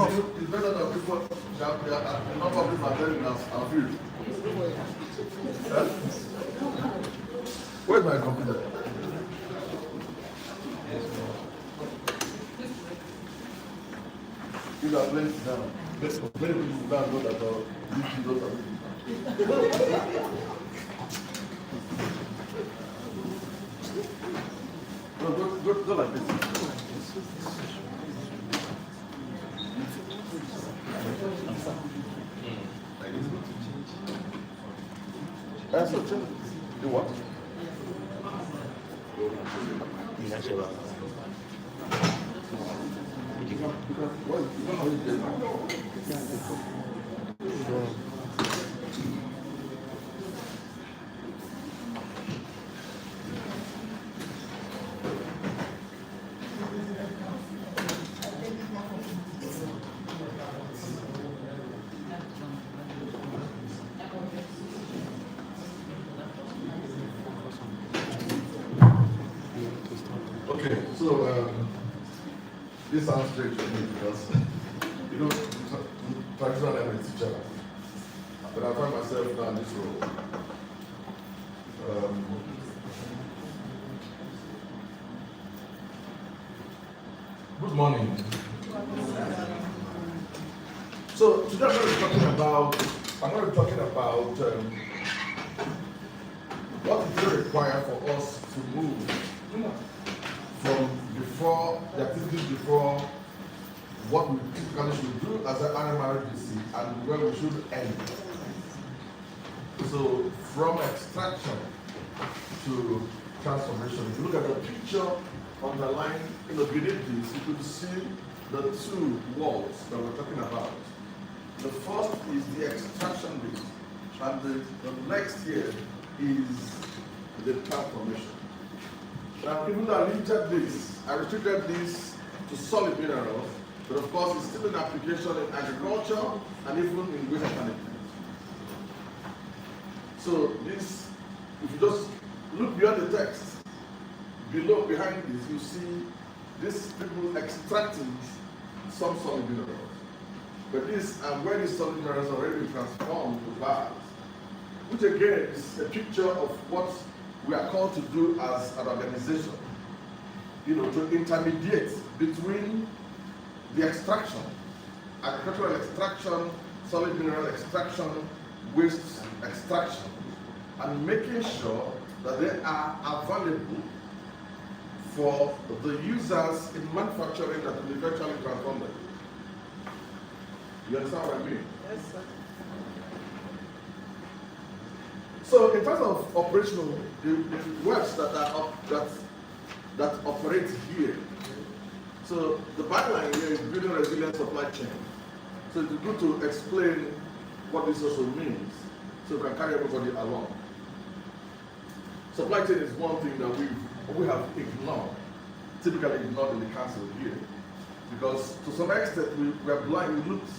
It's better than people that the number of people are telling us our field. Where's my computer? You are playing it down. Many people don't know that you don't have it. Go like this. That's a change. You what? Okay, so this sounds strange to me because you know, traditionally I'm a teacher, but I find myself now in this role. Good morning. So today I'm going to be talking about what is really required for us to move from before the activities before what we typically should do as an RMRDC and where we should end. So from extraction to transformation. If you look at the picture underlined beneath this, you could see the two walls that we're talking about. The first is the extraction bit, and the next here is the transformation. Now, even though I restricted this to solid minerals, but of course it's still an application in agriculture and even in waste management. So this, if you just look beyond the text, behind this, you see these people extracting some solid minerals. But this, and where these solid minerals are already transformed to bars, which again is a picture of what we are called to do as an organization, to intermediate between the extraction, agricultural extraction, solid mineral extraction, waste extraction, and making sure that they are available for the users in manufacturing that will eventually transform them. You understand what I mean? Yes, sir. So in terms of operational, the works that operate here. So the byline here is building resilient supply chain. So it's good to explain what this also means, so we can carry everybody along. Supply chain is one thing that we have ignored, typically ignored in the council here, because to some extent we are blind. We looked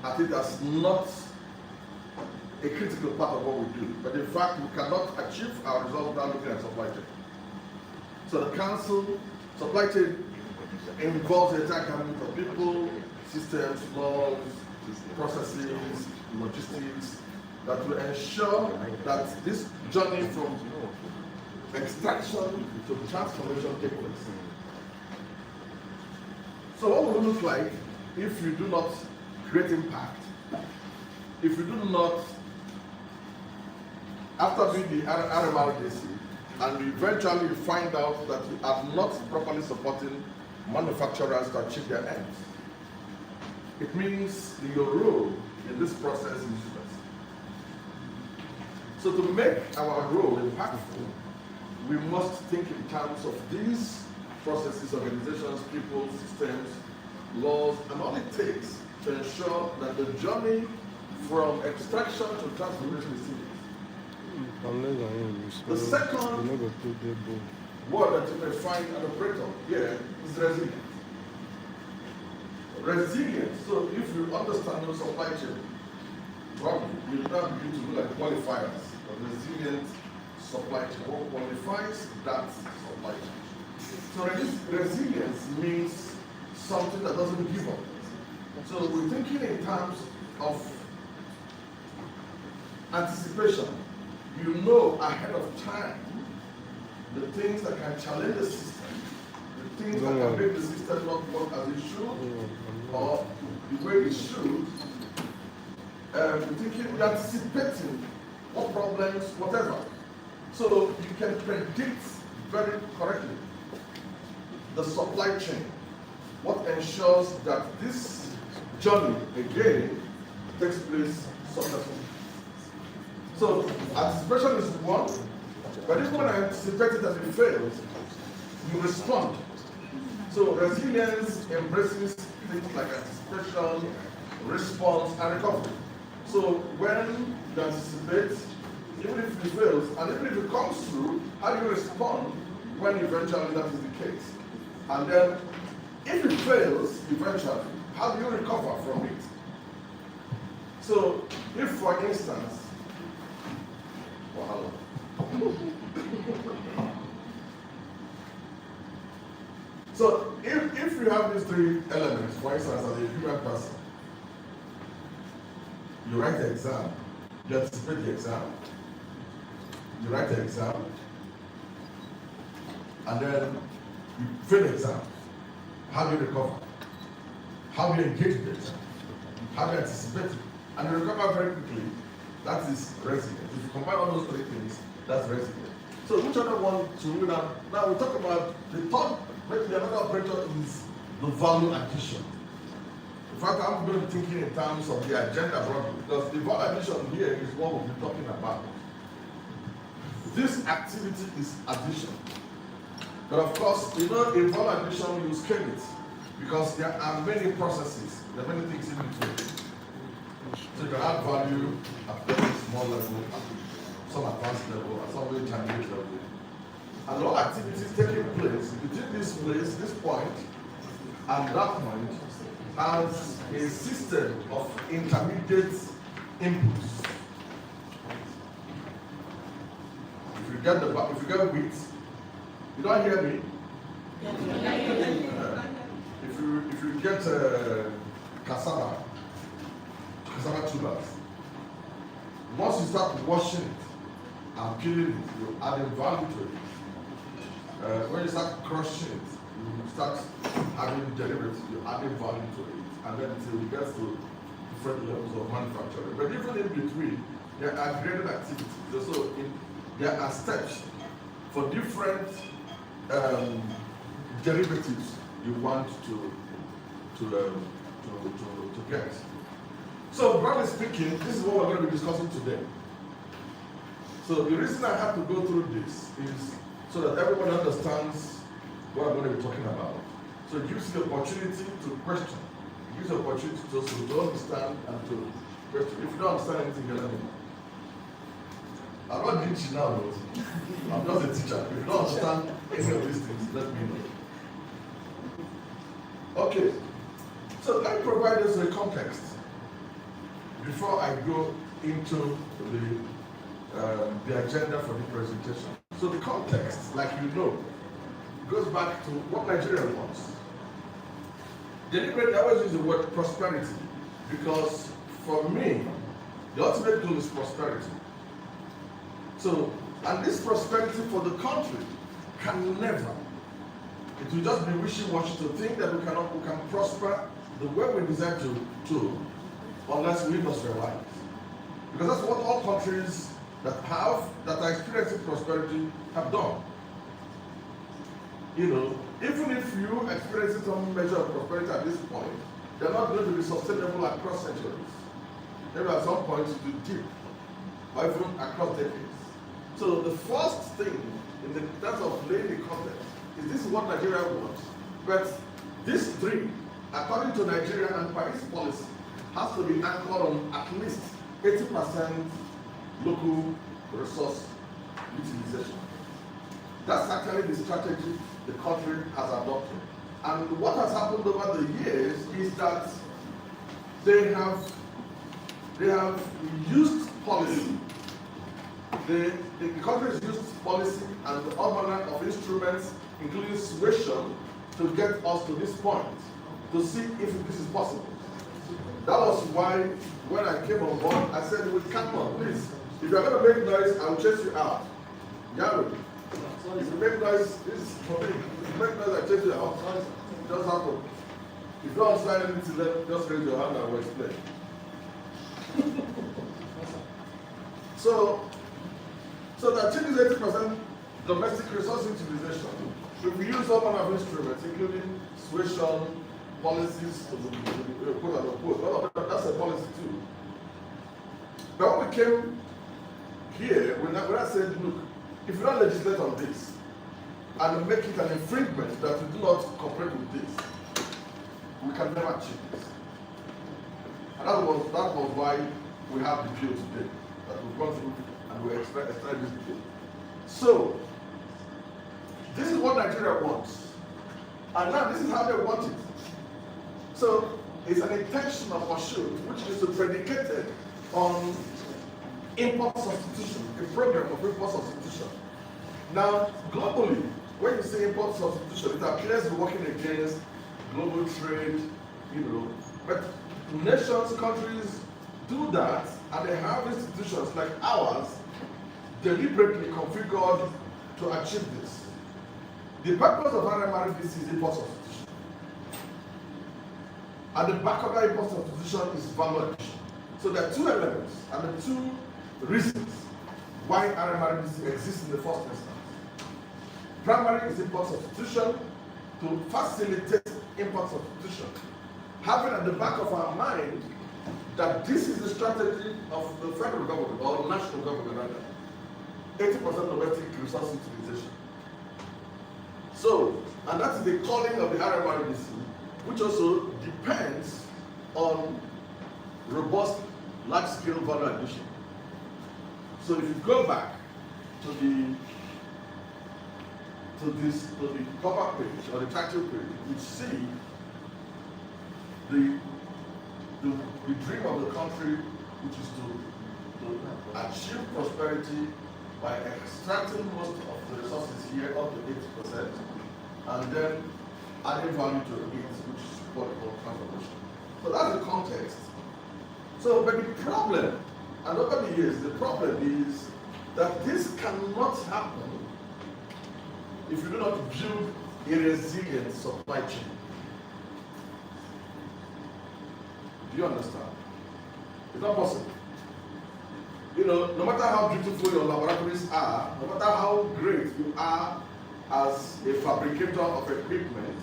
at it as not a critical part of what we do, but in fact we cannot achieve our results without looking at supply chain. So the council supply chain involves the entire gamut of people, systems, laws, processes, logistics, that will ensure that this journey from extraction to transformation takes place. So what will it look like if you do not create impact? If you do not, after doing the RMRDC, and we eventually find out that we are not properly supporting manufacturers to achieve their ends, it means your role in this process is useless. So to make our role impactful, we must think in terms of these processes, organizations, people, systems, laws, and all it takes to ensure that the journey from extraction to transformation is seamless. The second word that you may find an operator here is resilient. Resilience. So if you understand your supply chain, probably you'll now begin to look at qualifiers of resilient supply chain. What qualifies that supply chain? So resilience means something that doesn't give up. So we're thinking in terms of anticipation. You know ahead of time the things that can challenge the system, the things that can make the system not work as it should, or the way it should. We're thinking, we're anticipating what problems, whatever. So you can predict very correctly the supply chain, what ensures that this journey again takes place successfully. So anticipation is one, but even when I anticipate it and it fails, you respond. So resilience embraces things like anticipation, response, and recovery. So when you anticipate, even if it fails, and even if it comes through, how do you respond when eventually that is the case? And then, if it fails eventually, how do you recover from it? So, if for instance, wow. So, if you have these three elements, for instance, as a human person, you write the exam, you anticipate the exam, you write the exam, and then you fail the exam. How do you recover? How do you engage with the exam? How do you anticipate it? And you recover very quickly. That is resilient. If you combine all those three things, that's resilient. So which other one to rule out? Now we talk about the third, maybe another operator is the value addition. In fact, I'm going to be thinking in terms of the agenda broadly, because the value addition here is what we'll be talking about. This activity is addition. But of course, in value addition, you scale it, because there are many processes, there are many things in between. So you can add value at very small level, some advanced level, and some intermediate level. And all activities taking place between this point, and that point has a system of intermediate inputs. If you get wheat, you don't hear me? If you get cassava tubers, once you start washing it and peeling it, you're adding value to it. When you start crushing it, you start adding derivatives, you're adding value to it, and then until you get to different levels of manufacturing. But even in between, there are graded activities. So there are steps for different derivatives you want to get. So broadly speaking, this is what we're going to be discussing today. So the reason I have to go through this is so that everyone understands what I'm going to be talking about. So it gives you the opportunity to question. It gives you the opportunity to understand and to question. If you don't understand anything, you're learning. I'm not teaching now, though. I'm just a teacher. If you don't understand any of these things, let me know. Okay. So let me provide us a context before I go into the agenda for the presentation. So the context, like you know, goes back to what Nigeria wants. Deliberately, I always use the word prosperity because for me, the ultimate goal is prosperity. So, and this prosperity for the country can never, it will just be wishy-washy to think that we can prosper the way we desire to unless we industrialize. Because that's what all countries that are experiencing prosperity have done. You know, even if you experience some measure of prosperity at this point, they're not going to be sustainable across centuries. Maybe at some point it will dip, or even across decades. So the first thing in the terms of laying the context is this is what Nigeria wants. But these three, according to Nigeria and Paris policy, has to be anchored on at least 80% local resource utilization. That's actually the strategy the country has adopted. And what has happened over the years is that they have used policy. The country has used policy and all manner of instruments, including suasion, to get us to this point, to see if this is possible. That was why when I came on board, I said, "We come on, please. If you're going to make noise, I'll chase you out." Yahweh. If you make noise, this is for me. If you make noise, I chase you out. Just happen. If you don't sign anything, just raise your hand and we'll explain. So the achieve is 80% domestic resource utilization. If we use all kind of instruments, including situation, policies, quote unquote, that's a policy too. But when we came here, when I said, look, if you don't legislate on this and make it an infringement that we do not cooperate with this, we can never achieve this. And that was why we have the bill today that we've gone through and we extract this bill. So this is what Nigeria wants. And now this is how they want it. So it's an intentional pursuit which is predicated on import substitution, a program of import substitution. Now, globally, when you say import substitution, it appears to be working against global trade, but nations, countries do that, and they have institutions like ours deliberately configured to achieve this. The purpose of RMRDC is import substitution. At the back of that import substitution is value addition. So there are two elements and the two reasons why RMRDC exists in the first instance. Primary is import substitution to facilitate import substitution. Having at the back of our mind that this is the strategy of the federal government or national government rather, 80% domestic resource utilization. So, and that is the calling of the RMRDC, which also depends on robust large-scale value addition. So if you go back to the cover page or the title page, you see the dream of the country, which is to achieve prosperity by extracting most of the resources here up to 80%, and then adding value to it, which is what we call transformation. So that's the context. So, but the problem, and over the years, the problem is that this cannot happen if you do not build a resilient supply chain. Do you understand? It's not possible. No matter how beautiful your laboratories are, no matter how great you are as a fabricator of equipment,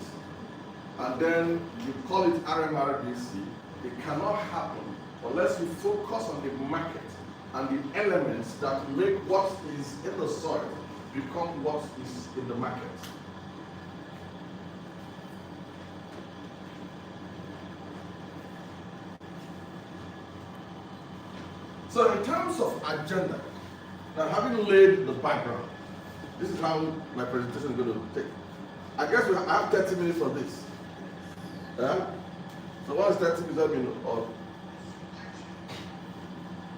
and then you call it RMRDC, it cannot happen unless you focus on the market and the elements that make what is in the soil become what is in the market. So in terms of agenda, now having laid the background, this is how my presentation is going to take. I guess I have 30 minutes for this. Yeah? So what is 30 minutes?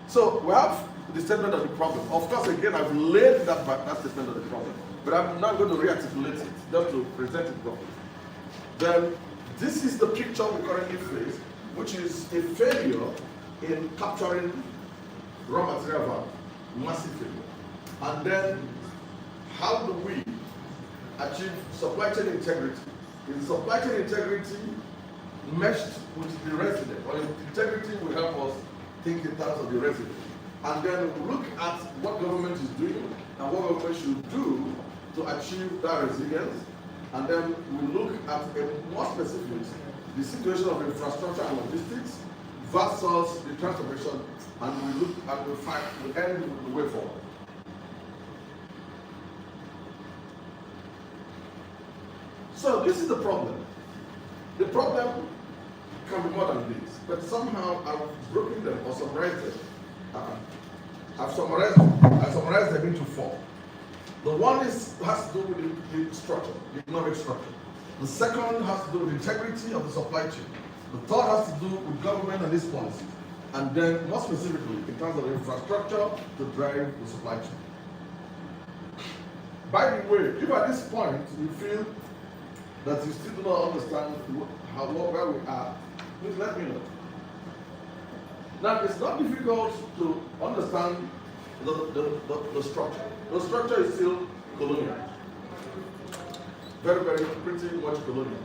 So we have the statement of the problem. Of course, again, I've laid that statement of the problem, but I'm not going to re-articulate it, just to present it properly. Then this is the picture we currently face, which is a failure in capturing raw material value, massive failure. And then how do we achieve supply chain integrity? Is supply chain integrity meshed with the resident, or integrity will help us think in terms of the resident? And then look at what government is doing and what government should do to achieve that resilience. And then we look at more specifically the situation of infrastructure and logistics versus the transformation, and we look and we end with the way forward. So this is the problem. The problem can be more than this, but somehow I've broken them or summarized them. I've summarized them into four. The one has to do with the structure, the economic structure. The second has to do with the integrity of the supply chain. The third has to do with government and its policies. And then more specifically, in terms of infrastructure to drive the supply chain. By the way, if at this point you feel that you still do not understand where we are, please let me know. Now, it's not difficult to understand the structure. The structure is still colonial. Very, very pretty much colonial.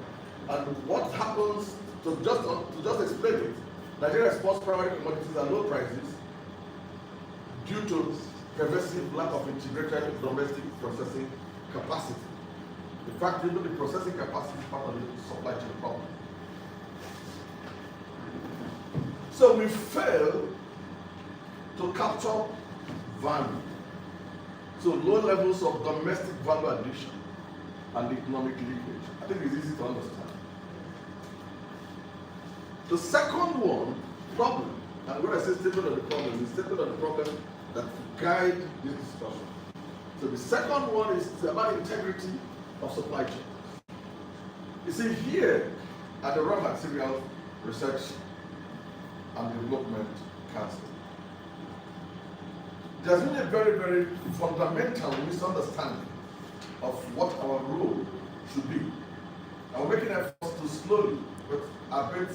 And what happens, to just explain it, Nigeria exports primary commodities at low prices due to pervasive lack of integrated domestic processing capacity. In fact, even the processing capacity is part of the supply chain problem. So we fail to capture value. So low levels of domestic value addition and economic leakage. I think it's easy to understand. The second one, problem, and when I say statement of the problem, is statement of the problem that guide this discussion. So the second one is about integrity of supply chain. You see, here at the Raw Materials Research and Development Council, there's been a very, very fundamental misunderstanding of what our role should be. And we're making efforts to slowly, but I bet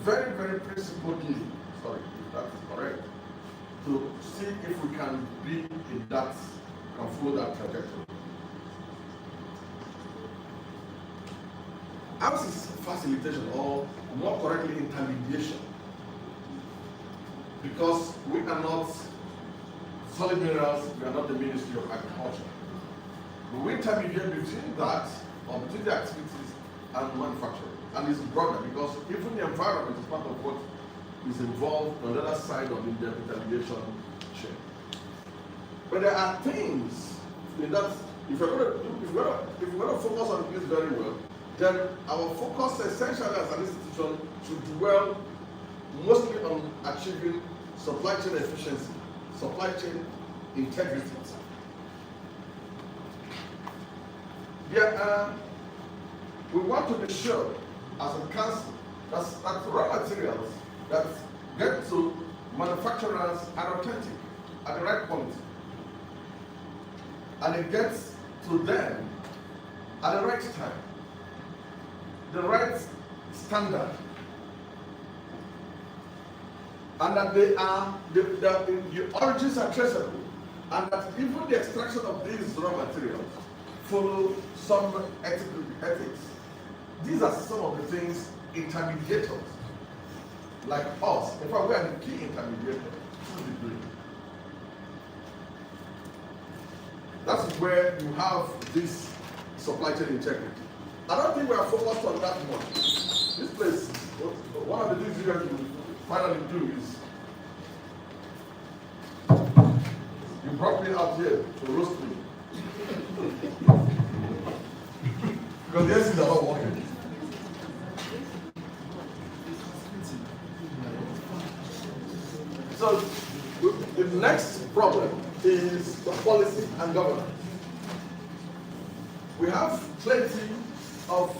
very, very principledly, sorry if that is correct, to see if we can be in that, can follow that trajectory. Ours is facilitation, or more correctly, intermediation. Because we are not solid minerals, we are not the Ministry of Agriculture. We intermediate between that, or between the activities and manufacturing. And it's broader because even the environment is part of what is involved on the other side of the intermediation chain. But there are things in that, if we're going to focus on this very well, then our focus essentially as an institution should dwell mostly on achieving supply chain efficiency, supply chain integrity. We want to be sure as a council that raw materials that get to manufacturers are authentic, at the right quality, and it gets to them at the right time, the right standard, and that the origins are traceable, and that even the extraction of these raw materials follow some ethics. These are some of the things intermediators like us, in fact, we are the key intermediator, should be doing. That's where you have this supply chain integrity. I don't think we are focused on that much. This place, one of the things you guys will finally do is you brought me out here to roast me. Because the things are not working. So the next problem is the policy and governance. We have plenty of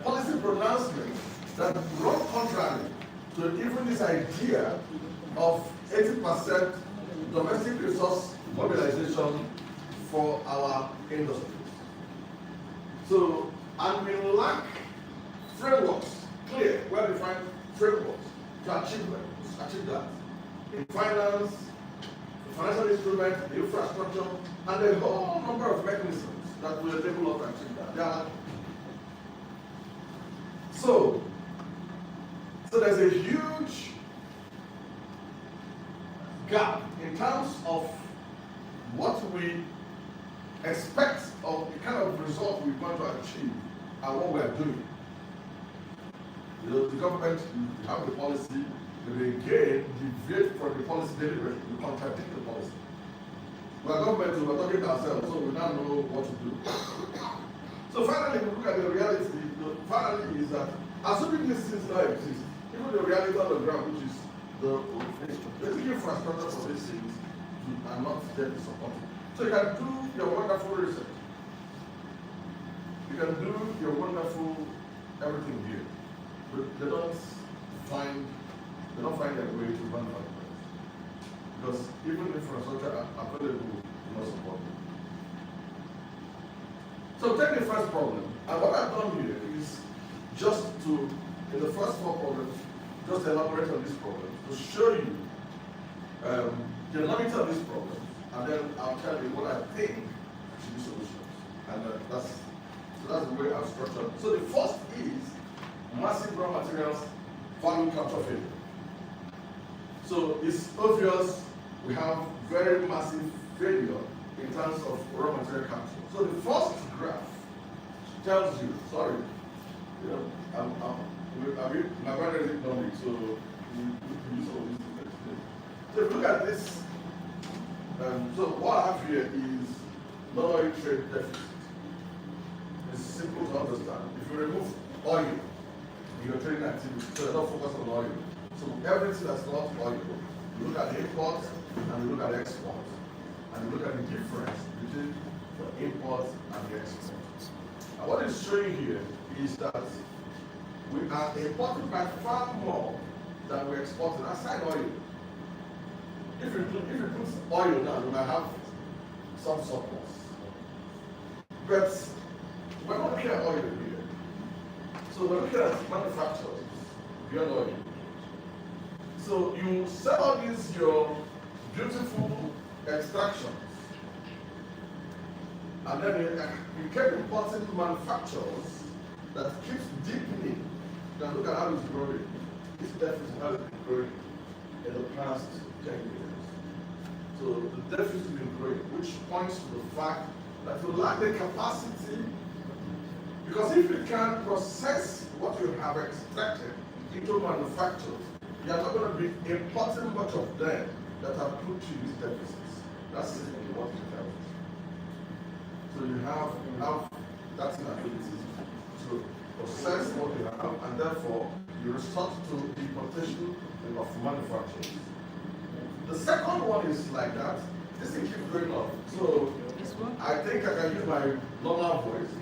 policy pronouncements that run contrary to even this idea of 80% domestic resource mobilization for our industries. So, and we lack frameworks, clear, well-defined frameworks to achieve that. In finance, financial instruments, infrastructure, and a whole number of mechanisms that will enable us to achieve that. So there's a huge gap in terms of what we expect of the kind of result we're going to achieve and what we are doing. You know, the government have the policy, but they again deviate from the policy deliberately, we contradict the policy. We're government, we're talking to ourselves, so we now know what to do. So finally, we look at the reality. The finally is that assuming these things now exist, even the reality on the ground, which is the basic infrastructure for these things, are not there to support it. So you can do your wonderful research. You can do your wonderful everything here, but they don't find their way to manufacture. Because even infrastructure available do not support it. So take the first problem, and what I've done here is just to, in the first four problems, just elaborate on this problem to show you the enormity of this problem, and then I'll tell you what I think should be solutions. And that's the way I've structured. So the first is massive raw materials value capture failure. So it's obvious we have very massive failure in terms of raw material capture. So the first graph tells you, sorry, you know, my brother is economic, so we use all these things. So if you look at this, so what I have here is non-oil trade deficit. It's simple to understand. If you remove oil in your trading activity, so you're not focused on oil. So everything that's not oil, you look at the imports and you look at the exports, and you look at the difference between the imports and the exports. And what it's showing here is that we are importing by far more than we're exporting aside oil. If you put oil now, you might have some surplus. But we're not looking at oil here. So we're looking at manufacturers beyond oil. So you sell all these your beautiful extractions, and then you keep importing manufacturers that keeps deepening. Now look at how it's growing. This deficit has been growing in the past 10 years. So the deficit has been growing, which points to the fact that you lack the capacity, because if you can process what you have extracted into manufacturers, you are not going to be importing much of them that have put you these deficits. That's simply what it tells. So you have that inability to process what you have, and therefore you resort to importation of manufacturers. The second one is like that. This thing keeps going on. So I think I can use my normal voice.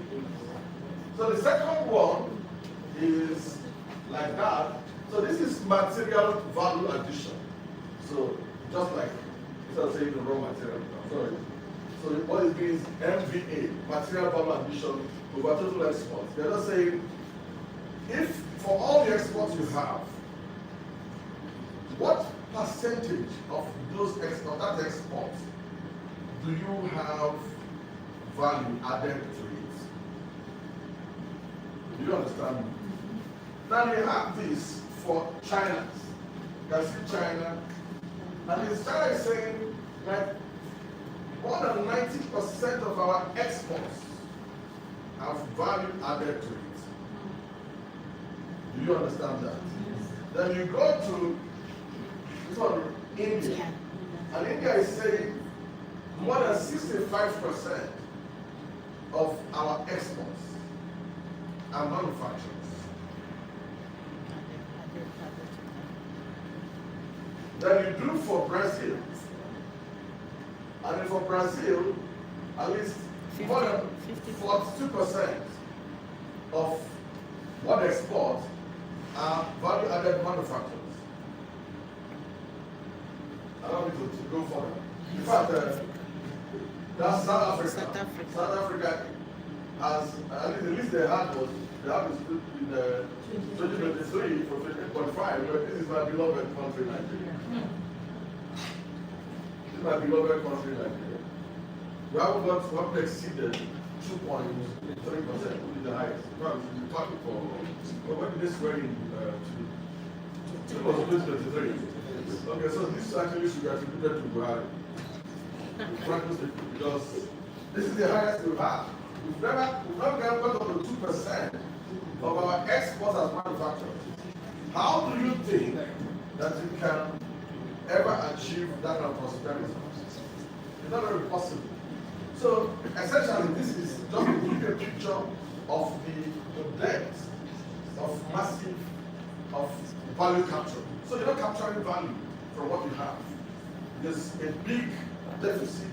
So the second one is like that. So this is material value addition. So just like instead of saying the raw material, sorry. So what it means MVA, material value addition over total exports. They're just saying if for all the exports you have, what percentage of those that exports do you have value added to it? Do you understand? Now you have this for China. You can see China, and this China is saying that more than 90% of our exports have value added to it. Do you understand that? Yes. Then you go to this one, India, and India is saying more than 65% of our exports are manufacturers. Then you do for Brazil, and then for Brazil, at least more than 42% of what they export are value-added manufacturers. I don't need to go further. In fact, that's South Africa. South Africa has, at least the list they had was, they have to split in the 2023 for 15.5, but this is my beloved country, Nigeria. This is my beloved country, Nigeria. We haven't exceeded 2.3%, which is the highest. We're talking for, but when this way in 2023. Okay, so this actually should be attributed to Buhari. Because this is the highest we've had. We've never got up to 2% of our exports as manufacturers. How do you think that you can ever achieve that kind of prosperity? It's not very possible. So essentially, this is just to give you a picture of the depth of massive value capture. So you're not capturing value from what you have. There's a big deficit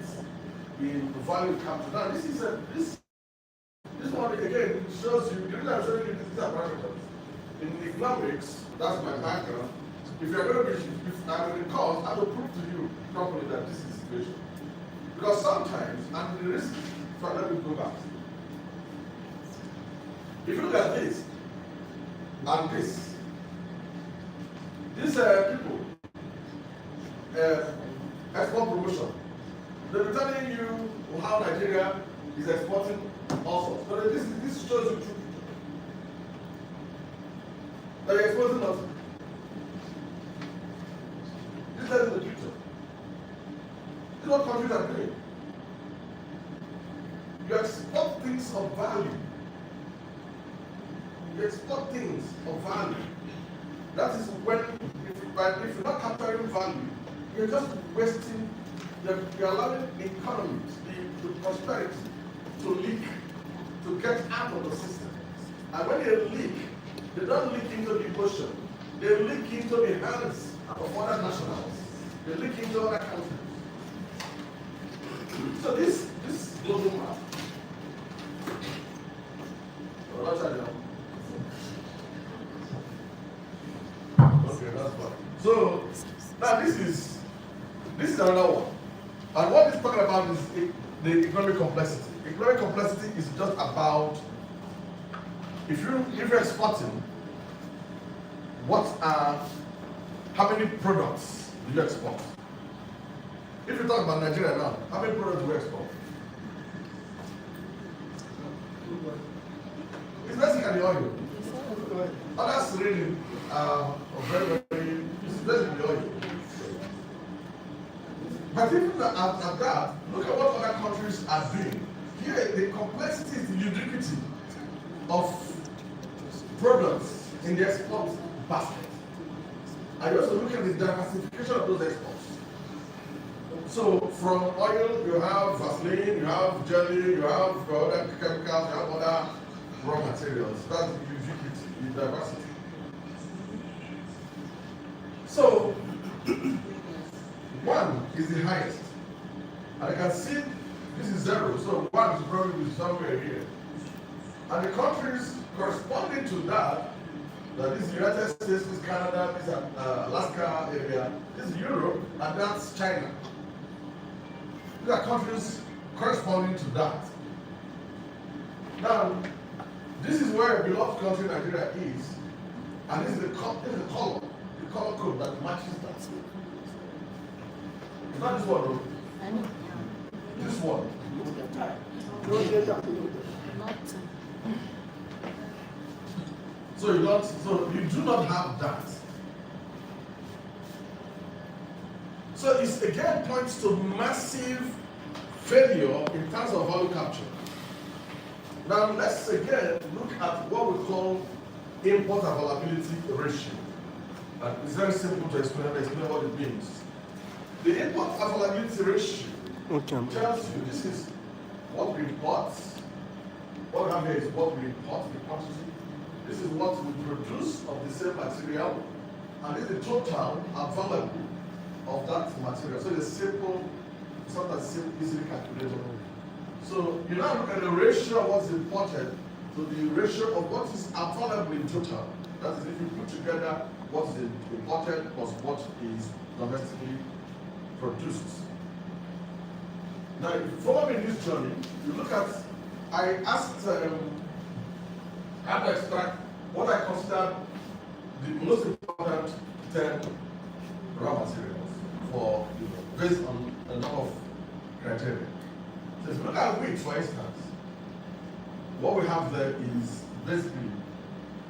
in value capture. Now this one again shows you, the reason I'm showing you these are parameters. In economics, that's my background. If you're going to be, if I'm in course, I will prove to you properly that this is the situation. Because sometimes, and the risk, so let me go back. If you look at this, and this, These people, export promotion, they'll be telling you how Nigeria is exporting also. But this shows you true. That you're exporting nothing. This tells you the future. This is what countries are doing. You export things of value. You export things of value. That is when, if you're not capturing value, you're just wasting, you're allowing the economy, the prosperity to leak, to get out of the system. And when they leak, they don't leak into the ocean. They leak into the hands of other nationals. They leak into other countries. So this global map. Okay, that's fine. So now this is another one. And what it's talking about is the economic complexity. Economic complexity is just about if you're exporting, how many products do you export? If you talk about Nigeria now, how many products do we export? It's basically oil. Others really very, it's basically oil. But even at that, look at what other countries are doing. Here, the complexity is the ubiquity of products in the export basket. And you also look at the diversification of those exports. So from oil, you have Vaseline, you have jelly, you have other chemicals, you have other raw materials. That's the ubiquity, the diversity. So, one is the highest. And I can see this is 0, so 1 is probably somewhere here. And the countries corresponding to that is the United States, this is Canada, this is Alaska area, this is Europe, and that's China. These are countries corresponding to that. Now, this is where a beloved country Nigeria is, and this is the color code that matches that. It's not this one, though. This one. So you do not have that. So it again points to massive failure in terms of value capture. Now let's again look at what we call import availability ratio. And it's very simple to explain what it means. The import availability ratio tells you this is what we import. What we have here is what we import, the quantity. This is what we produce of the same material, and this is the total available of that material. So it's simple, something that's easily calculable. So you now look at the ratio of what's imported to the ratio of what is available in total. That is, if you put together what is imported plus what is domestically produced. Now, if you follow me in this journey, you look at, I asked how to extract what I consider the most important 10 raw materials for, based on a lot of criteria. So if you look at wheat, for instance, what we have there is basically,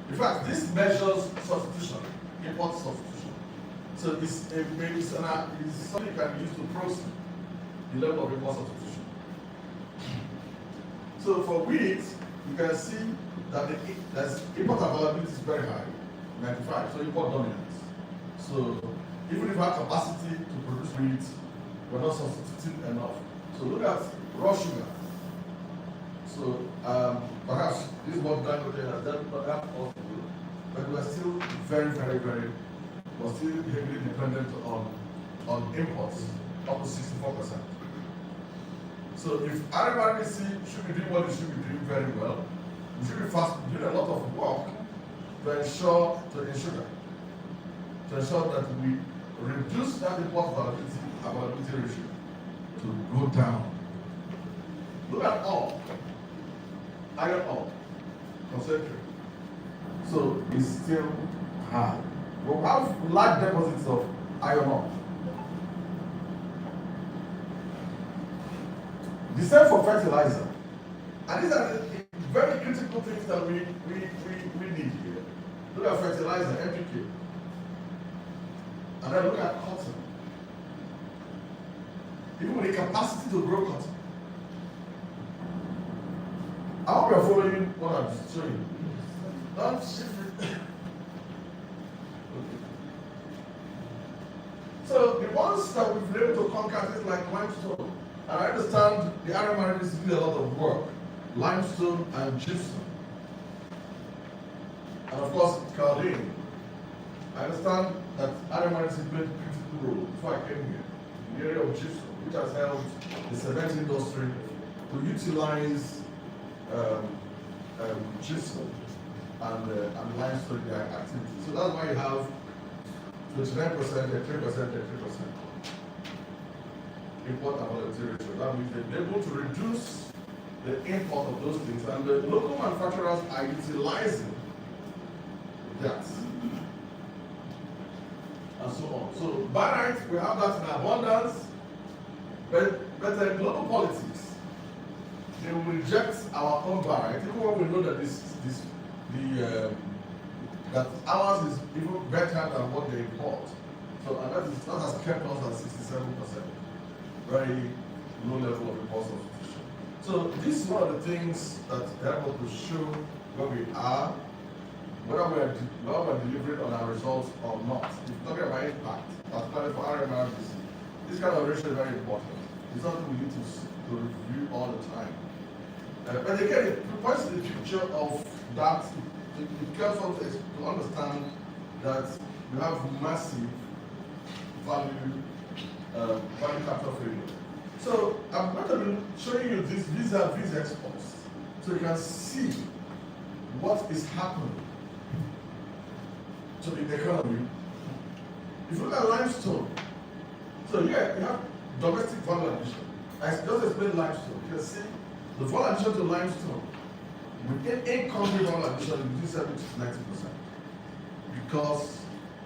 in fact, this measures substitution, import substitution. So it's something you can use to proxy the level of import substitution. So for wheat, you can see that the import availability is very high, 95, so import dominance. So even if we have capacity to produce wheat, we're not substituting enough. So look at raw sugar. So perhaps this is what Dangote has done, but that also good. But we're still we're still heavily dependent on imports, up to 64%. So if RMRDC should be doing what it should be doing very well, we should be doing a lot of work to ensure that we reduce that import availability ratio to go down. Look at all. Iron ore, concentrate. So it's still high. We have large deposits of iron ore. The same for fertilizer. And these are the very critical things that we need here. Look at fertilizer, NPK. And then look at cotton. Even with the capacity to grow cotton. I hope you're following what I'm showing you. Don't shift it. Okay. So the ones that we've been able to conquer things like limestone, and I understand the RMRDC did a lot of work, limestone and gypsum. And of course, kaolin. I understand that RMRDC played a critical role before I came here in the area of gypsum, which has helped the cement industry to utilize gypsum and limestone in their activities. So that's why you have 29% and 3% and 3% import and volatility ratio. That means they're able to reduce the import of those things, and the local manufacturers are utilizing that. And so on. So barite, we have that in abundance, but global politics, they will reject our own barite, even when we know that that ours is even better than what they import. So and that has kept us at 67%, very low level of import substitution. So this is one of the things that help us to show where we are, whether we're delivering on our results or not. If you're talking about impact, particularly for RMRDC, this kind of ratio is very important. It's something we need to review all the time. But again, it points to the future of that. It helps us to understand that we have massive value capture failure. So I'm going to be showing you this vis-a-vis exports, so you can see what is happening to the economy. If you look at limestone, so here you have domestic value addition. I just explained limestone. You can see the value addition to limestone within in-country value addition is between 70 to 90%, because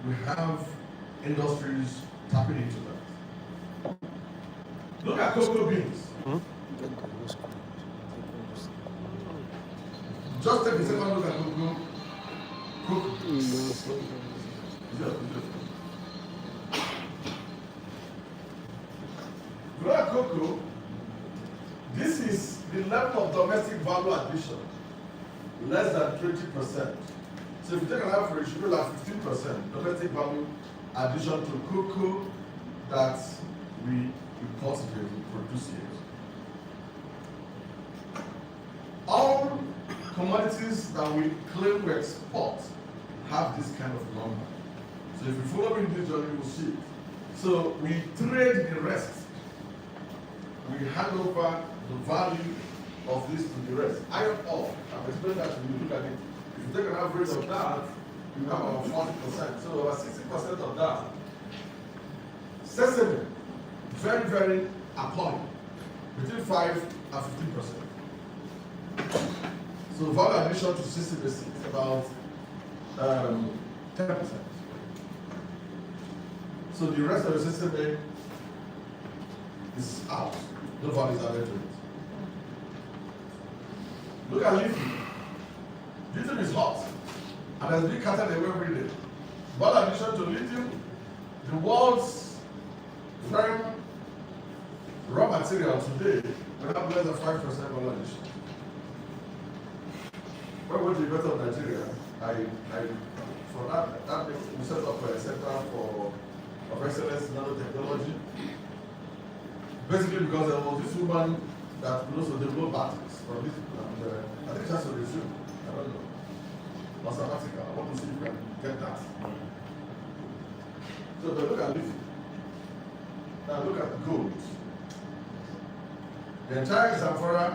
we have industries tapping into that. Look at cocoa beans. Just take a second look at cocoa. Look at cocoa. This is the level of domestic value addition, less than 20%. So if you take an average, you will have 15% domestic value addition to cocoa that we cultivate, we produce here. All commodities that we claim we export have this kind of number. So if you follow me in this journey, you will see it. So we trade the rest. We hand over the value of this to the rest. Iron ore, I've explained that when you look at it. If you take an average of that, you have about 40%. So about 60% of that. Sesame, very, very appalling. Between 5 and 15%. So value addition to sesame is about 10%. So the rest of the sesame is out. No value is added to it. Look at lithium. Lithium is hot, and has been carted away every day. Value addition to lithium, the world's prime raw material today, we have less than 5% value addition. When we went to the University of Nigeria, for that we set up a center of excellence in nanotechnology. Basically because there was this woman that knows to develop batteries for this, and I think she has to resume. I don't know. Mathematical. I want to see if we can get that. So but look at lithium. Now look at gold. The entire Zamfara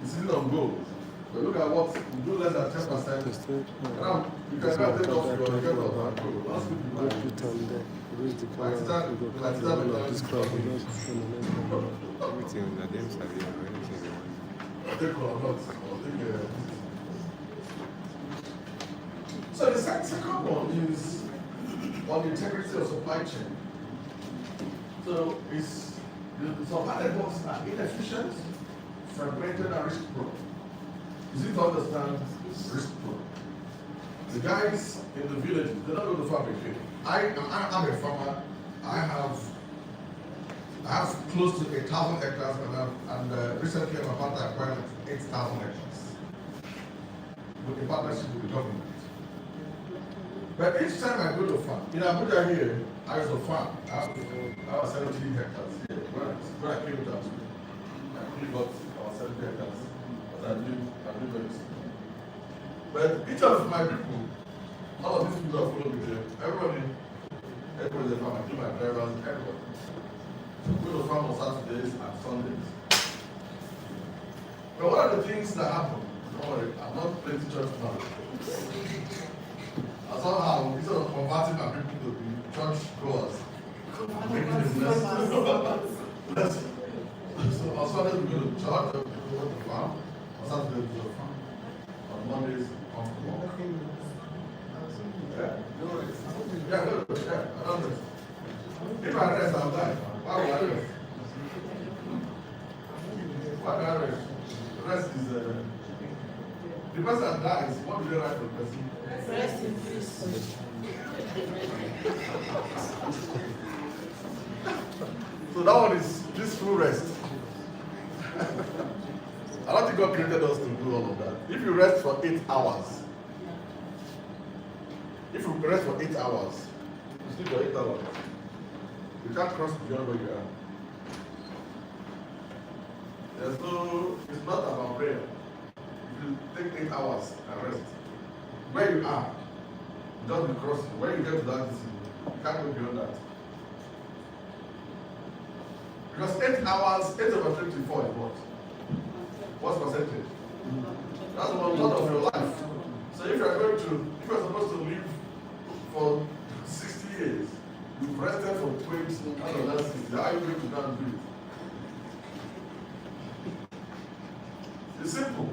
is sitting on gold. But look at what we do less than 10%. Now you can go take off your record of that gold. Once we do everything that them study or anything. So the second one is on the integrity of supply chain. So the supply networks are inefficient, fragmented, and risk-prone. Easy to understand, risk-prone. The guys in the villages, they're not going to fabricate. I'm a farmer. I have close to 1,000 hectares, and recently I'm about to acquire 8,000 hectares with a partnership with the government. But each time I go to farm, in Abuja here, I was a farm. I have 70 hectares here. When I came down to it, I only got about 70 hectares, but I live very small. But each of my people, all of these people that follow me there, everybody's a farmer, including my drivers, everybody. So we go to farm on Saturdays and Sundays. But one of the things that happen, don't worry, I'm not playing church now. And somehow, instead of converting my people to be church goers, making it less. So on Sundays we go to church, we go to farm. On Saturdays we go to farm. On Mondays we come to work. Yeah, I don't rest. If I rest, I'll die. Why would I rest? Why do I rest? Rest is the person that dies, what do they write for the person? Rest in peace. So that one is peaceful rest. I don't think God created us to do all of that. If you rest for 8 hours, you sleep for 8 hours. You can't cross beyond where you are. It's not about prayer. If you take 8 hours and rest, where you are, just be crossing. When you get to that distance, you can't go beyond that. Because 8 hours, 8 over 24 is what? What's percentage? That's 1/3 of your life. So if you're supposed to live for 60 years, you've rested for 20, how are you going to go and do it? It's simple.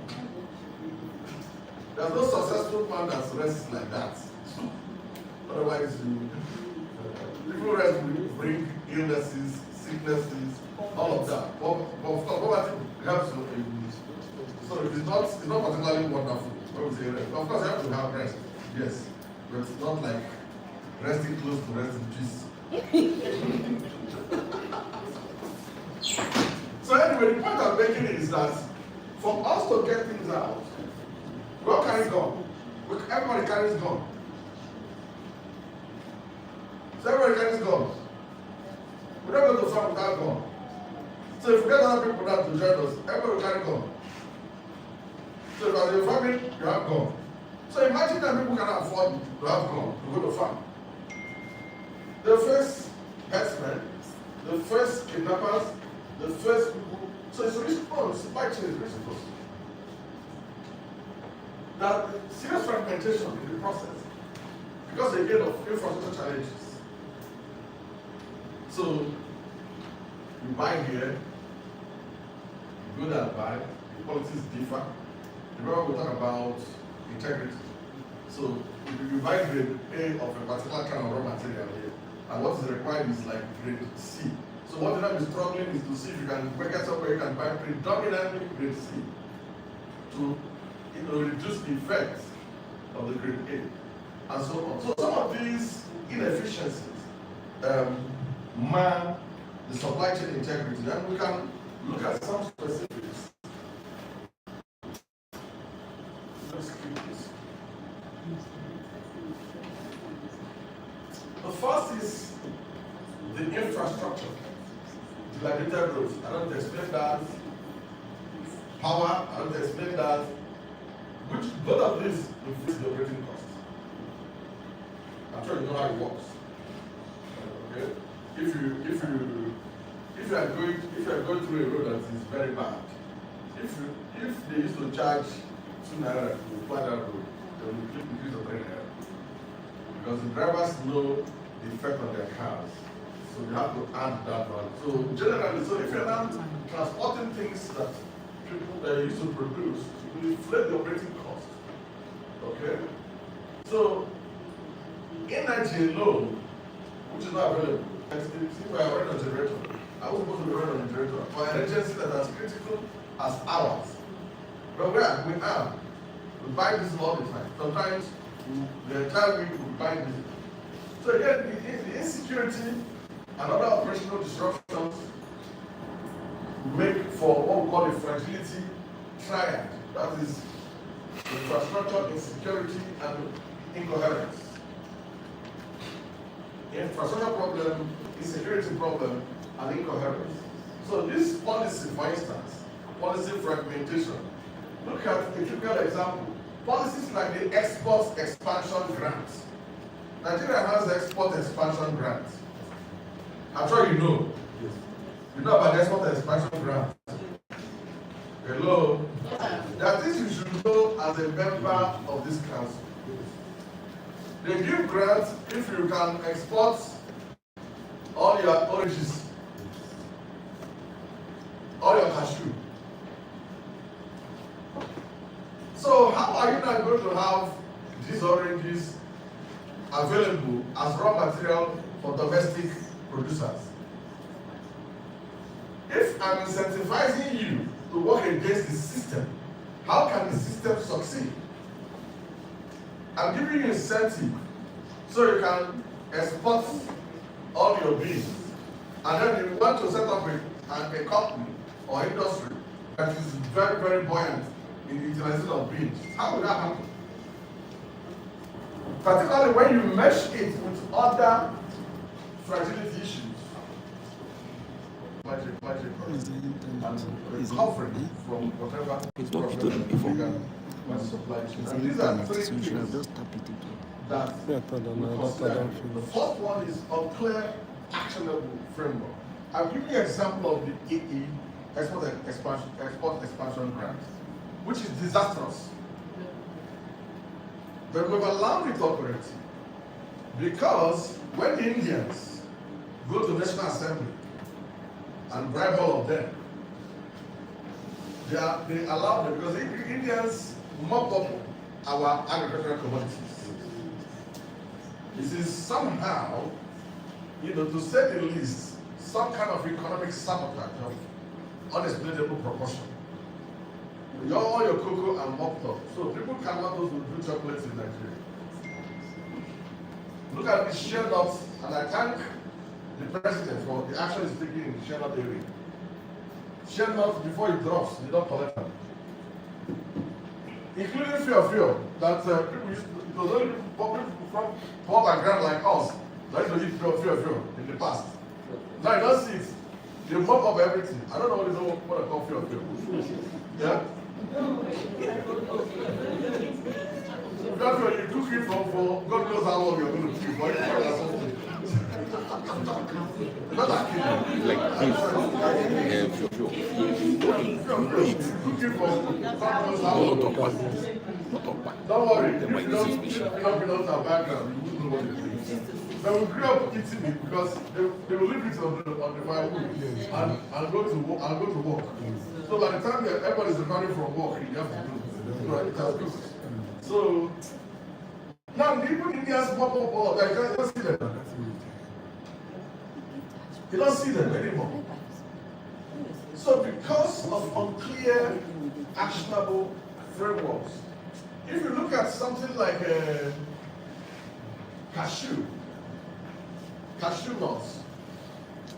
There's no successful man that rests like that. Otherwise, people rest will bring illnesses, sicknesses, all of that. But of course, poverty helps you. So it's not particularly wonderful when we say rest. Of course, you have to have rest, yes, but it's not like resting close to rest in peace. So anyway, the point I'm making is that for us to get things out, we all carry gun. Everybody carries gun. So everybody carries guns. We don't go to farm without gun. So if we get other people that to join us, everybody will carry gun. So if as a family, you have gun. So imagine that people can afford to have gun to go to farm. The first herdsmen, the first kidnappers, the first people. So it's risk-prone. Supply chain is risk-prone. That serious fragmentation in the process because again of infrastructure challenges. So you buy here, you go there and buy, the policies differ. Remember we talk about integrity. So if you buy grade A of a particular kind of raw material here, and what is required is like grade C. So what you have to be struggling is to see if you can get somewhere you can buy predominantly grade C to reduce the effects of the grade A, and so on. So some of these inefficiencies mar the supply chain integrity, and we can look at some specifics. Let's keep this. The first is the infrastructure, dilapidated roads. I don't explain that. Power, I don't explain that. Which both of these increase the operating cost. I'm sure you know how it works. Okay? If you are going through a road that is very bad, if they used to charge 2 naira to fly that road, they will increase the 3 naira. Because the drivers know the effect on their cars. So you have to add that value. So generally, if you're not transporting things that people used to produce, will inflate the operating cost. Okay? So energy alone which is not available. And if I run a generator, I was supposed to be running on a generator for an agency that is critical as ours. But we are. We buy this all the time. Sometimes the entire week we buy this. So again, the insecurity and other operational disruptions make for what we call a fragility triad. That is infrastructure, insecurity, and incoherence. Infrastructure problem, insecurity problem, and incoherence. So this policy, for instance, policy fragmentation. Look at a typical example. Policies like the export expansion grant. Nigeria has export expansion grant. I'm sure you know. Yes. You know about the export expansion grant. Hello? There are things you should know as a member of this council. They give grants if you can export all your oranges, all your cashew. So how are you not going to have these oranges available as raw material for domestic producers? If I'm incentivizing you to work against the system, how can the system succeed? I'm giving you incentive so you can export all your beans, and then you want to set up a company or industry that is very, very buoyant in the utilization of beans. How will that happen? Particularly when you mesh it with other fragility issues. Magic, and recovering from whatever problem was supply chain. And these are three things that we consider. The first one is unclear, actionable framework. I'll give you an example of the EE, export expansion grant, which is disastrous. But we've allowed it to operate because when the Indians go to National Assembly and bribe all of them, they allow them because the Indians mop up our agricultural commodities. This is somehow, to say the least, some kind of economic sabotage of unexplainable proportion. All your cocoa are mopped up, so people cannot go to do chocolates in Nigeria. Look at the share nuts, and I thank the president for the action he's taking in the share nut area. Share nuts, before it drops, they don't collect them. Including fear that people used to, it was only people from poor background like us that used to eat fear in the past. Now you don't see it. They mop up everything. I don't know what I call fear. Yeah? That's when you cook it for God knows how long you're going to keep, but it's something. Not that kid. Like this. Cook it for God knows how long. Don't worry, if you don't have background, you wouldn't know what it is. But we grew up eating it because they will leave it on the firewood and go to work. So by the time everybody's returning from work, you have to do it. It has cooked. So now people in Indians pop up all of that. You don't see them. You don't see them anymore. So because of unclear, actionable frameworks, if you look at something like cashew nuts,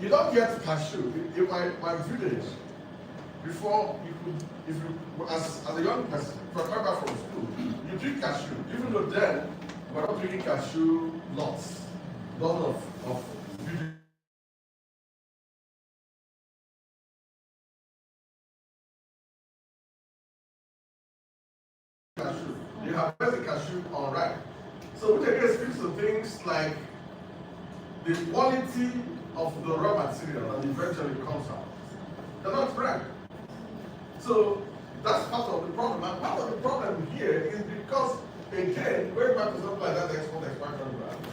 you don't get cashew. In my village, before as a young person, from school, you drink cashew. Even though then, we're not drinking cashew nuts. None of cashew. You have the cashew unripe. So which again speaks to things like the quality of the raw material that eventually comes out. They're not ripe. So that's part of the problem. And part of the problem here is because, again, going back to something like that export expansion grant,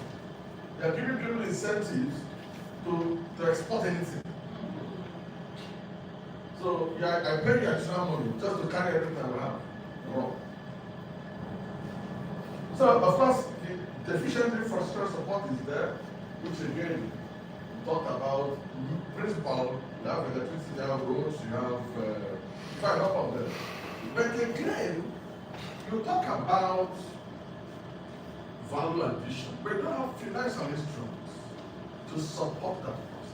they're giving people incentives to export anything. So I pay you extra money just to carry everything around. Wrong. So of course the deficient infrastructure support is there. which again talked about principle, you have electricity, you have roads, you have quite a lot of them. But again, you talk about value addition, but you don't have financial instruments to support that process.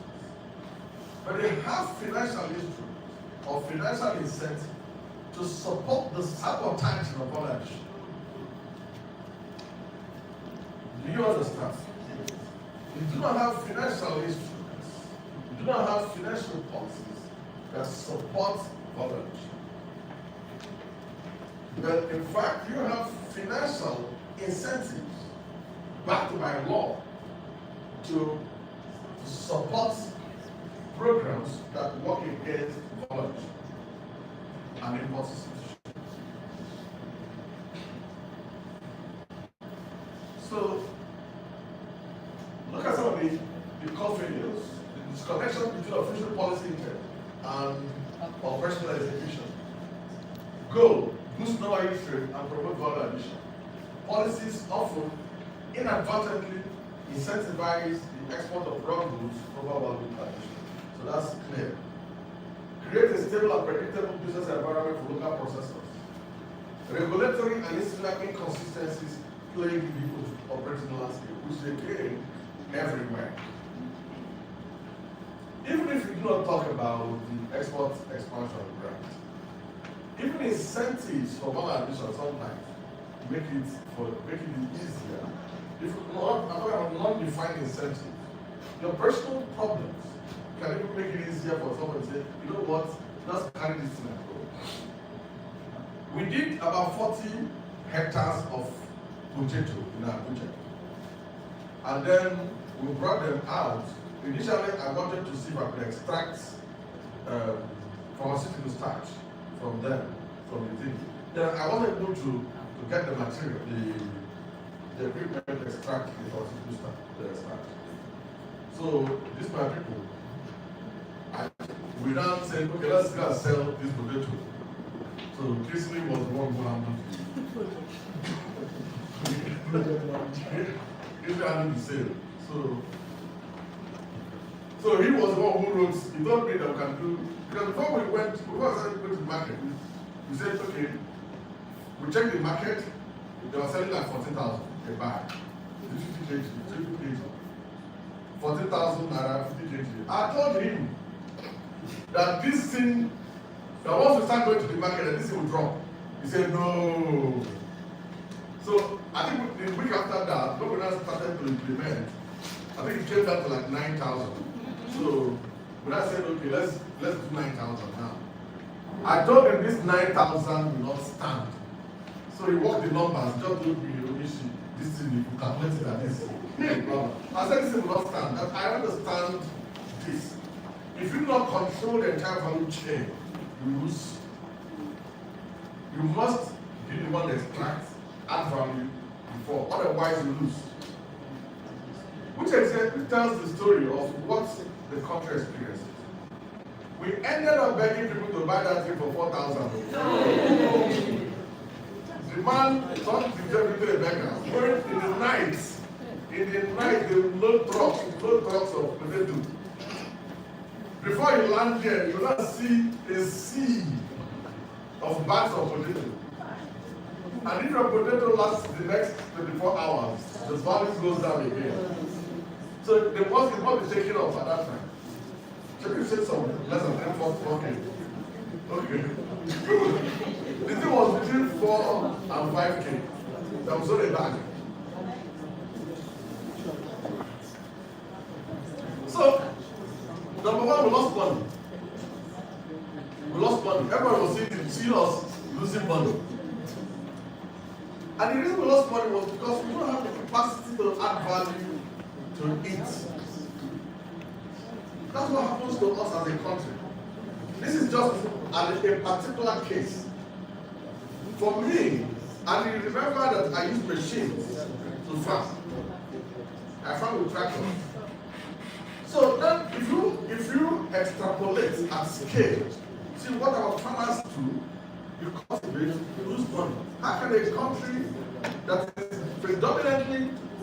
But they have financial instruments or financial incentive to support the sabotaging of value addition. Do you understand? You do not have financial instruments, you do not have financial policies that support value addition. But in fact, you have financial incentives backed by law to support programs that work against violence and import substitution. So, look at some of the core failures, the disconnection between official policy intent and operational execution. Goal: boost knowledge trade and promote value addition. Policies often inadvertently incentivize the export of raw goods over value addition. So that's clear. Create a stable and predictable business environment for local processors. Regulatory and institutional inconsistencies plague the operating landscape, which is again everywhere. Even if you do not talk about the export expansion grant, even incentives for value addition sometimes make it easier. If you not, I'm talking about non-defined incentives, your personal problems can even make it easier for someone to say, you know what, let's carry this thing and go. We did about 40 hectares of potato in our project. And then we brought them out. Initially, I wanted to see if I could extract pharmaceutical starch from them, from the thing. Then I wasn't able to get the material, the equipment to extract the pharmaceutical starch. So, these my people, we now said, okay, let's go and sell this potato. So, Kisley was the one who handled it. Kisley handled the sale. So he was the one who wrote, he told me that we can do, because before we started going to the market, we said, okay, we checked the market, they were selling like 14,000 a bag. 50 kg, 50 kg. 14,000 naira, 50 kg. I told him that this thing, that once we start going to the market, that this thing will drop. He said, no. So I think the week after that, when we now started to implement, I think it came down to like 9,000. So when I said, okay, let's do 9,000 now. I told him this 9,000 will not stand. So he worked the numbers, just told me, this thing, you calculate it at this. I said this thing will not stand. I understand this. If you do not control the entire value chain, you lose. You must be the one that extracts, add value before, otherwise you lose. Which exactly tells the story of what the country experienced. We ended up begging people to buy that thing for 4,000. The man turned himself into a beggar. In the night, they load trucks of potato. Before you land there, you will not see a sea of bags of potato. And if your potato lasts the next 24 hours, the value goes down again. So the most it must be taken off at that time. So you said some less than 10 okay. Okay. The thing was between 4 and 5K. That was only a bag. So, number one, we lost money. Everybody was seeing us losing money. And the reason we lost money was because we don't have the capacity to add value to it. That's what happens to us as a country. This is just a particular case. For me, and you remember that I use machines to farm. I farm with tractors. So then if you extrapolate at scale, see what our farmers do, you cultivate, you lose money. How can a country that is predominantly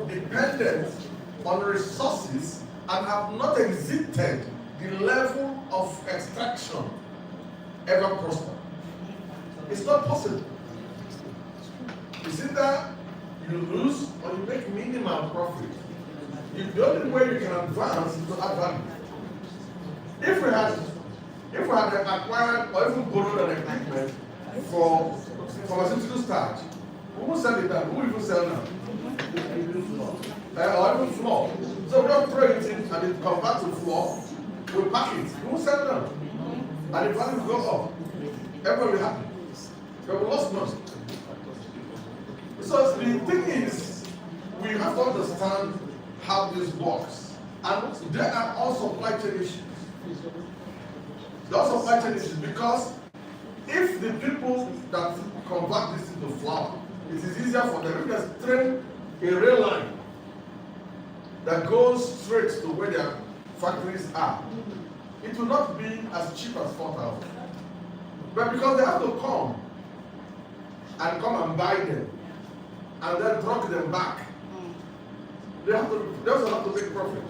dependent on resources and have not exceeded the level of extraction ever prosper. It's not possible. It's either you lose or you make minimal profit. The only way you can advance is to add value. If we had acquired or even borrowed an equipment for pharmaceutical starch, we won't sell it down. We will even sell now. Or even flour. So we don't throw it in and it comes back to flour. We pack it. We won't sell it down. And the value will go up. Everybody will be happy. But we lost money. So the thing is, we have to understand how this works. And there are all supply chain issues. There are supply chain issues because if the people that convert this into flour, it is easier for them. If they train a rail line that goes straight to where their factories are, it will not be as cheap as 4,000. But because they have to come and buy them and then truck them back, they also have to make profit.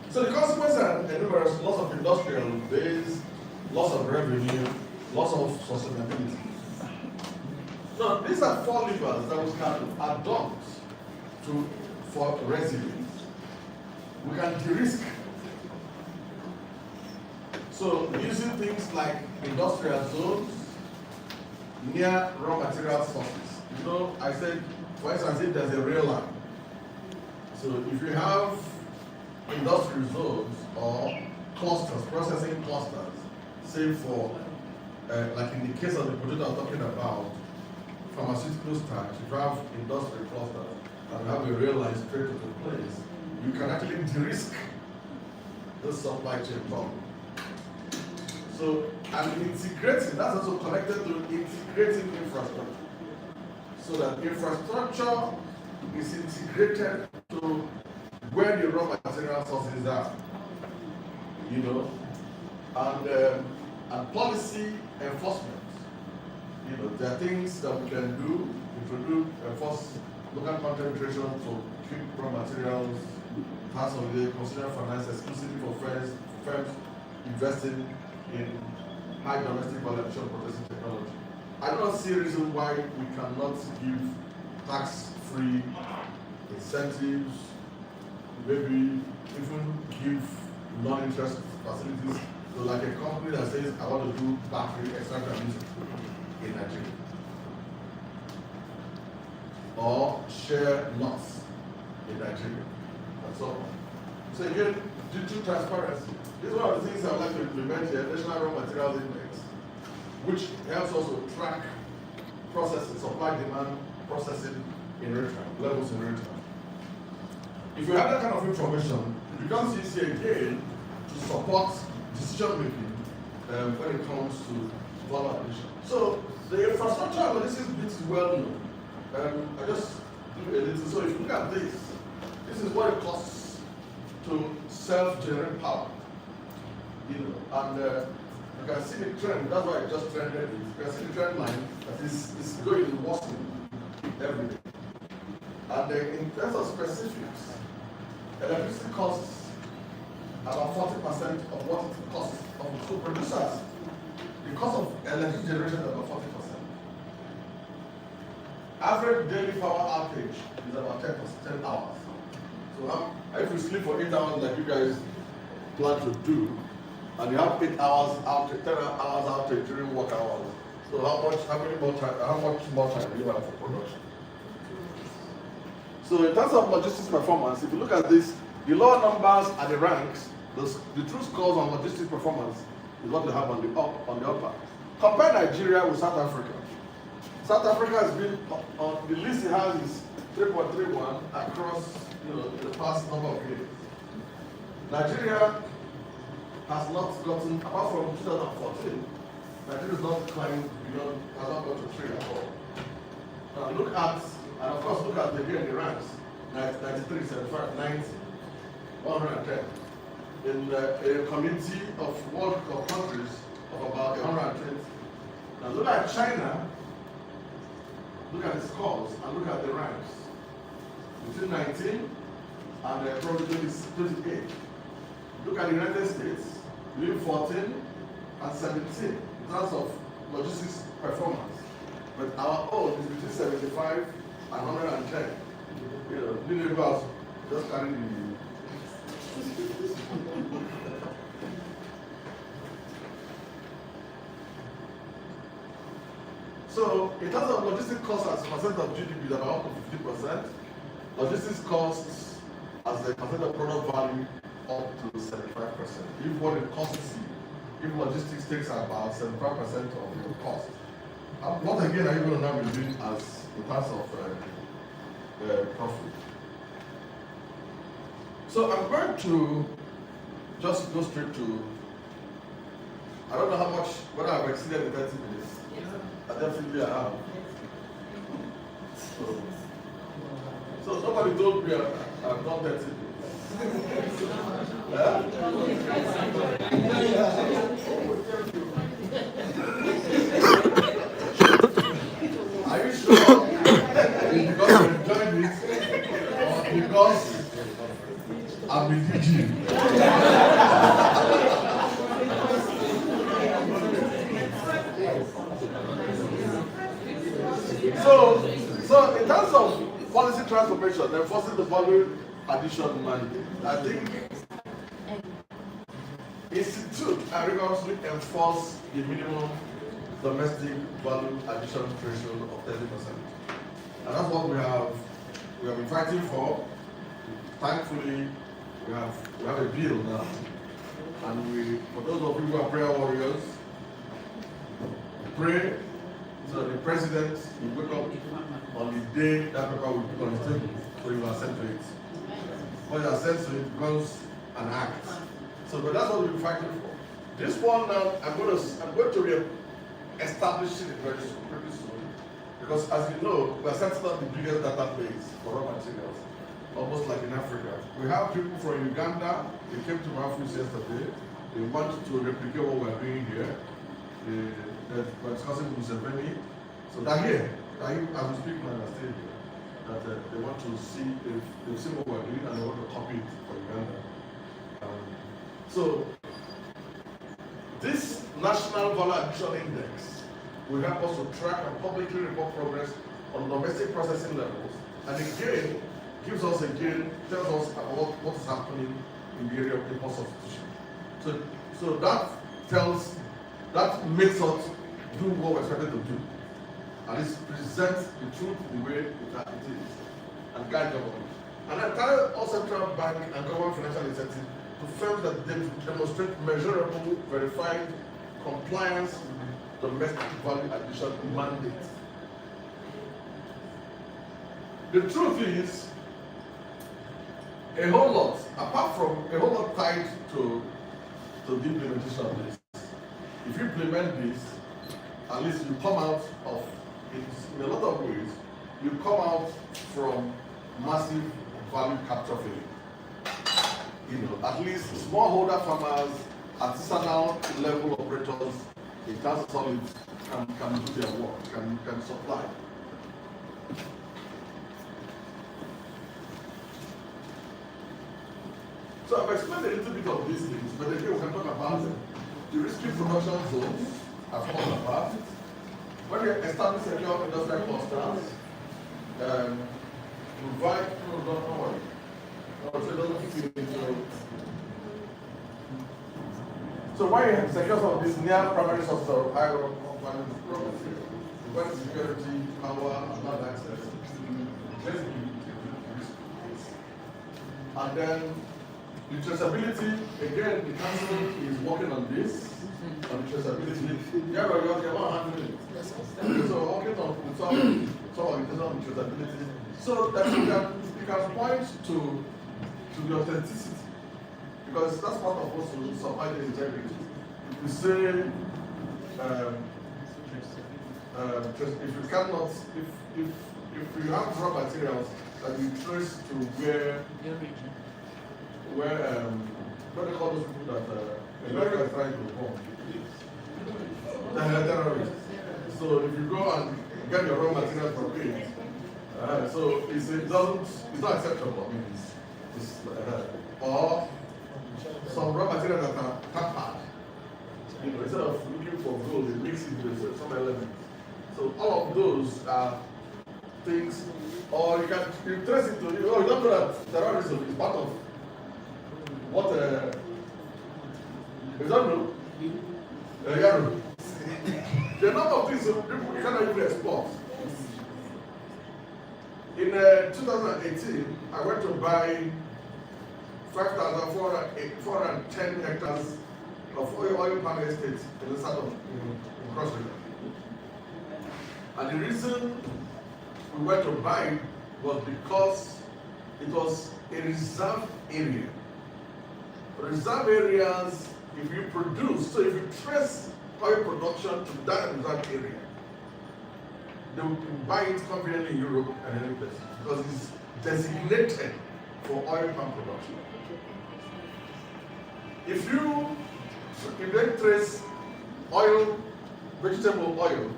So the consequences are numerous: loss of industrial base, loss of revenue, loss of sustainability. Now, these are 4 levers that we can adopt for resilience. We can de-risk. So using things like industrial zones near raw material sources. You know, I said, for instance, if there's a rail line. So if you have industrial zones or clusters, processing clusters, say for, like in the case of the project I'm talking about, pharmaceutical starch, if you have industrial clusters and have a rail line straight to the place, you can actually de-risk the supply chain problem. So, and integrating, that's also connected to integrating infrastructure. So that infrastructure is integrated to where the raw material sources are, you know, and policy enforcement. You know, there are things that we can do to enforce local content creation to keep raw materials, parts of the consumer finance exclusively for firms investing in high domestic value processing technology. I do not see a reason why we cannot give tax-free incentives, maybe even give non-interest facilities to like a company that says, I want to do battery extraction in Nigeria. Or share loss in Nigeria. That's all. So again, due to transparency, this is one of the things I would like to implement here, National Raw Materials Index, which helps us to track processing, supply, demand, processing in real time, levels in real time. If you have that kind of information, it becomes easier again to support decision making when it comes to value addition. So the infrastructure analysis bit is well known. I just do a little. So if you look at this is what it costs to self-generate power. You know, and you can see the trend. That's why I just trended it. You can see the trend line that is going worsening every day. And in terms of specifics, electricity costs about 40% of what it costs of the producers. The cost of electricity generation is about 40%. Average daily power outage is about 10 hours. So if you sleep for 8 hours like you guys plan to do, and you have 8 hours outage, 10 hours outage during work hours, so how much more time do you have for production? So in terms of logistics performance, if you look at this, the lower numbers are the ranks. The true scores on logistics performance is what they have on the upper. Compare Nigeria with South Africa. South Africa has been on the list it has is 3.31 across the past number of years. Nigeria has not gotten, apart from 2014, Nigeria has not climbed beyond, has not got to 3 at all. Now look at, and of course look at again the ranks, 93, 75, 90, 110. In a community of world countries of about 120. Now look at China, look at the scores, and look at the ranks. Between 19 and probably 28. Look at the United States, between 14 and 17 in terms of logistics performance. But our own is between 75 and 110. You know, neighbors just carry the. So, in terms of logistics costs as a percent of GDP, is about 50%. Logistics costs as a percent of product value up to 75%. If what it costs you, if logistics takes about 75% of your cost, what again are you going to now be doing as in terms of profit? So I'm going to just go straight to, I don't know how much, whether I've exceeded the 30 minutes. I definitely have. So somebody told me I've done 30 minutes. Are you sure? Because you enjoyed it, or because I'm with you? So in terms of policy transformation, enforcing the value addition mandate, I think institute and rigorously enforce the minimum domestic value addition threshold of 30%. And that's what we have been fighting for. Thankfully, we have a bill now. And for those of you who are prayer warriors, pray so the president will wake up on the day that paper will be on his table, so you assent to it. When you assent to it, becomes an act. So, but that's what we're fighting for. This one now, I'm going to be establishing it very soon, because as you know, we're setting up the biggest database for raw materials, almost like in Africa. We have people from Uganda. They came to my office yesterday. They wanted to replicate what we're doing here. We're discussing with Museveni. So they're here. As we speak now, they're still here. That they want to see, they've seen what we're doing and they want to copy it for Uganda. So this National Value Addition Index will help us to track and publicly report progress on domestic processing levels, and again tells us about what is happening in the area of import substitution. So that makes us do what we're expected to do, and it presents the truth the way it is, and guide government. And I tell all central bank and government financial incentives to firms that demonstrate measurable, verified compliance with domestic value addition mandate. The truth is, a whole lot, apart from a whole lot tied to the implementation of this. If you implement this, at least you come out of it in a lot of ways, you come out from massive value capture failure. At least smallholder farmers, artisanal level operators, in terms of solids, can do their work, can supply. So I've explained a little bit of these things, but again we can talk about them. The risky production zones have come apart. When we establish secure industrial clusters, provide, don't worry. So why secure some of these near primary sources of iron, provide security, power, and land access. And then the traceability, again, the council is working on this, on the traceability. Yeah, but you're not handling it. So we're working on some of the traceability, so that you can point to the authenticity, because that's part of what will supply the integrity. If you say, if you cannot, if you have raw materials that you trace to where what they call those people that America is trying to bomb? The terrorists. So if you go and get your raw material from it, so it's not acceptable. I mean, or some raw material that are tampered. You know, instead of looking for gold, they mix it with some elements. So all of those are things, or you can trace it to you. Oh, you don't know that terrorism is part of what? You don't know? Yeah. The number of things people you cannot even export. In 2018, I went to buy 5,410 hectares of oil palm estate in the south of Cross River. And the reason we went to buy it was because it was a reserve area. Reserve areas, if you produce, so if you trace oil production to that reserve area, they will buy it conveniently in Europe and any place because it's designated for oil palm production. If they trace oil, vegetable oil,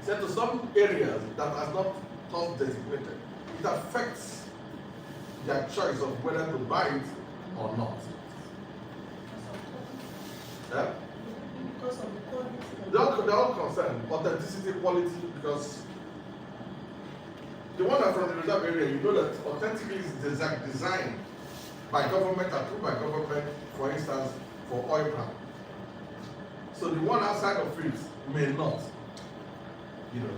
sent to some areas that are not designated, it affects their choice of whether to buy it or not. Yeah? Because of the quality. They're all concerned, authenticity, quality, because the one that's from the reserve area, you know that authentically is designed by government, approved by government, for instance, for oil palm. So the one outside of it may not, you know.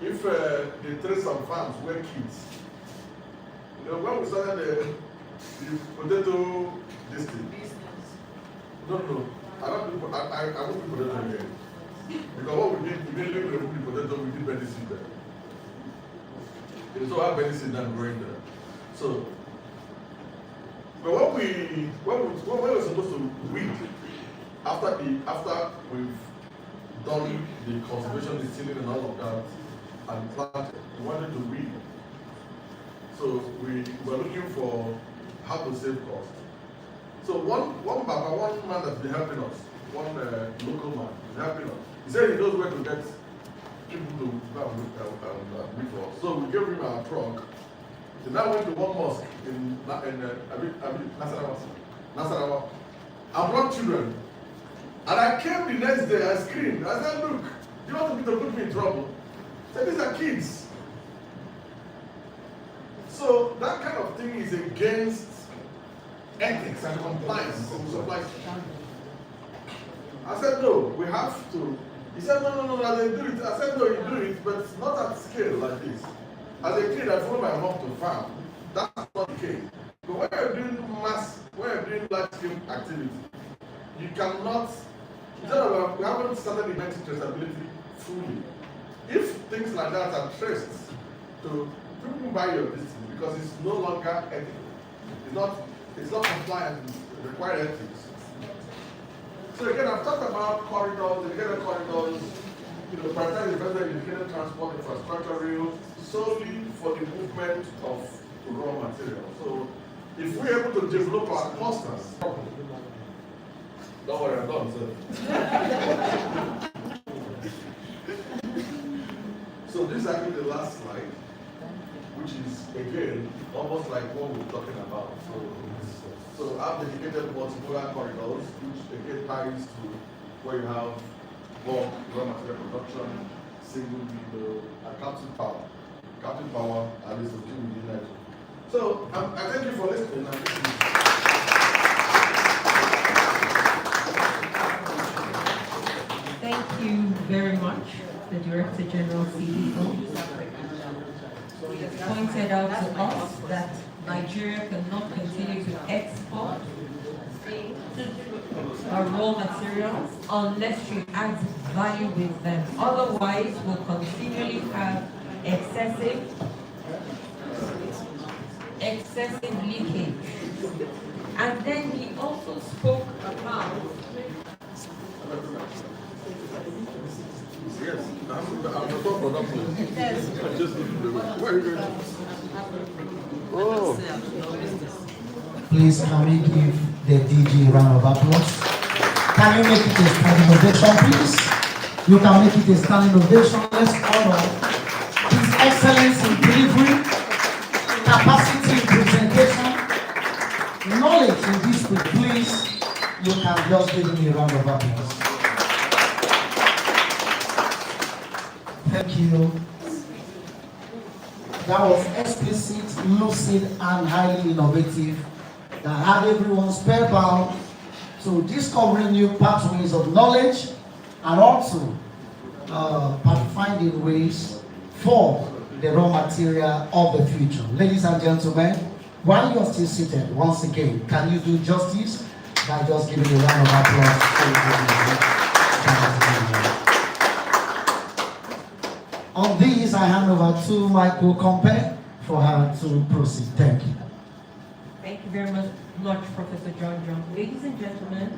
If they trace some farms where kids, you know, when we started the potato business. No, I won't do potato again. Because what we did, immediately we removed the potato, we did medicine there. So our medicine and growing there. So, but when we're supposed to weed, after we've done the cultivation, the tilling and all of that, and planted, we wanted to weed. So we were looking for how to save cost. So one man that's been helping us, one local man is helping us. He said he knows where to get people to go and meet for us. So we gave him our truck. He now went to one mosque in Nasarawa. I brought children. And I came the next day, I screamed. I said, look, you want me to put me in trouble? I said, these are kids. So that kind of thing is against ethics and compliance in supply chain. I said, no, we have to. He said, no, they do it. I said, no, you do it, but not at scale like this. As a kid, I followed my mom to farm. That's not the case. But when you're doing large scale activity, you cannot, we haven't started inventing traceability fully. If things like that are traced to people buy your business because it's no longer ethical. It's not compliant with required ethics. So again, I've talked about corridors, dedicated corridors, prioritize investment in dedicated transport infrastructure rails solely for the movement of raw material. So if we're able to develop our clusters, don't worry, I'm done, sir. So this is actually the last slide, which is again almost like what we're talking about. So I've dedicated multimodal corridors, which again ties to where you have bulk raw material production, single window, and captive power. Captive power, at least with energy. So I thank you for listening. Thank you very much, the Director General CEO. Pointed out to us that Nigeria cannot continue to export our raw materials unless she adds value with them. Otherwise, we'll continually have excessive leakage. And then he also spoke about Yes, I'm the top producer. I just need to do it. Where are you going? Oh. Please, can we give the DG a round of applause? Can you make it a standing ovation, please? You can make it a standing ovation. Let's honor his excellence in delivery, capacity in presentation, knowledge in dispute. Please, you can just give me a round of applause. Thank you. That was explicit, lucid, and highly innovative. That had everyone spellbound to discovering new pathways of knowledge and also finding ways for the raw material of the future. Ladies and gentlemen, while you're still seated, once again, can you do justice by just giving a round of applause? On these, I hand over to my co-compare for her to proceed. Thank you. Thank you very much, Professor John. Ladies and gentlemen,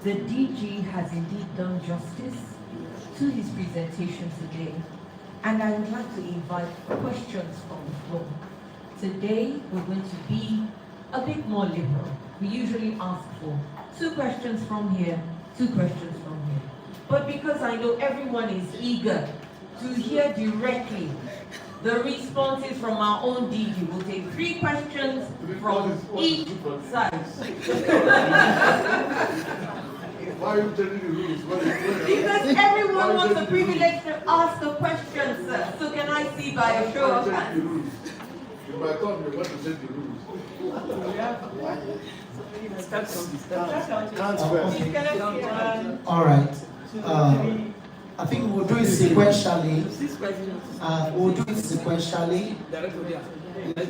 the DG has indeed done justice to his presentation today, and I would like to invite questions from the floor. Today, we're going to be a bit more liberal. We usually ask for 2 questions from here, 2 questions from here. But because I know everyone is eager to hear directly the responses from our own DG, we'll take 3 questions from each side. Why are you telling the rules? Because everyone wants the privilege to ask a question, sir. So can I see by a show of hands? If I thought you were going to take the rules. All right. I think we'll do it sequentially. We'll do it sequentially.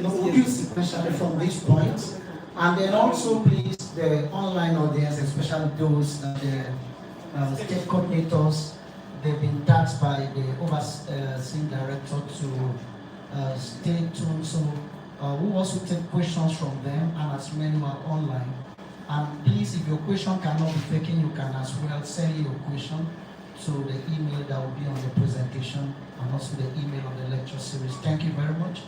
No, we'll do it sequentially from this point. And then also, please, the online audience, especially those that the state coordinators, they've been tasked by the overseeing director to stay tuned. So we'll also take questions from them, and as many who are online. And please, if your question cannot be taken, you can as well send your question to the email that will be on the presentation and also the email on the lecture series. Thank you very much.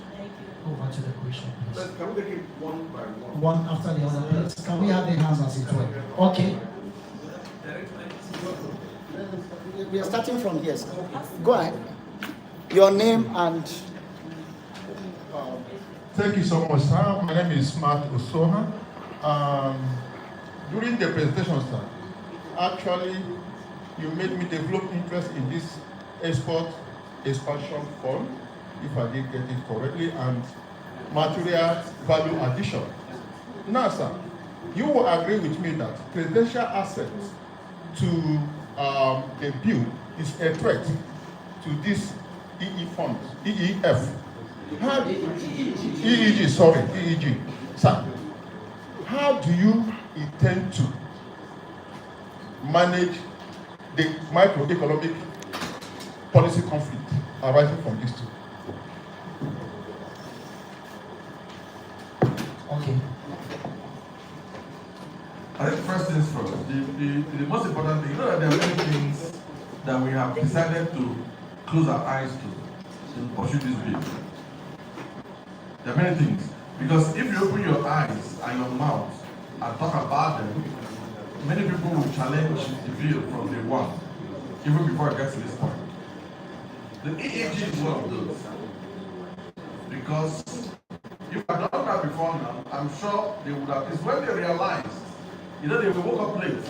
Over to the question, please. Can we take it one by one? One after the other, please. Can we have the hands as it were? Okay. We are starting from here, sir. Go ahead. Your name and... Thank you so much, sir. My name is Smart Osoha. During the presentation, sir, actually, you made me develop interest in this export expansion fund, if I did get it correctly, and material value addition. Now, sir, you will agree with me that presidential assets to the bill is a threat to this EEF. EEG. Sir, how do you intend to manage the microeconomic policy conflict arising from these 2? Okay. I think first things first, the most important thing, you know that there are many things that we have decided to close our eyes to pursue this bill. There are many things, because if you open your eyes and your mouth and talk about them, many people will challenge the bill from day one, even before it gets to this point. The EEG is one of those, because if I had done that before now, I'm sure they would have, it's when they realized, you know, they woke up late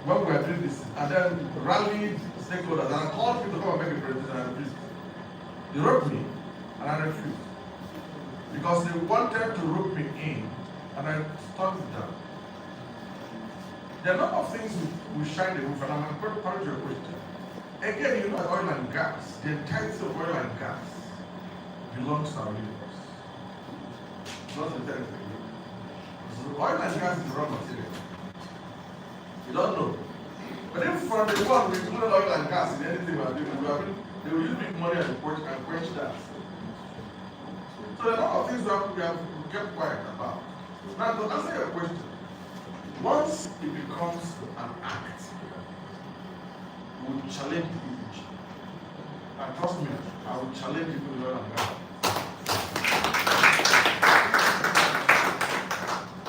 when we were doing this, and then rallied stakeholders, and I called people to come and make a presentation, and I refused. They wrote me, and I refused. Because they wanted to rope me in, and I stopped it down. There are a lot of things we shine the roof, and I'm going to point to your question. Again, you know, oil and gas, the entirety of oil and gas belongs to our universe. Not the entirety. So oil and gas is the raw material. You don't know. But if from the one we include oil and gas in anything we are doing, they will use big money and quench that. So there are a lot of things that we have kept quiet about. Now, to answer your question, once it becomes an act, we will challenge the image. And trust me, I will challenge people in oil and gas.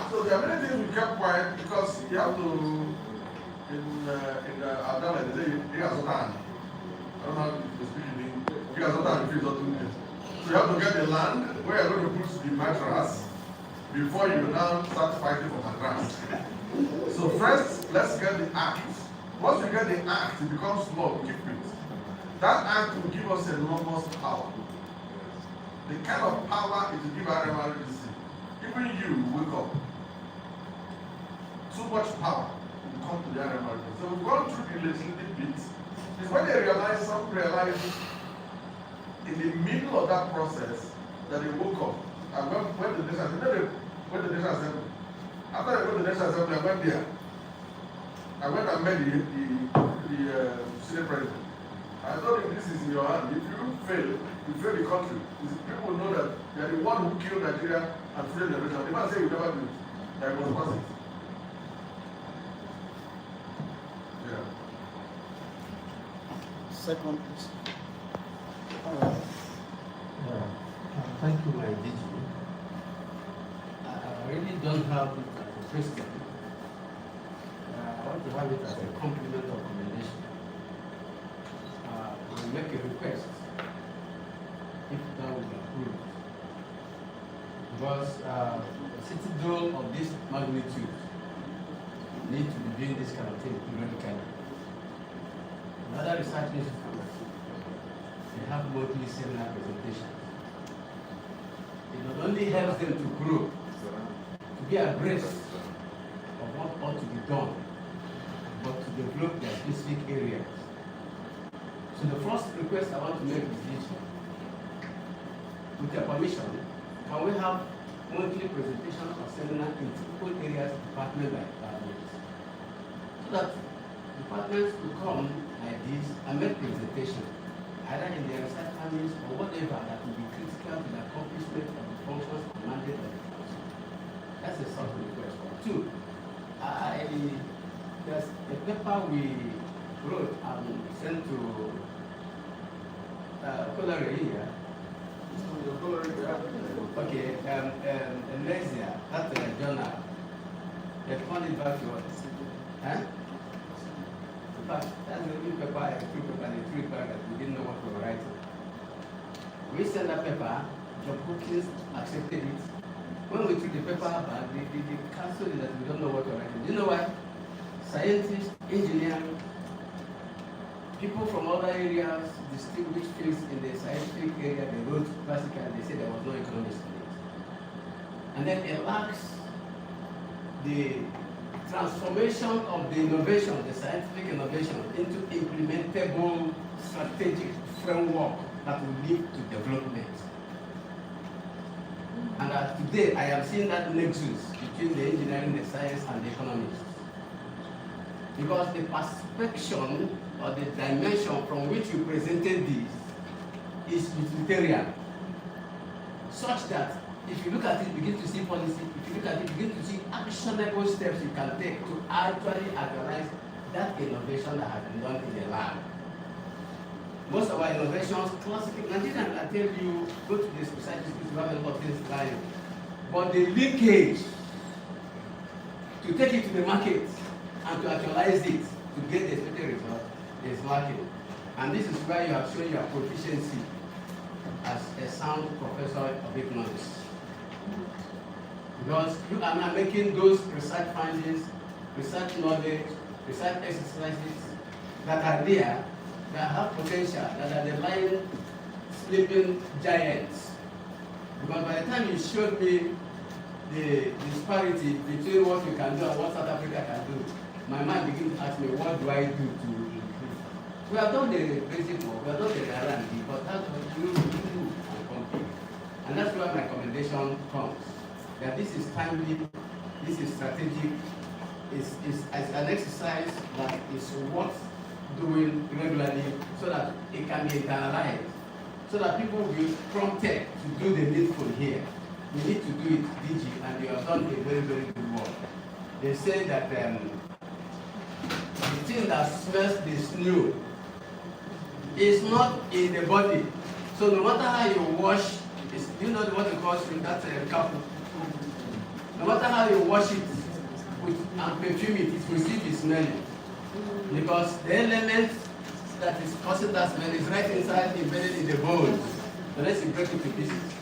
So there are many things we kept quiet because you have to in Adana, they say he has time. I don't know how to speak in English. He has time to feel something. So you have to get the land where you're going to put the mattress before you now start fighting for mattress. So first, let's get the act. Once we get the act, it becomes law, we keep it. That act will give us enormous power. The kind of power it will give RMRDC. Even you wake up. Too much power will come to the RMRDC. So we've gone through the legislative bits. It's when they realize, some realize in the middle of that process that they woke up and went to the National Assembly. Went to the National Assembly. After I went to the National Assembly, I went there. I went and met the Senate President. I told him, this is in your hand. If you fail the country. People know that they are the one who killed Nigeria and freed the nation. The man said we never do it. That was possible. Yeah. Second, please. Thank you, my DG. I really don't have it as a question. I want to have it as a compliment or commendation. I will make a request if that will be approved. Because a city dole of this magnitude need to be doing this kind of thing periodically. Another research institutes, they have monthly seminar presentations. It not only helps them to grow, to be abreast of what ought to be done, but to develop their specific areas. So the first request I want to make is this: with your permission, can we have monthly presentations or seminars in typical areas, department by department, so that departments will come like this and make presentation, either in their research families or whatever that will be critical to the accomplishment of the functions commanded by the council. That's a sort of request. Two, there's a paper we wrote and sent to Colorado here. Okay, Malaysia, that's a journal. They found it back to us. Huh? In fact, that's the only paper I threw back that we didn't know what we were writing. We sent that paper, the bookings accepted it. When we took the paper back, the council is that we don't know what we're writing. Do you know why? Scientists, engineers, people from other areas, distinguished fields in the scientific area, they wrote classical and they said there was no economics in it. And then it lacks the transformation of the innovation, the scientific innovation, into implementable strategic framework that will lead to development. And today I have seen that nexus between the engineering, the science, and the economics. Because the perspection or the dimension from which you presented this is utilitarian, such that if you look at it, begin to see policy, if you look at it, begin to see actionable steps you can take to actually actualize that innovation that has been done in the lab. Most of our innovations, classical, Nigerian, I tell you, go to the society to have a lot of things lying. But the linkage to take it to the market and to actualize it, to get the expected result, is lacking. And this is where you have shown your proficiency as a sound professor of economics. Because you are now making those research findings, research knowledge, research exercises that are there, that have potential, that are the lying, sleeping giants. Because by the time you showed me the disparity between what you can do and what South Africa can do, my mind begins to ask me, what do I do to improve? We have done the basic work, we have done the R&D, but that's what you do and compete. And that's where my recommendation comes. That this is timely, this is strategic, is an exercise that is worth doing regularly so that it can be internalized, so that people will be prompted to do the needful here. We need to do it, DG, and you have done a very, very good work. They say that the thing that smells the snow is not in the body. So no matter how you wash, you know what it calls that cup. No matter how you wash it and perfume it, it will still be smelling. Because the element that is causing that smell is right inside, embedded in the bones. Unless you break it to pieces.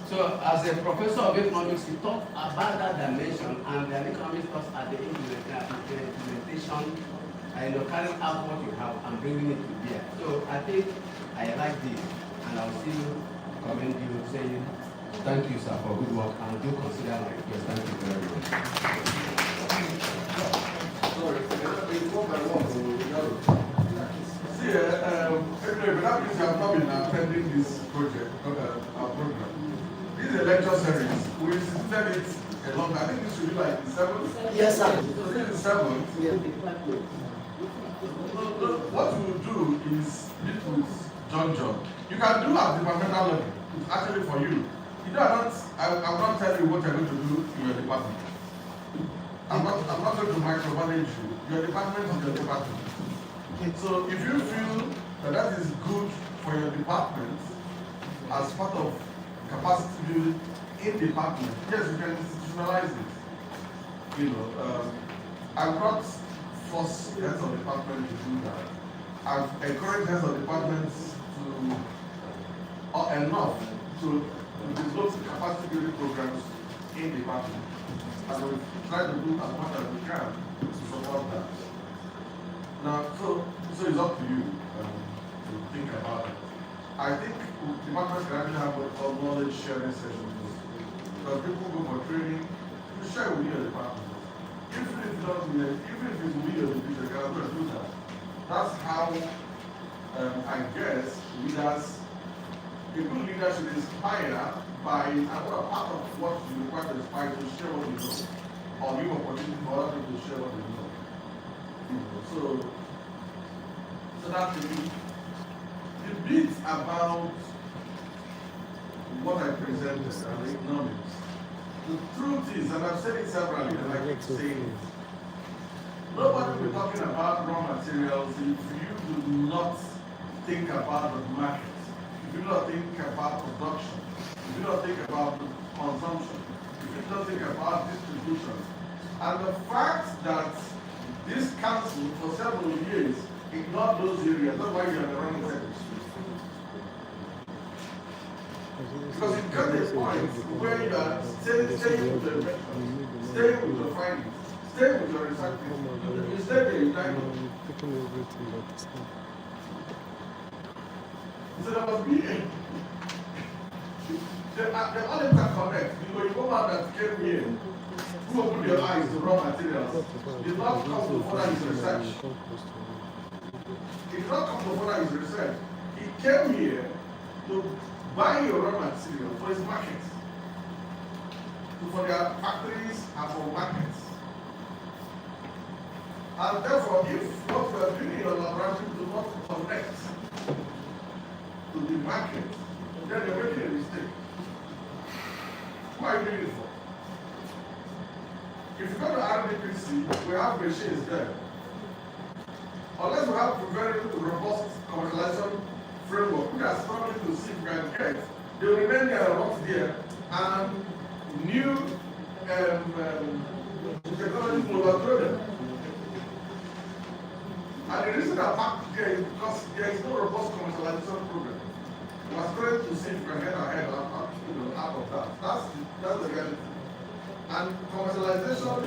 So, as a professor of economics, he talked about that dimension, and the economics talks at the implementation, and carrying out what you have and bringing it to bear. So, I think I like this, and I'll still commend you, saying thank you, sir, for good work, and do consider my request. Thank you very much. Sorry, one by one. See, anyway, without this, I have not been attending this project, our program. This is a lecture series. We instituted it a long time. I think this should be like the 7th. Yes, sir. So this is the 7th. Yeah. What we will do is meet with John. You can do at departmental level. It's actually for you. You know, I will not tell you what you're going to do in your department. I'm not going to micromanage you. Your department is your department. So if you feel that is good for your department as part of capacity building in department, yes, you can institutionalize it. You know, I'm not force heads of department to do that. I've encouraged heads of departments to enough to develop capacity building programs in department, and we try to do as much as we can to support that. Now, so it's up to you to think about it. I think departments can actually have what called knowledge sharing sessions, because people go for training, you share with your department. Even if it's with your division, you can do that. That's how I guess leaders, a good leader should inspire by, and what a part of what you require to inspire to share what you know, or give opportunity for other people to share what they know. So that's the bit about what I presented and the economics. The truth is, and I've said it severally, and I keep saying it, nobody will be talking about raw materials if you do not think about the market, if you do not think about production, if you do not think about consumption, if you do not think about distribution. And the fact that this council for several years ignored those areas, that's why you're on the wrong side of the street. Because it got a point where you are staying with the investments, staying with the findings, staying with your research. You stay there, you die. So there must be the all interconnect. You go out that came here, who opened your eyes to raw materials, did not come to further his research. He did not come to further his research. He came here to buy your raw material for his market, for their factories and for markets. And therefore, if what we are doing in your laboratory do not connect to the market, then you're making a mistake. Who are you doing it for? If you go to RMRDC, we have machines there. Unless we have a very robust commercialization framework, we are struggling to see if we can get, they will remain there rot there, and new technologies will overthrow them. And the reason that back there is because there is no robust commercialization program. We are trying to see if we can get ahead out of that. That's the reality. And commercialization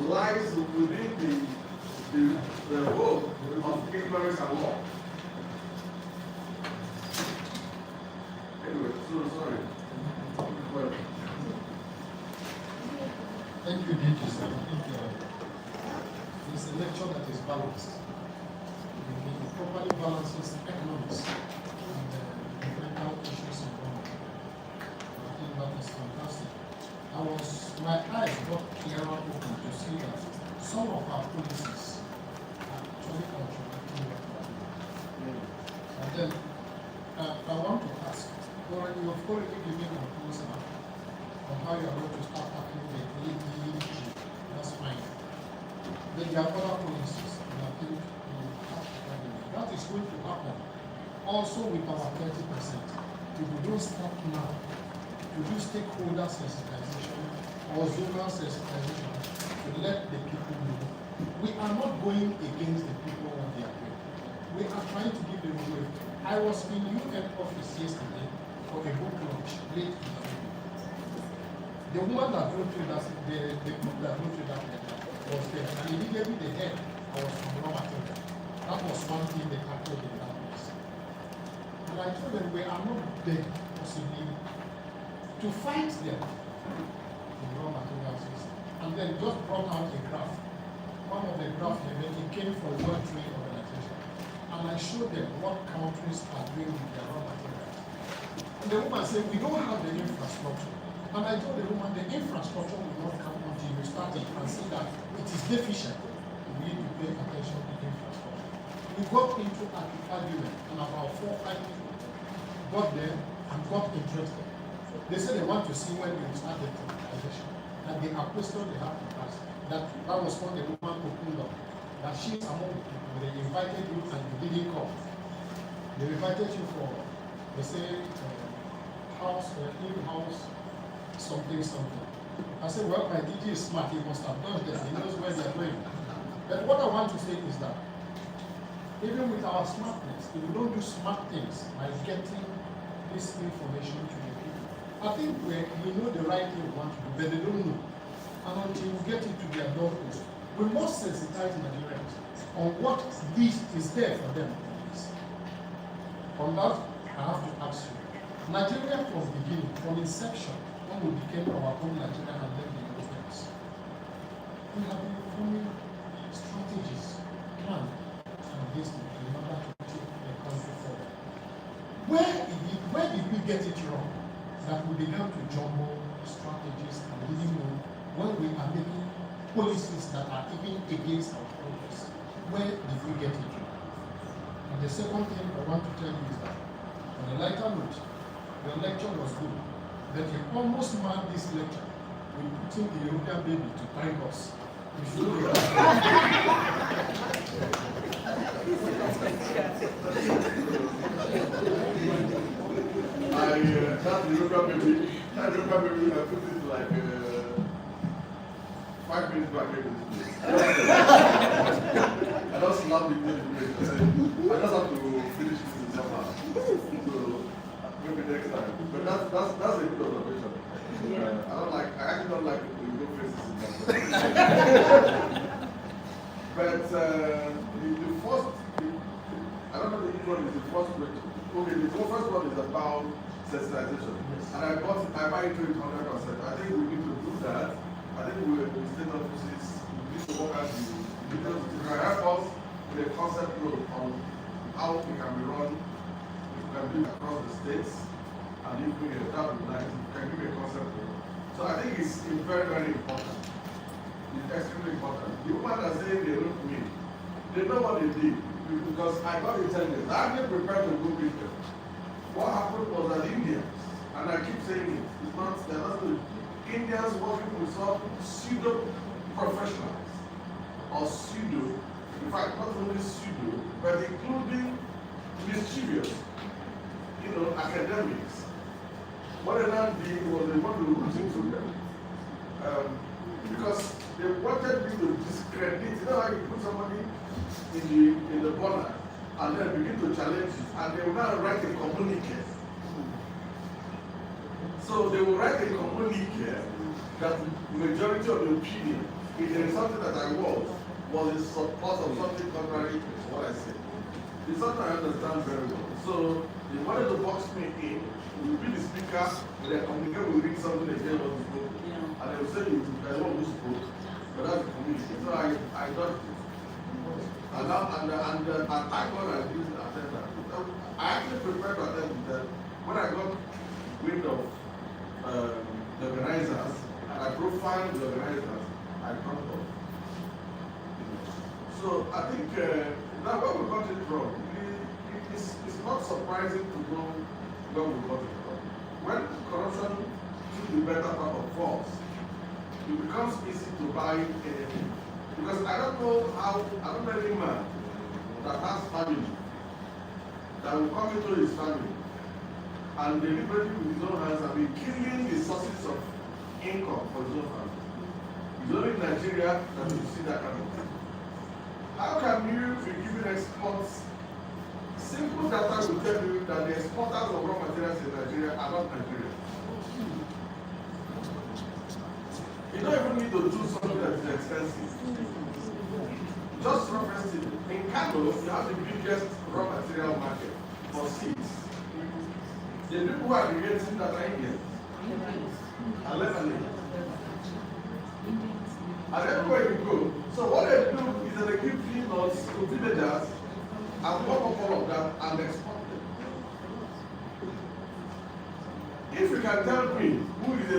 lies within the role of ignorance and law. Anyway, so sorry. Well, thank you, DG, sir. Thank you. It's a lecture that is balanced. It properly balances economics and mental issues involved. I think that is fantastic. My eyes got clearer open to see that some of our policies are actually contradicting what we are doing. And then I want to ask, you've already given a proposal on how you are going to start tackling the DG. That's fine. Then there are other policies, and I think you have to cover them. That is going to happen also with our 30%. If we don't start now to do stakeholder sensitization or zonal sensitization to let the people know. We are not going against the people on their way. We are trying to give them a way. I was in UN office yesterday for a book launch late in the evening. The woman that wrote through that, the group that wrote through that letter was there, and immediately the head was from raw material. That was one thing they tackled in that place. And I told them we are not there possibly to fight them in raw material system. And then just brought out a graph. One of the graphs they made, it came from World Trade Organization. And I showed them what countries are doing with their raw materials. And the woman said, we don't have the infrastructure. And I told the woman, the infrastructure will not come until you start it and see that it is deficient. We need to pay attention to the infrastructure. We got into an argument, and about 4 or 5 people got there and got interested. They said they want to see when we will start the privatization. That they are questions they have to ask. That was when the woman opened up. That she is among the people. They invited you and you didn't come. They invited you for, they say, in-house something. I said, well, my DG is smart. He must have done that. He knows where they are going. But what I want to say is that even with our smartness, if we don't do smart things by getting this information to the people, I think we know the right thing we want to do, but they don't know. And until we get it to their doorpost, we must sensitize Nigerians on what this is there for them. On that, I have to ask you, Nigeria from beginning, from inception, when we became our own Nigeria and then the Europeans, we have been forming strategies, plan, and this in order to take the country forward. Where did we get it wrong? That we began to jumble strategies and didn't know when we are making policies that are even against our progress. Where did we get it wrong? And the second thing I want to tell you is that, on a lighter note, your lecture was good, but you almost marred this lecture with putting the European baby to thank us. You should do that. That European baby, I put it like 5 minutes back in this place. I just love the place. I just have to finish this somehow. So maybe next time. But that's a good observation. I actually don't like people who go faces in that. But the first, I don't know which one is the first question. Okay, the first one is about sensitization. And I buy into it 100%. I think we need to do that. I think the state offices need to work as because it can help us with a concept note on how it can be run, it can be across the states, and if we that would like it can give a concept note. So I think it's very, very important. It's extremely important. The woman that say they wrote me, they know what they did because I got intelligence. I didn't prepare to go with them. What happened was that Indians, and I keep saying it, it's not, they're not good. Indians working with some pseudo professionals or pseudo, in fact, not only pseudo, but including mischievous, academics. What they now did was they wanted to root into them because they wanted me to discredit. You know how you put somebody in the border and then begin to challenge it, and they will now write a communique. So they will write a communique that the majority of the opinion, if there is something that I was in support of something contrary to what I said. It's something I understand very well. So they wanted to box me in, we will be the speaker, with their communique will read something they say what you spoke. And they will say you are the one who spoke. But that's the communique. So I got it. And thank God I didn't attend that. I actually prepared to attend that. When I got wind of the organizers, and I profiled the organizers, I come up. So I think that's where we got it from. It's not surprising to know where we got it from. When corruption took the better part of force, it becomes easy to buy anything. Because I don't know any man that has family that will come into his family and deliberately with his own hands and be killing the sources of income for his own family. It's only in Nigeria that you see that kind of thing. exports, simple data will tell you that the exporters of raw materials in Nigeria are not Nigerians. You don't even need to do something that is expensive. Just reference it. In Kano, you have the biggest raw material market for seeds. The people who are creating that are Indians and Lebanese. And everywhere you go. So what they do is that they give peanuts to villagers and pop up all of that and export them. If you can tell me who is a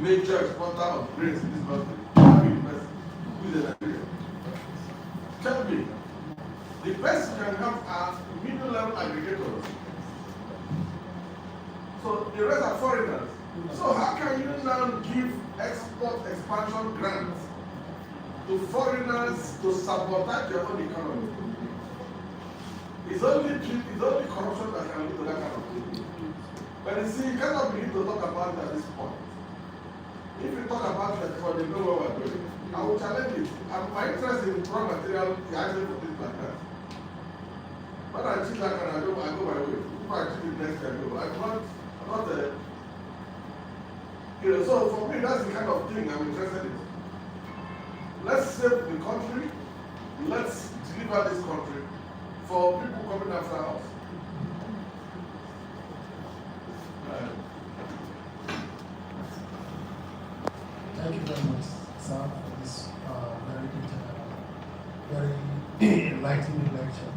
major exporter of grains in this country, tell me the person who is a Nigerian. Tell me. The best you can have are middle level aggregators. So the rest are foreigners. So how can you now give export expansion grants to foreigners to sabotage your own economy? It's only corruption that can lead to that kind of thing. But you see, you cannot begin to talk about it at this point. If you talk about it before they know what we're doing, I will challenge it. My interest in raw material is actually for things like that. When I achieve that and I go my way. If I achieve it next time, I go. I'm not so for me, that's the kind of thing I'm interested in. Let's save the country. Let's deliver this country for people coming after us. Thank you very much, sir, for this very detailed, very enlightening lecture.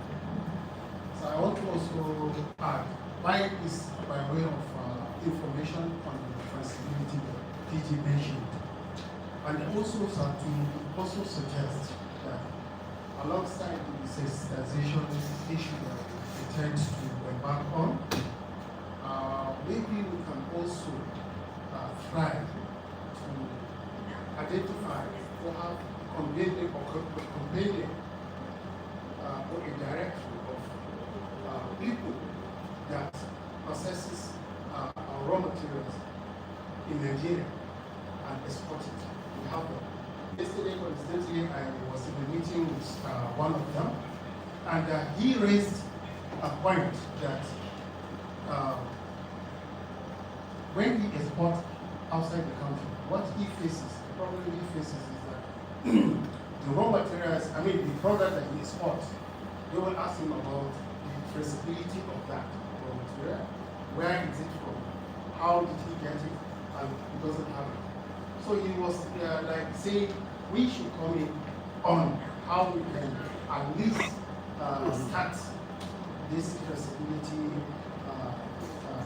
So I want to also add, why is by way of information on the flexibility that DG mentioned, and also sir, to also suggest that alongside the sensitization issue that we tend to embark on, maybe we can also try to identify or have companion or a directory of people that processes our raw materials in Nigeria and export it. We have them. Yesterday, for instance, I was in a meeting with one of them, and he raised a point that when he exports outside the country, what he faces, the problem he faces is that the raw materials, the product that he exports, they will ask him about the traceability of that raw material. Where is it from? How did he get it? And he doesn't have it. So he was saying we should come in on how we can at least start this traceability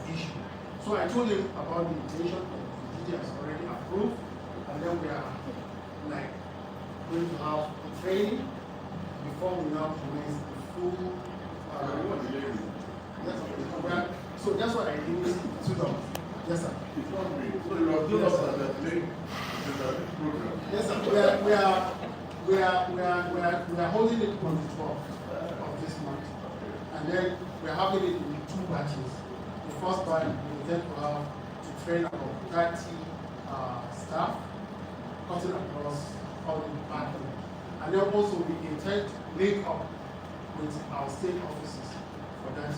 issue. So I told him about the intention that the DG has already approved, and then we are going to have a training before we now commence the full. So that's what I did to them. Yes, sir. Yes, sir. We are holding it on the 12th of this month, and then we are having it in 2 batches. The first batch we intend to have to train about 30 staff, cutting across all the departments, and then also we intend to link up with our state offices for that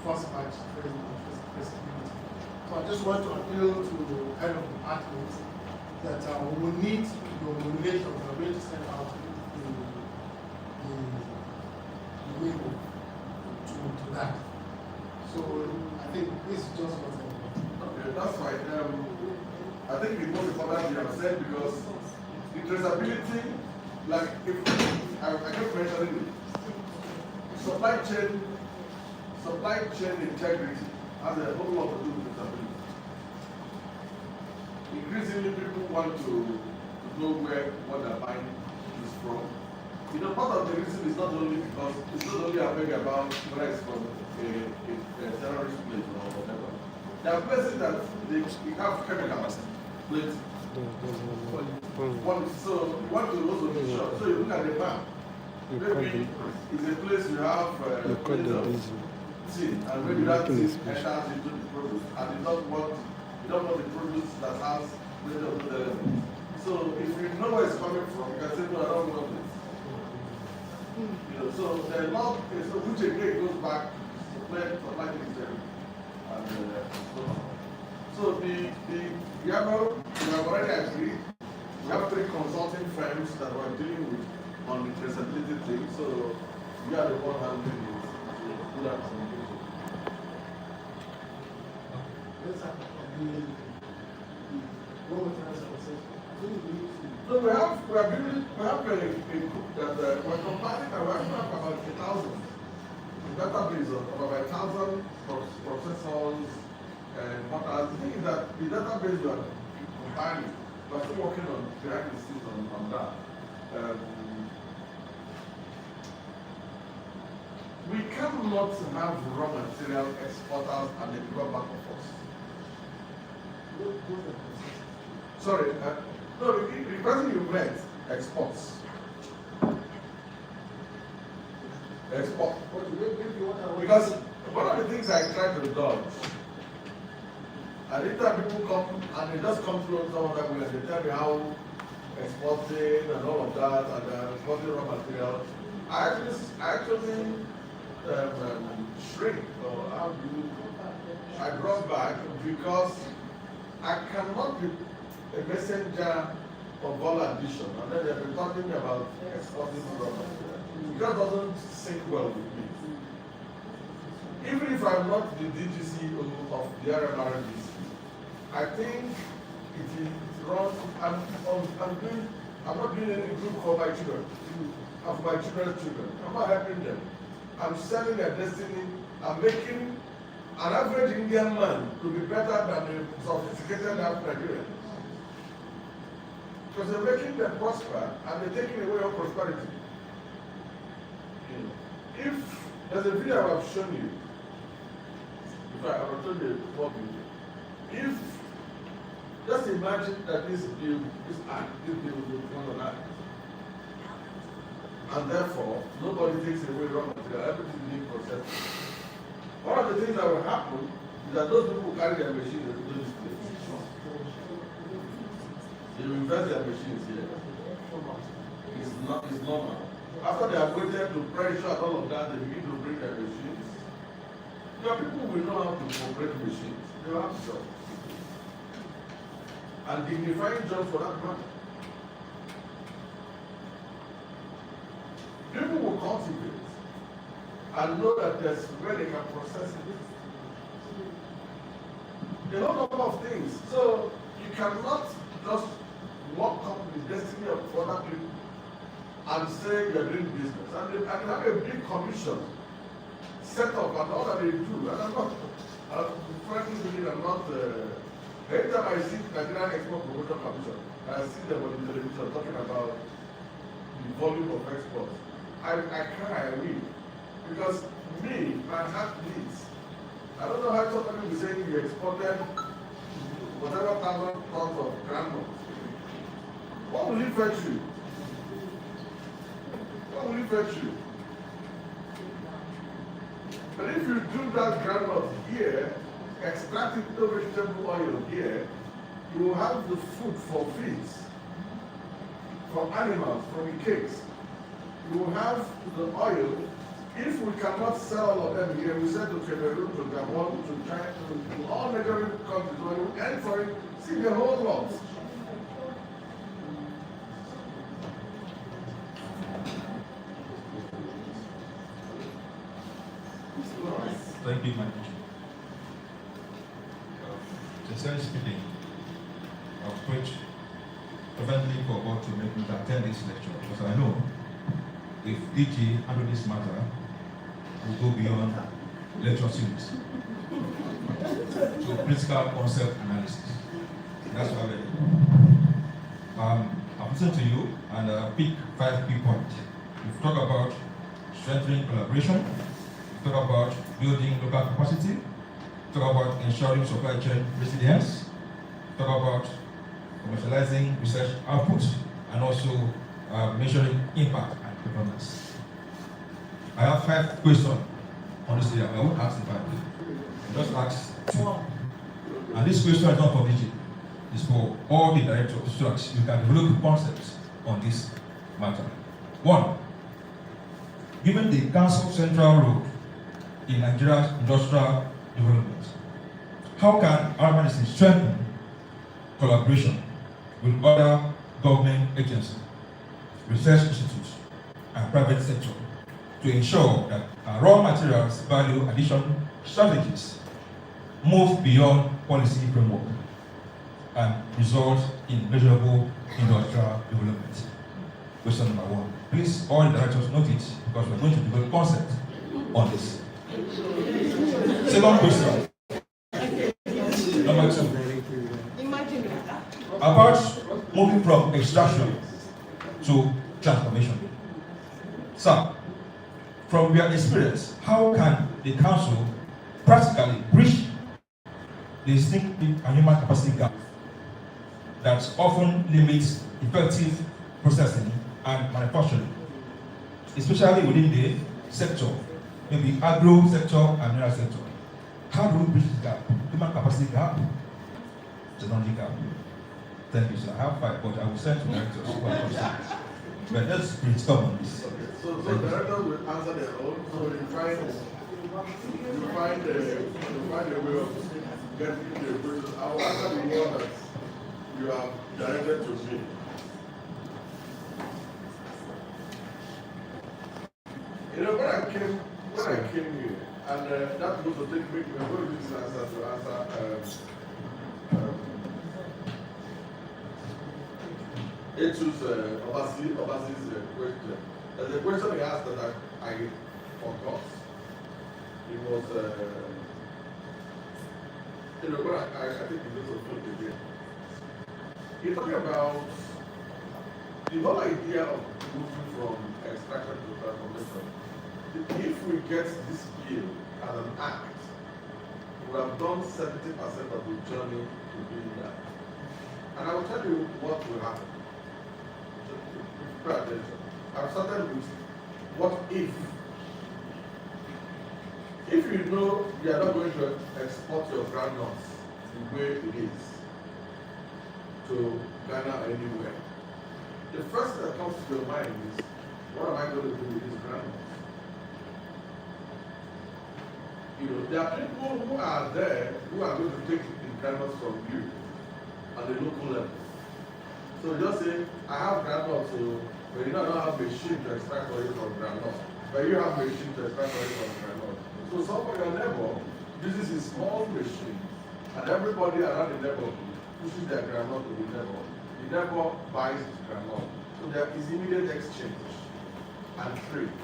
first batch training on traceability. So I just want to appeal to the head of department that we will need your nomination. We are going to send out the memo to that. So I think this is just what I want. Okay, that's fine. I think it's most important you have said, because the traceability, like if I kept mentioning it, supply chain integrity has a whole lot to do with traceability. Increasingly, people want to know what they're buying is from. Part of the reason is not only because it's not only about whether it's from a terrorist place or whatever. There are places that we have chemicals. So you want to also be sure. So you look at the map. Maybe it's a place you have tin, and maybe that tin enters into the produce, and you don't want the produce that has many of the elements. So if you know where it's coming from, you can say, no, I don't want this. You know, so the law is which again goes back to plan for life insurance and so on. So we have already agreed. We have 3 consulting firms that we're dealing with on the traceability thing. So we are the one handling it. Do that communication. So we have a group that we're compiling and we're actually about 1,000 database of about 1,000 processors and motors. The thing is that the database we are compiling, we're still working on behind the scenes on that. We cannot have raw material exporters and the people back of us. Sorry, no, the person you met exports. Export. Because one of the things I try to dodge, and anytime people come and they just come through some of them and they tell me how exporting and all of that and exporting raw material, I actually shrink, or how do you, I draw back because I cannot be a messenger of all addition, and then they've been talking about exporting raw material. That doesn't sync well with me. Even if I'm not the DGCO of the RMRDC, I think it is wrong. I'm not doing any good for my children, and for my children's children. I'm not helping them. I'm selling their destiny. I'm making an average Indian man to be better than a sophisticated Nigerian. Because they're making them prosper and they're taking away our prosperity. If there's a video I've shown you, if I will show you what video. If just imagine that this bill will come on that. And therefore, nobody takes away raw material, everything is being processed. One of the things that will happen is that those people who carry their machines to do this place. They will invest their machines here. It's normal. After they have waited to pressure and all of that, they begin to bring their machines. There are people who will know how to operate machines. They will have jobs. And dignifying jobs for that matter. People will cultivate and know that there's where they can process it. There are a lot of things. So you cannot just lock up the destiny of other people and say you're doing business. And they have a big commission set up and all that they do. And I'm not, frankly speaking, I'm not, every time I see Nigerian Export Promotion Commission, I see them on the television talking about the volume of exports. I cry, I weep. Because me, my heart bleeds. I don't know how somebody will be saying you exported whatever 1,000 tons of granules. What will it fetch you? What will it fetch you? But if you do that granule here, extract it into vegetable oil here, you will have the food for feeds, from animals, from the cakes. You will have the oil. If we cannot sell all of them here, we send to Cameroon, to Gabon, to China, to all neighboring countries, when we end for it, see the whole lot. Thank you, Mike. Sincerely speaking, I've preached fervently for God to make me attend this lecture because I know if DG handle this matter, will go beyond lecture series to critical concept analysis. That's what I mean. I've listened to you and pick 5 key points. We've talked about strengthening collaboration, we've talked about building local capacity, we've talked about ensuring supply chain resilience, we've talked about commercializing research output, and also measuring impact and performance. I have 5 questions on this area. I won't ask the 5. I just ask 2. And this question is not for DG. It's for all the directors of tracks. You can develop concepts on this matter. 1. given the Council's central role in Nigeria's industrial development, how can RMRDC strengthen collaboration with other government agencies, research institutes, and private sector to ensure that raw materials value addition strategies move beyond policy framework and result in measurable industrial development? Question number one. Please, all the directors note it because we're going to develop concept on this. Second question. Number two. About moving from extraction to transformation. Sir, from your experience, how can the council practically bridge the distinctive and human capacity gap that often limits effective processing and manufacturing, especially within the sector, maybe agro sector and mineral sector? How do we bridge this gap? Human capacity gap, technology gap. Thank you, sir. I have 5, but I will send to directors who are concerned. But let's brainstorm on this. Okay. So directors will answer their own. So you find a way of getting the question. I will answer the one that you have directed to me. You know, when I came here, and that was the thing we were going to use this answer to answer Etu's overseas question. There's a question he asked that I forgot. It was, you know, when I think it was a good again. He's talking about the whole idea of moving from extraction to transformation. If we get this bill as an act, we have done 70% of the journey to doing that. And I will tell you what will happen. Pay attention. I've started with what if. If you know you are not going to export your groundnuts the way it is to Ghana or anywhere, the first thing that comes to your mind is, what am I going to do with these groundnuts? You know, there are people who are there who are going to take the groundnuts from you at the local level. So just say, I have groundnuts, so but you don't have a machine to extract oil from groundnut, but you have a machine to extract oil from groundnut. So some of your neighbor uses a small machine, and everybody around the neighborhood pushes their groundnut to the neighbor. The neighbor buys the groundnut. So there is immediate exchange and trade.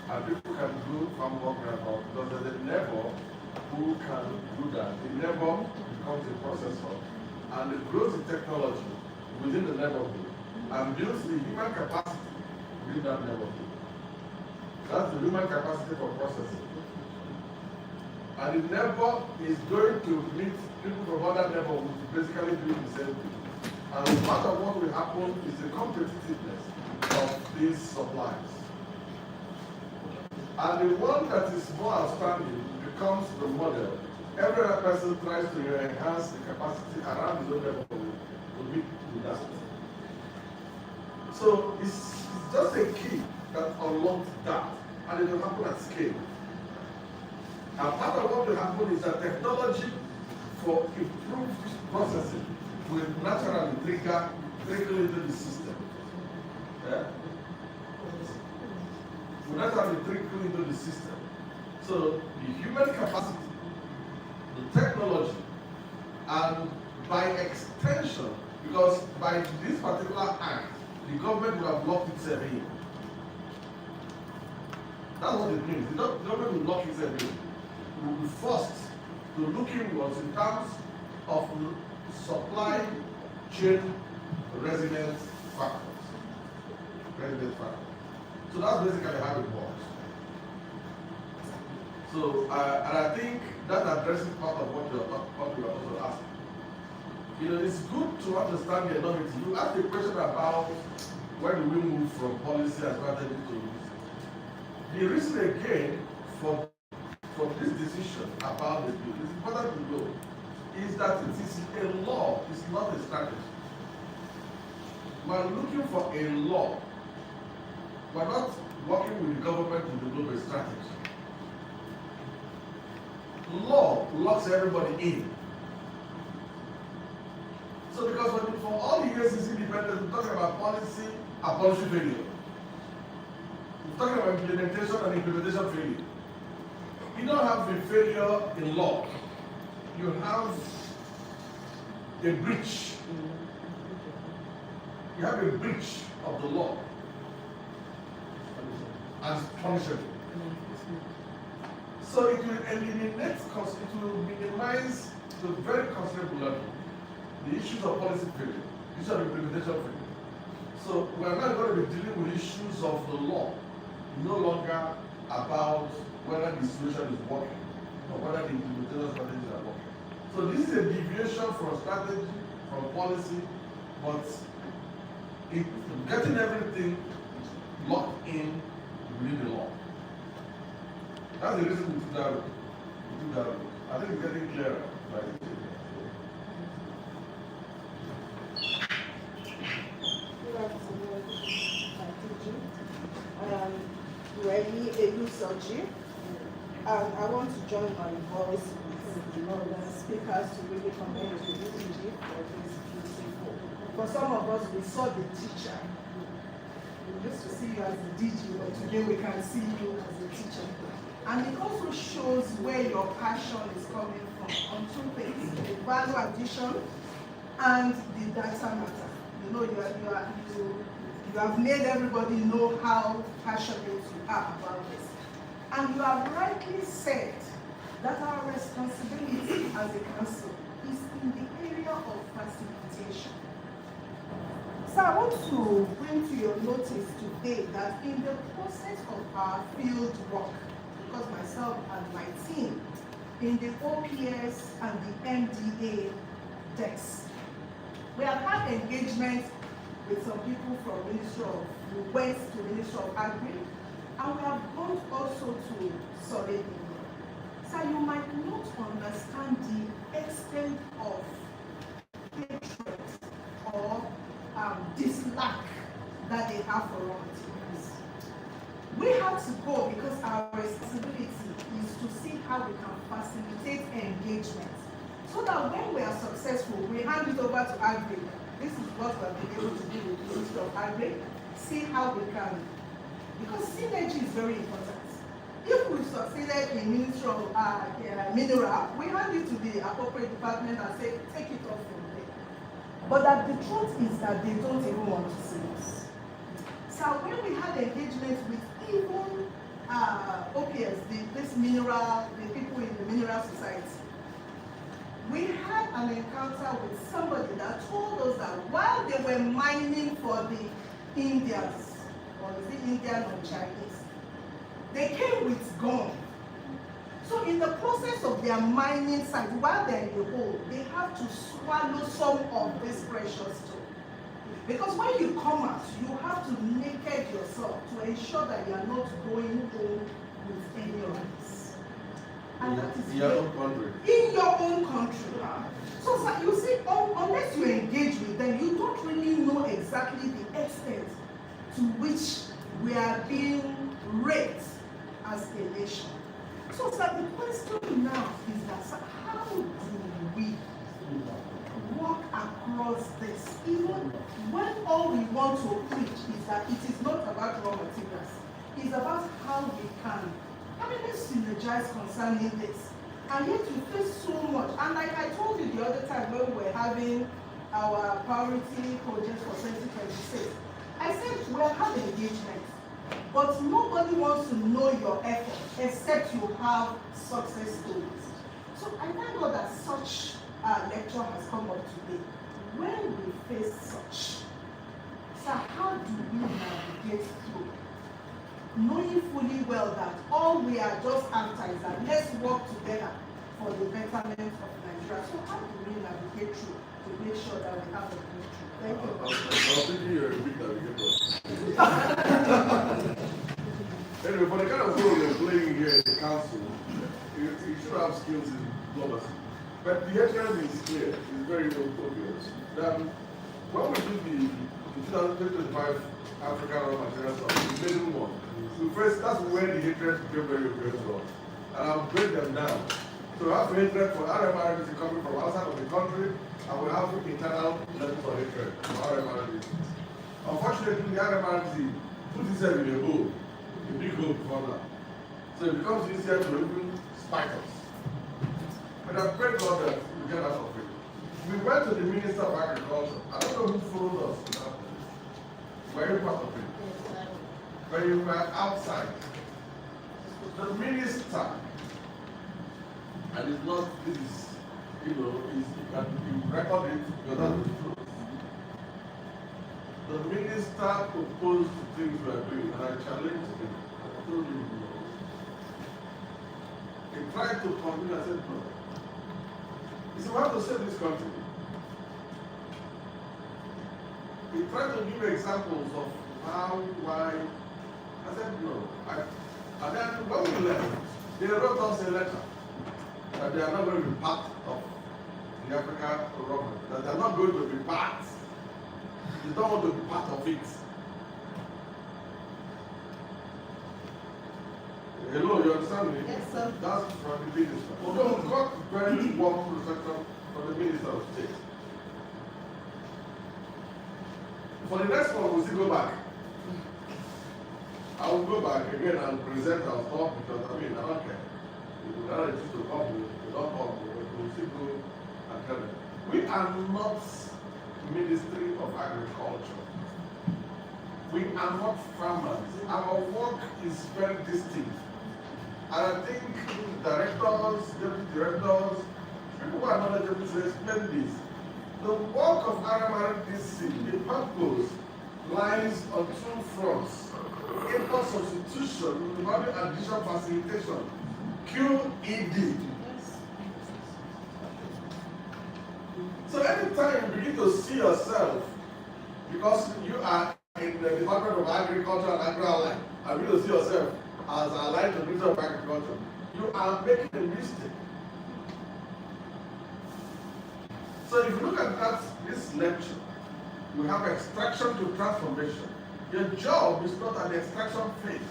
And people can do farm work groundnut because there's a neighbor who can do that. The neighbor becomes a processor, and it grows the technology within the neighborhood and builds the human capacity within that neighborhood. That's the human capacity for processing. And the neighbor is going to meet people from other neighborhoods basically doing the same thing. And part of what will happen is the competitiveness of these supplies. And the one that is more outstanding becomes the model. Every other person tries to enhance the capacity around the neighborhood to meet with that. So it's just a key that unlocks that, and it will happen at scale. And part of what will happen is that technology for improved processing will naturally trickle into the system. Yeah? Will naturally trickle into the system. So the human capacity, the technology, and by extension, because by this particular act, the government will have locked itself in. That's what it means. The government will lock itself in. We will be forced to look inwards in terms of supply chain resident factors. So that's basically how it works. So, and I think that addresses part of what you are also asking. You know, it's good to understand the enormity. You asked a question about where do we move from policy and strategy to the reason again for this decision about the bill. It's important to know is that it is a law, it's not a strategy. We are looking for a law we're not working with the government to develop a strategy. Law locks everybody in. So because for all the years since independence, we're talking about policy and policy failure. We're talking about implementation and implementation failure. You don't have a failure in law. You have a breach. You have a breach of the law as punishable. So it will eliminate, it will minimize to a very considerable level the issues of policy failure, issues of implementation failure. So we are not going to be dealing with issues of the law, no longer about whether the solution is working or whether the implementation strategies are working. So this is a deviation from strategy, from policy, but getting everything locked in within the law. That's the reason we took that route. I think it's getting clearer. Right? Really a new surgery, and I want to join my voice with the speakers to really commend the DG for this beautiful. For some of us, we saw the teacher. We used to see you as the DG, but today we can see you as a teacher. And it also shows where your passion is coming from on two things: the value addition and the data matter. You know, you have made everybody know how passionate you are about this. And you have rightly said that our responsibility as a council is in the area of facilitation. So I want to bring to your notice today that in the process of our field work, because myself and my team, in the OPS and the MDA decks, we have had engagement with some people from we went to Ministry of Agri, and we have gone also to Solid. So you might not understand the extent of hatred or dislike that they have for raw materials. We have to go because our responsibility is to see how we can facilitate engagement, so that when we are successful, we hand it over to Agri. This is what we have been able to do with the Ministry of Agri. See how we can, because synergy is very important. If we succeeded in Ministry of Mineral, we hand it to the appropriate department and say, take it off from there. But that the truth is that they don't even want to see us. So when we had engagement with even OPS, this mineral, the people in the mineral society, we had an encounter with somebody that told us that while they were mining for the Indians, or is it Indian or Chinese, they came with gun. So in the process of their mining site, while they're in the hole, they have to swallow some of this precious stone. Because when you come out, you have to naked yourself to ensure that you are not going home with any of this. And that is in your own country. In your own country. So you see, unless you engage with them, you don't really know exactly the extent to which we are being raped as a nation. So the question now is that how do we walk across this, even when all we want to preach is that it is not about raw materials, it's about how we can synergize concerning this. And yet you face so much. And like I told you the other time when we were having our priority project for 2026, I said we'll have engagement, but nobody wants to know your effort except you have success stories. So I thank God that such lecture has come up today. When we face such, so how do we navigate through? Knowing fully well that all we are just after is that let's work together for the betterment of Nigeria. So how do we navigate through to make sure that we have a breakthrough? Thank you. I was thinking you're a big navigator. Anyway, for the kind of role you're playing here in the council, you should have skills in diplomacy. But the headline is clear, it's very obvious. That when we do the 2025 African Raw Materials Summit, we made first, that's where the hatred became very aggressive. And I'll break them down. So we have hatred for RMRDC coming from outside of the country, and we have internal level for hatred for RMRDC. Unfortunately, the RMRDC put itself in a hole, a big hole before now. So it becomes easier to even spike us. But I pray God that we get out of it. We went to the Minister of Agriculture. I don't know who followed us. Were you part of it? When you were outside, the minister, and it's not, this is, you record it, because that's the truth. The minister proposed the things we are doing, and I challenged him. I told him no. He tried to convince, I said no. He said, we have to save this country. He tried to give examples of how, why. I said no. And then when we left, they wrote us a letter that they are not going to be part of the Africa program, that they are not going to be part. They don't want to be part of it. Hello, you understand me? Yes, sir. That's from the minister. Although we got very warm reception from the Minister of State. For the next one, we'll still go back. I will go back again and present our stuff because I don't care. If we don't choose to come, we don't come, we'll still go and tell them. We are not Ministry of Agriculture. We are not farmers. Our work is very distinct. And I think directors, deputy directors, people who are knowledgeable to explain this. The work of RMRDC, the purpose, lies on two fronts. Input substitution, value addition facilitation, QED. So anytime you begin to see yourself, because you are in the Department of Agriculture and Agri-Allied, and you begin to see yourself as allied to the Ministry of Agriculture, you are making a mistake. So if you look at this lecture, we have extraction to transformation. Your job is not at the extraction phase.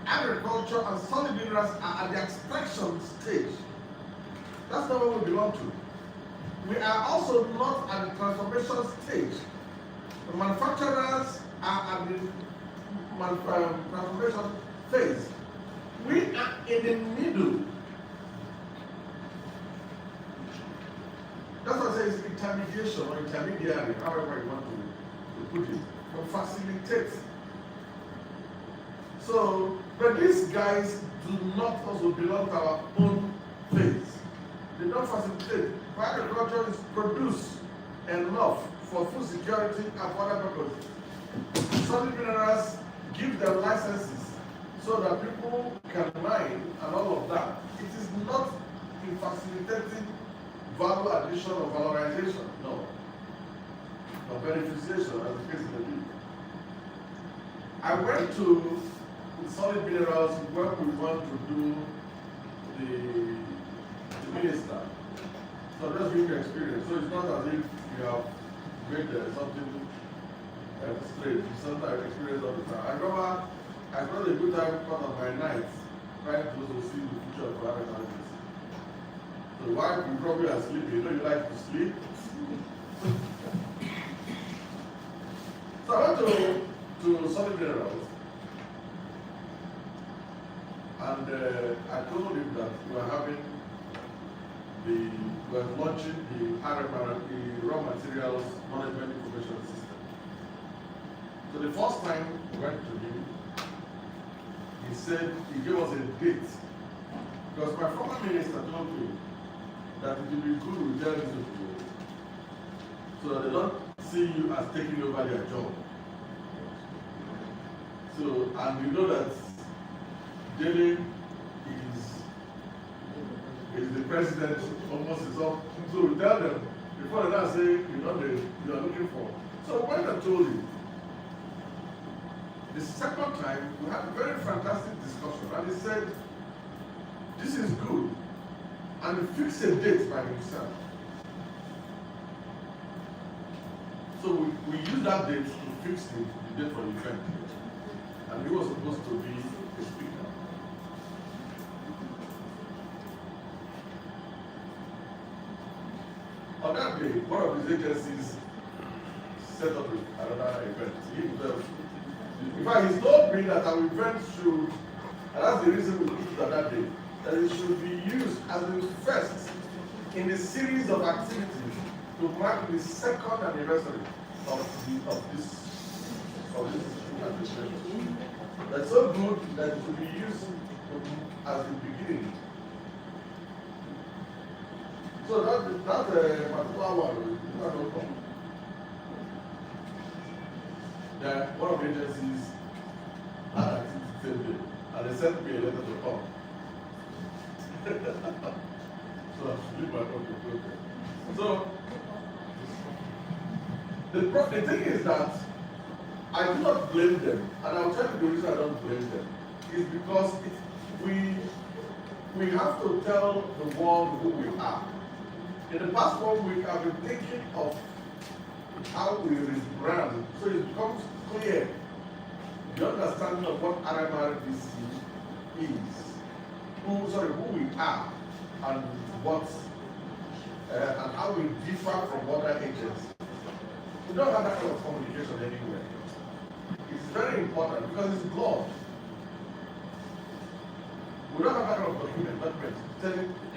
Agriculture and solid minerals are at the extraction stage. That's not what we belong to. We are also not at the transformation stage. The manufacturers are at the transformation phase. We are in the middle. That's what I say is intermediation or intermediary, however you want to put it, to facilitate. So, but these guys do not also belong to our own phase. They don't facilitate. For agriculture is produce enough for food security and for other purposes. Solid minerals give them licenses so that people can mine and all of that. It is not in facilitating value addition or valorization, no. Or beneficiation, as the case may be. I went to solid minerals when we want to do the minister. So that's really experience. So it's not as if you have made something straight. It's something I've experienced all the time. I remember I spent a good time part of my nights trying to see the future of RMRDC. So while you probably are sleeping, you know you like to sleep. So I went to solid minerals, and I told him that we were launching the RMR, the raw materials management information system. So the first time we went to him, he said he gave us a date because my former minister told me that it will be good we tell you so that they don't see you as taking over their job. So, and you know that David is the president, almost is up. So we tell them, before they now say, you are looking for. So when I told him, the second time, we had a very fantastic discussion, and he said, this is good, and he fixed a date by himself. So we used that date to fix the date for the event. And he was supposed to be a On that day, one of his agencies set up another event. In fact, he told me that our event should, and that's the reason we put it on that day, that it should be used as the first in a series of activities to mark the second anniversary of this administration. That's so good that it will be used as the beginning. So that particular one, that one of the agencies had activity the same day, and they sent me a letter to come. So I leave my own. So the thing is that I do not blame them, and I'll tell you the reason I don't blame them is because we have to tell the world who we are. In the past 1 week, I've been thinking of how we rebrand, so it becomes clear the understanding of what RMRDC is, who we are, and and how we differ from other agencies. We don't have that kind of communication anywhere. It's very important because it's law. We don't have that kind of document.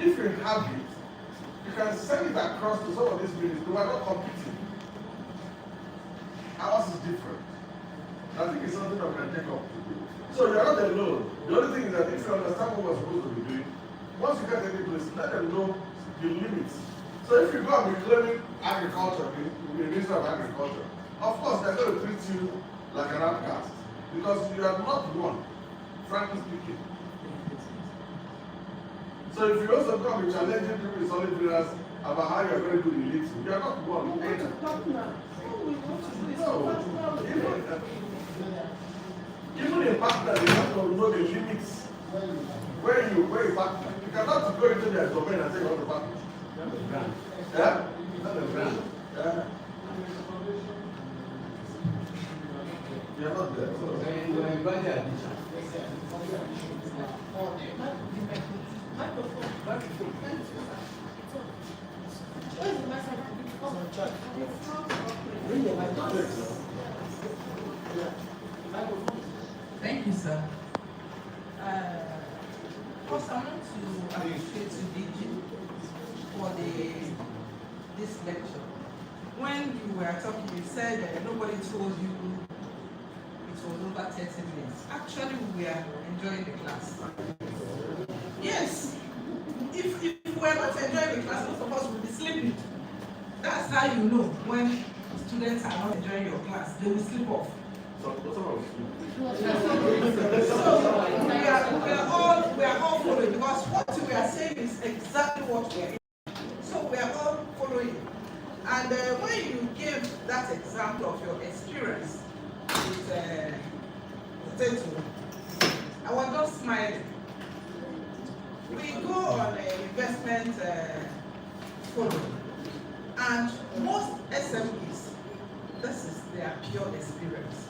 If you have it, you can send it across to some of these meetings. We are not competing. Ours is different. I think it's something that we can take up to do. So you're not alone. The only thing is that if you understand what we're supposed to be doing, once you get any place, let them know the limits. So if you go and be claiming agriculture, the Minister of Agriculture, of course they're going to treat you like an outcast because you are not one, frankly speaking. So if you also come and challenging people with solid leaders about how you are going to do the leading, you are not one. Even a partner, they have to know the limits where you partner. You cannot go into their domain and say you want to partner. Yeah? Not a brand. Yeah. You are not there. Thank you, sir. First, I want to appreciate you, DG, for this lecture. When you were talking, you said that nobody told you it was over 30 minutes. Actually, we are enjoying the class. Yes. If we are not enjoying the class, most of us will be sleeping. That's how you know when students are not enjoying your class. They will sleep off. So we are all following because what we are saying is exactly what we are in. So we are all following. And when you give that example of your experience with potato, I was just smiling. We go on an investment forum, and most SMEs, this is their pure experience.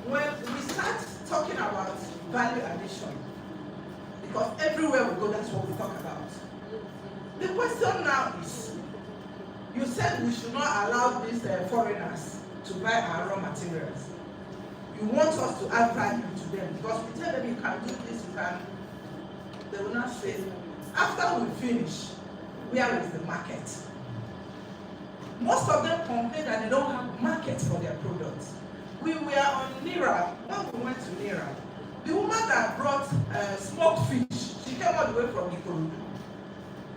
When we start talking about value addition, because everywhere we go, that's what we talk about. The question now is, you said we should not allow these foreigners to buy our raw materials. You want us to add value to them because we tell them you can do this, you can. They will not say, after we finish, where is the market? Most of them complain that they don't have market for their products. We were on NIRA, when we went to NIRA, the woman that brought smoked fish, she came all the way from Ikorodu.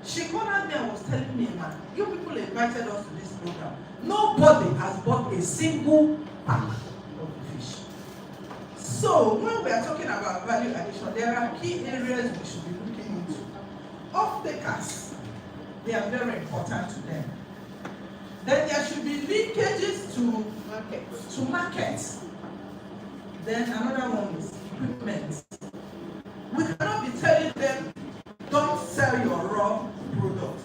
She called me and was telling me, man, you people invited us to this program. Nobody has bought a single pack of the fish. So when we are talking about value addition, there are key areas we should be looking into. Off-takers, they are very important to them. Then there should be linkages to markets. Then another one is equipment. We cannot be telling them, don't sell your raw product.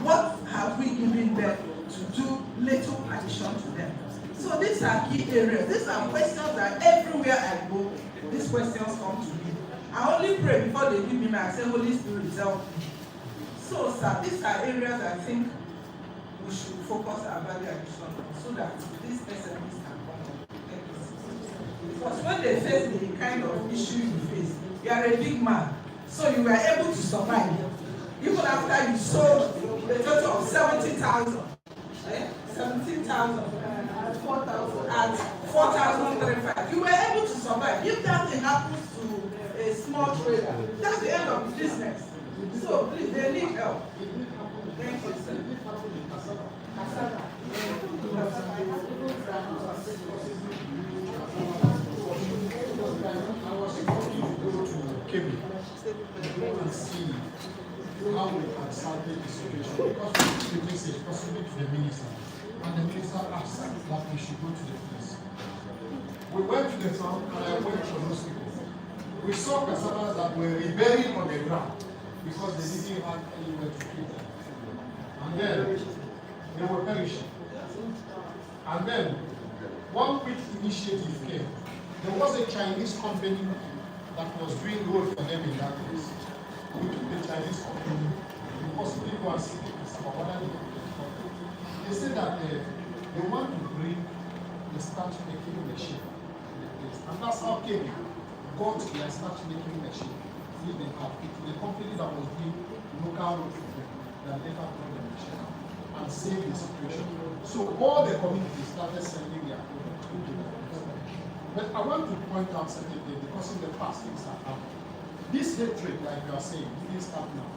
What have we given them to do little addition to them? So these are key areas. These are questions that everywhere I go, these questions come to me. I only pray before they give me my, I say, Holy Spirit, help me. So, sir, these are areas I think we should focus our value addition on so that these SMEs can come up. Because when they face the kind of issue you face, you are a big man, so you were able to survive. Even after you sold the total of 70,000, 17,000 at 4,035, you were able to survive. If that thing happens to a small trader, that's the end of the business. So please, they need help. Thank you, sir. Kemi, and see how we can salvage the situation. Because we message possibly to the minister, and the minister asked that we should go to the police. We went to the town, and I went to those people. We saw cassava that were rebelling on the ground because they didn't have anywhere to keep them. And then they were perishing. And then one quick initiative came. There was a Chinese company that was doing road for them in that place. We took the Chinese company, we possibly go and see the customer. They said that they want to bring the starch making machine in the place. And that's how came got their starch making machine. If they have it, the company that was doing local road for them, that later brought the machine and saved the situation. So all the communities started sending their product to the place. But I want to point out something because in the past things have happened. This hatred, like you are saying, didn't start now.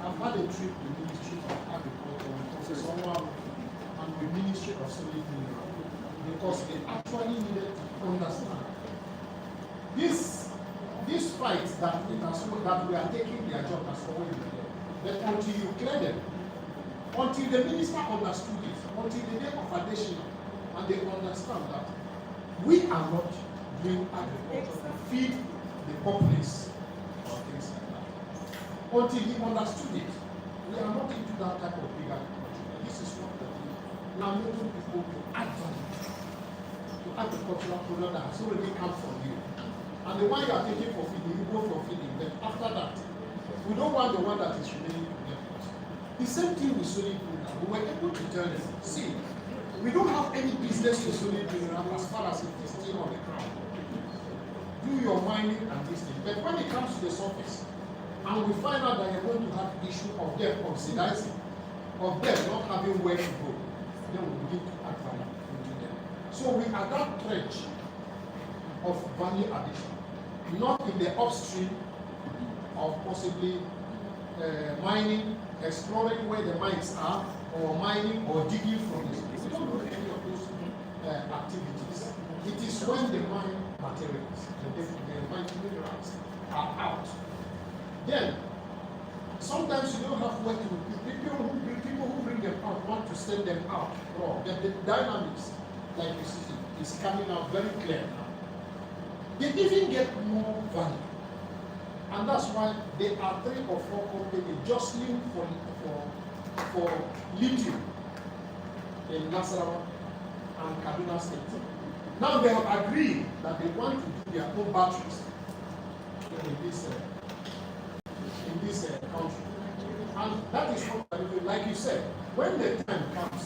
I've had a trip with the Ministry of Agriculture with Professor Owa and the Ministry of Solid Mineral because they actually needed to understand this fight that we are taking their job as always been there. But until you clear them, until the minister understood it, until the day of addition, and they understand that we are not doing agriculture to feed the populace or things like that. Until he understood it, we are not into that type of big agriculture. This is what we are doing. We are making people to add value to agricultural product that has already come from you. And the one you are taking for feeding, you go for feeding. Then after that, we don't want the one that is remaining to get us. The same thing with solid mineral. We were able to tell them, see, we don't have any business with solid mineral as far as it is still on the ground. Do your mining and this thing. But when it comes to the surface, and we find out that you're going to have issue of them oxidizing, of them not having where to go, then we begin to add value into them. So we are that trench of value addition, not in the upstream of possibly mining, exploring where the mines are, or mining or digging from it. We don't do any of those activities. It is when the mine materials, the mine minerals are out. Then, sometimes you don't have where to, people who bring them out want to send them out raw. The dynamics, like you see, is coming out very clear now. They even get more value. And that's why there are 3 or 4 companies jostling for lithium in Nasarawa and Kaduna State. Now they have agreed that they want to do their own batteries in this country. And that is what, like you said, when the time comes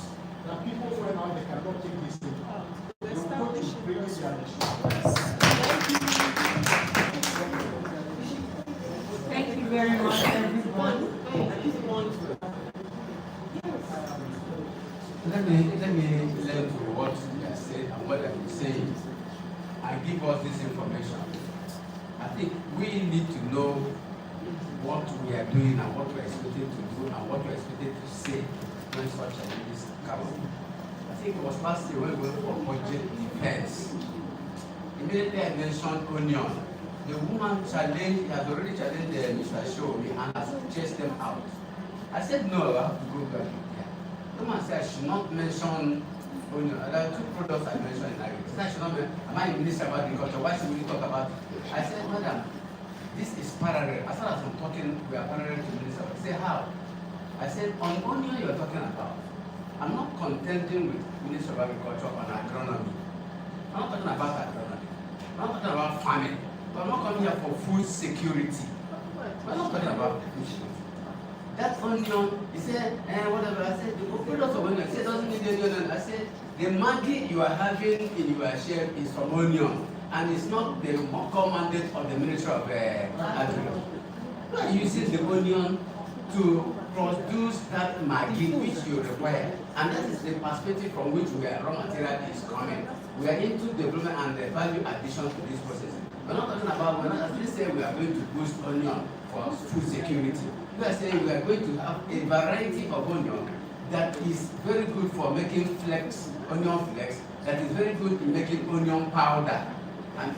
that people find out they cannot take this thing out, they will go to bring this Thank you very much, everyone. Let me learn to what you are saying and what I'm saying and give us this information. I think we need to know what we are doing and what we are expected to do and what we are expected to say when such challenges come up. I think it was last year when we went for budget defense. Immediately I mentioned onion. The woman challenged, has already challenged Mr. Shomi and has chased them out. I said, no, I have to go back. The woman said I should not mention onion. There are 2 products I mentioned in agriculture. I should not mention, am I in Minister of Agriculture? Why should we talk about it? I said, madam, this is parallel. As far as I'm talking, we are parallel to Minister. I said, how? I said, on onion you're talking about. I'm not contending with Minister of Agriculture on agronomy. I'm not talking about agronomy. I'm not talking about farming. But I'm not coming here for food security. We're not talking about food security. That onion, he said, whatever. I said, the product of onion. He said, doesn't need any onion. I said, the Maggi you are having in your chef is from onion, and it's not the core mandate of the Ministry of Agriculture. You are using the onion to produce that Maggi which you require, and that is the perspective from which where raw material is coming. We are into development and the value addition to this process. We're not talking about, we're not actually saying we are going to boost onion for food security. We are saying we are going to have a variety of onion that is very good for making flex, onion flex, that is very good in making onion powder, and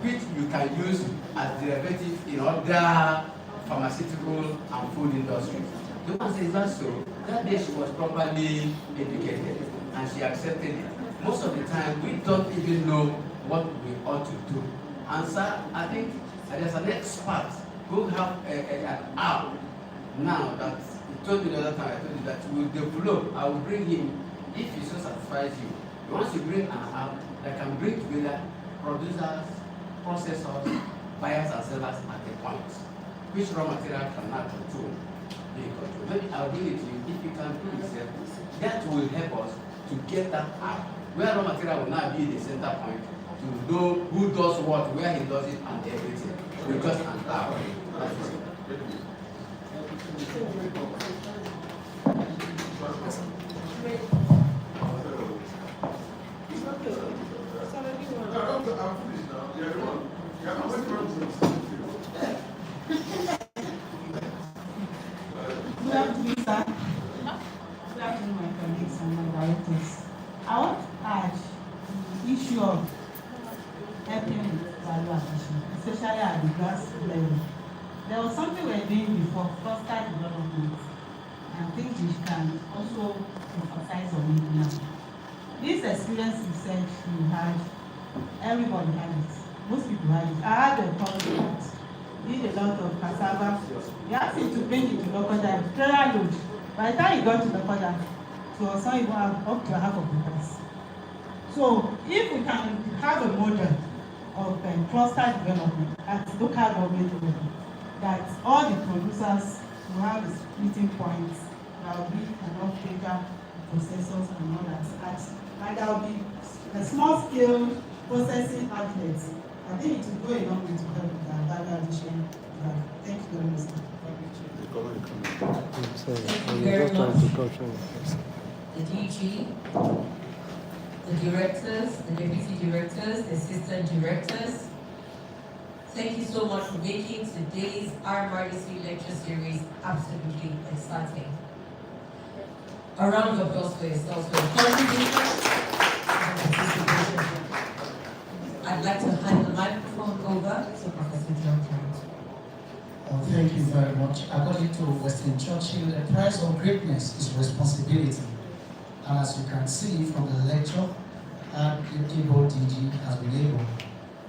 which you can use as derivative in other pharmaceutical and food industries. The one says that so, that day she was properly educated and she accepted it. Most of the time, we don't even know what we ought to do. And sir, I think there's an expert who have an app now that he told me the other time, I told you that we will develop, I will bring him, if he so satisfies you. Once you bring an app that can bring together producers, processors, buyers and sellers at a point, which raw material cannot control. Maybe I'll bring it to you. If you can do it, that will help us to get that app where raw material will now be the center point to know who does what, where he does it, and everything. We just an app. Good afternoon, sir. Good afternoon, my colleagues and my directors. I want to add the issue of helping with value addition, especially at the grass level. There was something we were doing before, cluster development, and I think we can also emphasize on it now. This experience you said you had, everybody had it. Most people had it. I had a colleague did a lot of cassava. He asked him to bring it to Lokoja, trailer load. By the time he got to Lokoja, he was not even up to half of the price. So if we can have a model of cluster development at local government level, that all the producers will have the splitting points, there will be enough data processors and all that, and there will be a small scale processing outlets. I think it will go a long way to help with that value addition. Thank you very much. Thank you very much. The DG, the directors, the deputy directors, the assistant directors. Thank you so much for making today's RMRDC lecture series absolutely exciting. A round of applause for yourselves for your contribution and participation. I'd like to hand the microphone over to Professor John Trent. Thank you very much. According to Weston Churchill, the price of greatness is responsibility. And as you can see from the lecture, the able DG has been able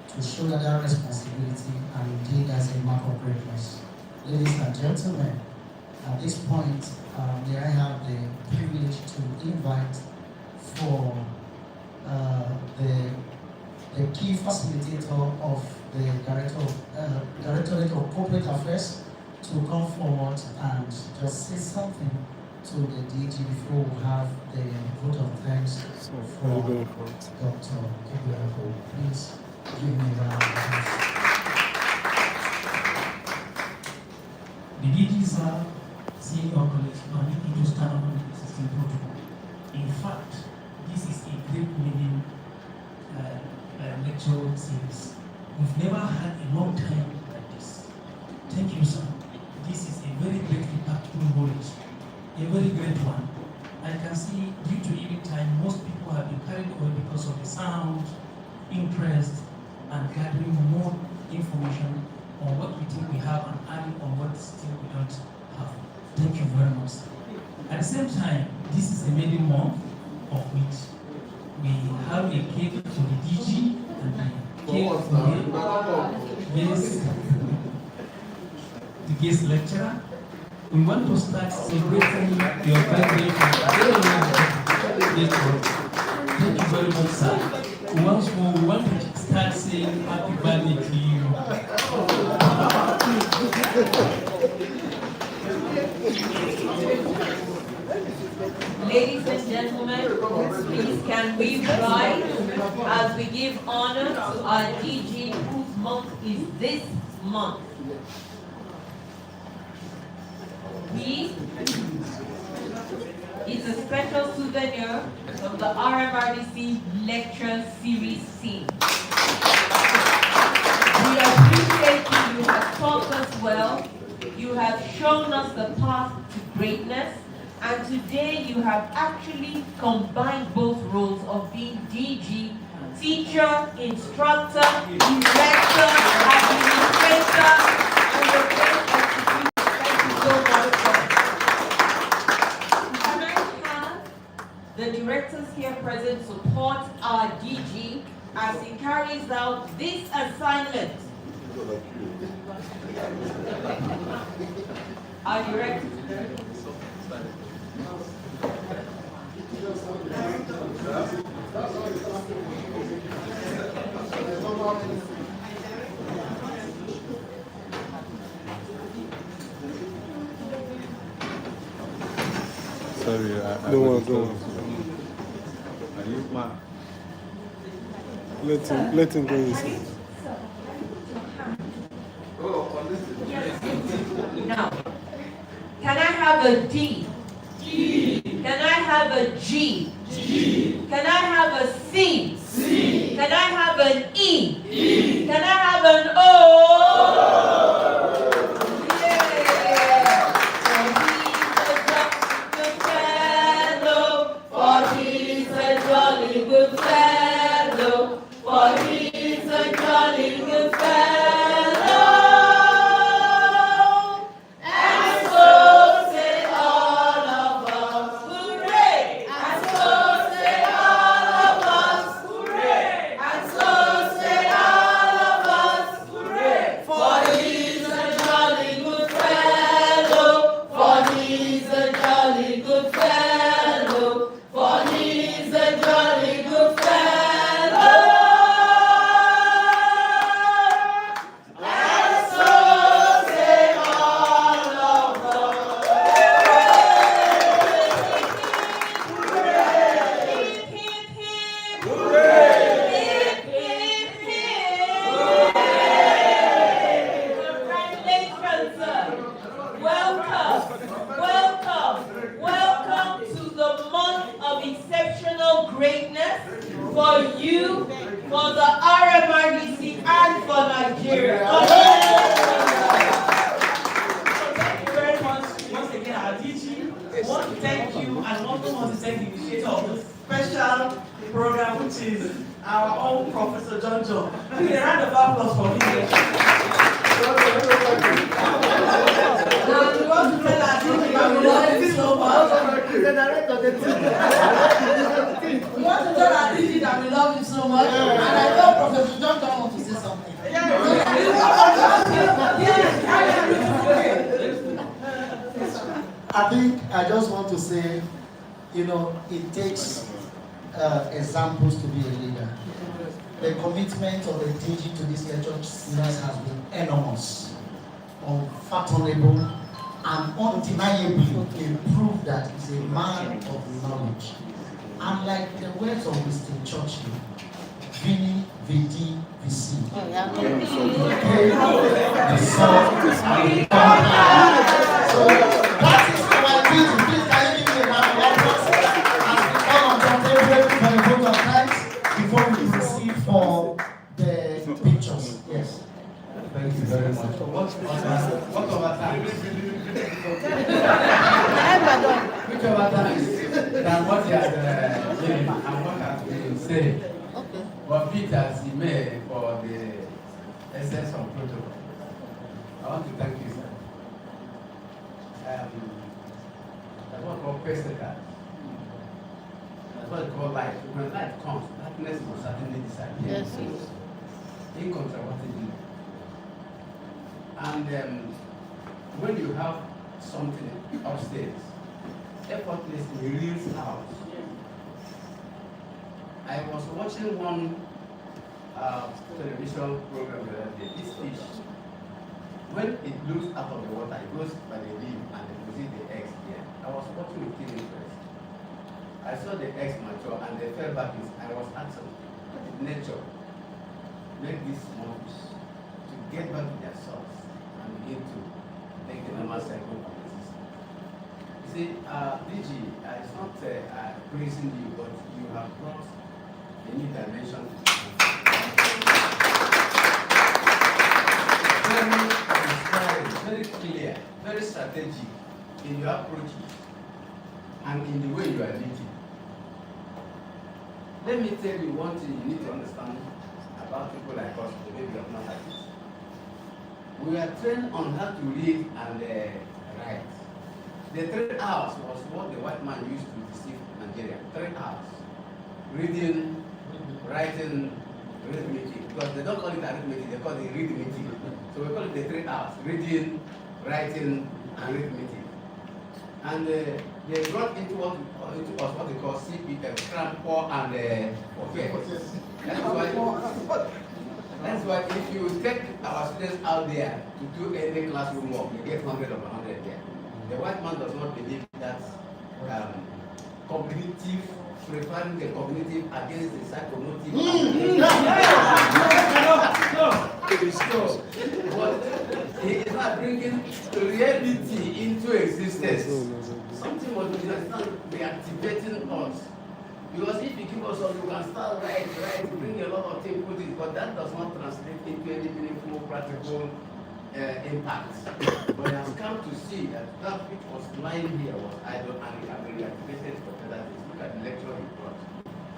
to show that responsibility and indeed as a mark of greatness. Ladies and gentlemen, at this point, may I have the privilege to invite for the key facilitator of the Directorate of Corporate Affairs to come forward and just say something to the DG before we have the vote of thanks for Dr. Kebiako. Please give me a round of applause. The DG, sir, senior colleagues, permit me to stand on the existing protocol. In fact, this is a great meeting lecture series. We've never had a long time like this. Thank you, sir. This is a very great impactful knowledge, a very great one. I can see, due to even time, most people have been carried away because of the sound, interest, and gathering more information on what we think we have and adding on what still we don't have. Thank you very much, sir. At the same time, this is a maiden month of which we have a cake for the DG and the cake for the guest lecturer. We want to start celebrating your birthday Thank you very much, sir. Once more, we want to start saying happy birthday to you. can we rise as we give honor to our DG whose month is this month? He is a special souvenir from the RMRDC Lecture Series C. We appreciate you. You have taught us well. You have shown us the path to greatness. And today you have actually combined both roles of being DG, teacher, instructor, director, administrator, and the great executive. Thank you so much. Can I have the directors here present support our DG as he carries out this assignment? Our director. Sorry, I Don't worry. Let him go inside. Now, can I have a D? D. Can I have a G? G. Can I have a C? C. Can I have an E? E. Can I have an O? For he's a jolly good fellow. For he's a jolly good fellow. And so say all of us, hooray! And so say all of us, hooray! And so say all of us, hooray! For he's a jolly good fellow. For he's a jolly good fellow. For he's a jolly good fellow. And so say all of us. Congratulations, sir. Welcome, welcome, welcome to the month of exceptional greatness for you, for the RMRDC, and for Nigeria. Thank you very much once again, our DG. I want to thank you and also want to thank the initiator of this special program, which is our own Professor John John. Please, a round of applause for him. And we want to tell our DG that we love him so much. We want to tell our DG that we love him so much. And I know Professor John John wants to say something. I think I just want to say, it takes examples to be a leader. The commitment of the DG to this lecture series has been enormous, unfathomable, and undeniably a proof that he's a man of knowledge. And like the words of Mr. Churchill, Vini, Vidi, Vici. So that is our duty. Please can you give me a round of applause as we call on John David for a vote of thanks before we proceed for the pictures. Yes. Thank you very much. What over time? Which over time than what he has given and what has been said. Okay. But Peter as he made for the essence of protocol. I want to thank you, sir. That's what we call perseverance. That's what we call light. When light comes, darkness will certainly disappear. Yes. Incontrovertibly. And when you have something upstairs, effortlessly reels out. I was watching one television program the other day. This fish, when it looks out of the water, it goes by the leaf and deposits the eggs there. I was watching with keen interest. I saw the eggs mature and they fell back. I was asking, what did nature make these monkeys to get back to their source and begin to make the normal cycle of existence? You see, DG, it's not praising you, but you have brought a new dimension to the very inspiring, very clear, very strategic in your approaches and in the way you are leading. Let me tell you one thing you need to understand about people like us, maybe you have not had this. We are trained on how to read and write. The 3 hours was what the white man used to deceive Nigeria. 3 hours. Reading, writing, arithmetic. Because they don't call it arithmetic, they call it arithmetic. So we call it the 3 hours. Reading, writing, and arithmetic. And they brought into what they call CPF, crampo and forget. That's why if you take our students out there to do any classroom work, you get 100 of 100 there. The white man does not believe that cognitive, preferring the cognitive against the psychomotive. But he is not bringing reality into existence. Something was reactivating us. Because if you give us all, you can start right, bring a lot of things, put it, but that does not translate into any meaningful, practical impact. But I have come to see that that which was lying here was idle and it had been reactivated for better things. Look at the lecture he brought.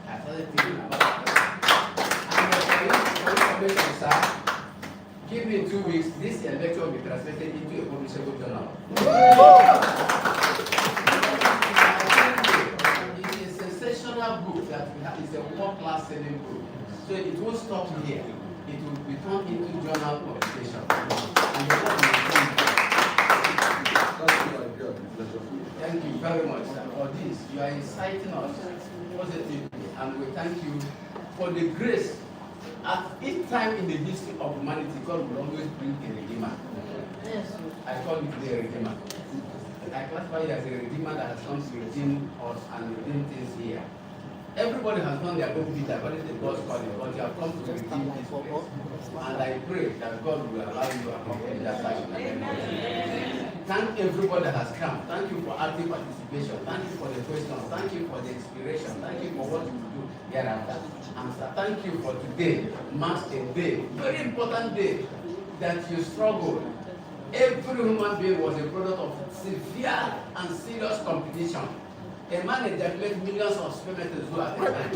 I started thinking about that. And for information, sir, give me 2 weeks, this lecture will be translated into a publishable journal. Book that we have is a world-class selling book. So it won't stop here. It will be turned into journal publication. Thank you very much, sir, for this. You are inciting us positively, and we thank you for the grace. At each time in the history of humanity, God will always bring a redeemer. Yes. I call it the redeemer. I classify it as a redeemer that has come to redeem us and redeem things here. Everybody has done their own bit according to God's calling, but you have come to redeem this place. And I pray that God will allow you to accomplish that passion. Thank everybody that has come. Thank you for active participation. Thank you for the questions. Thank you for the inspiration. Thank you for what you will do hereafter. And thank you for today. Marks a day, very important day, that you struggled. Every human being was a product of severe and serious competition. A man ejaculates millions of spermatozoa at a time.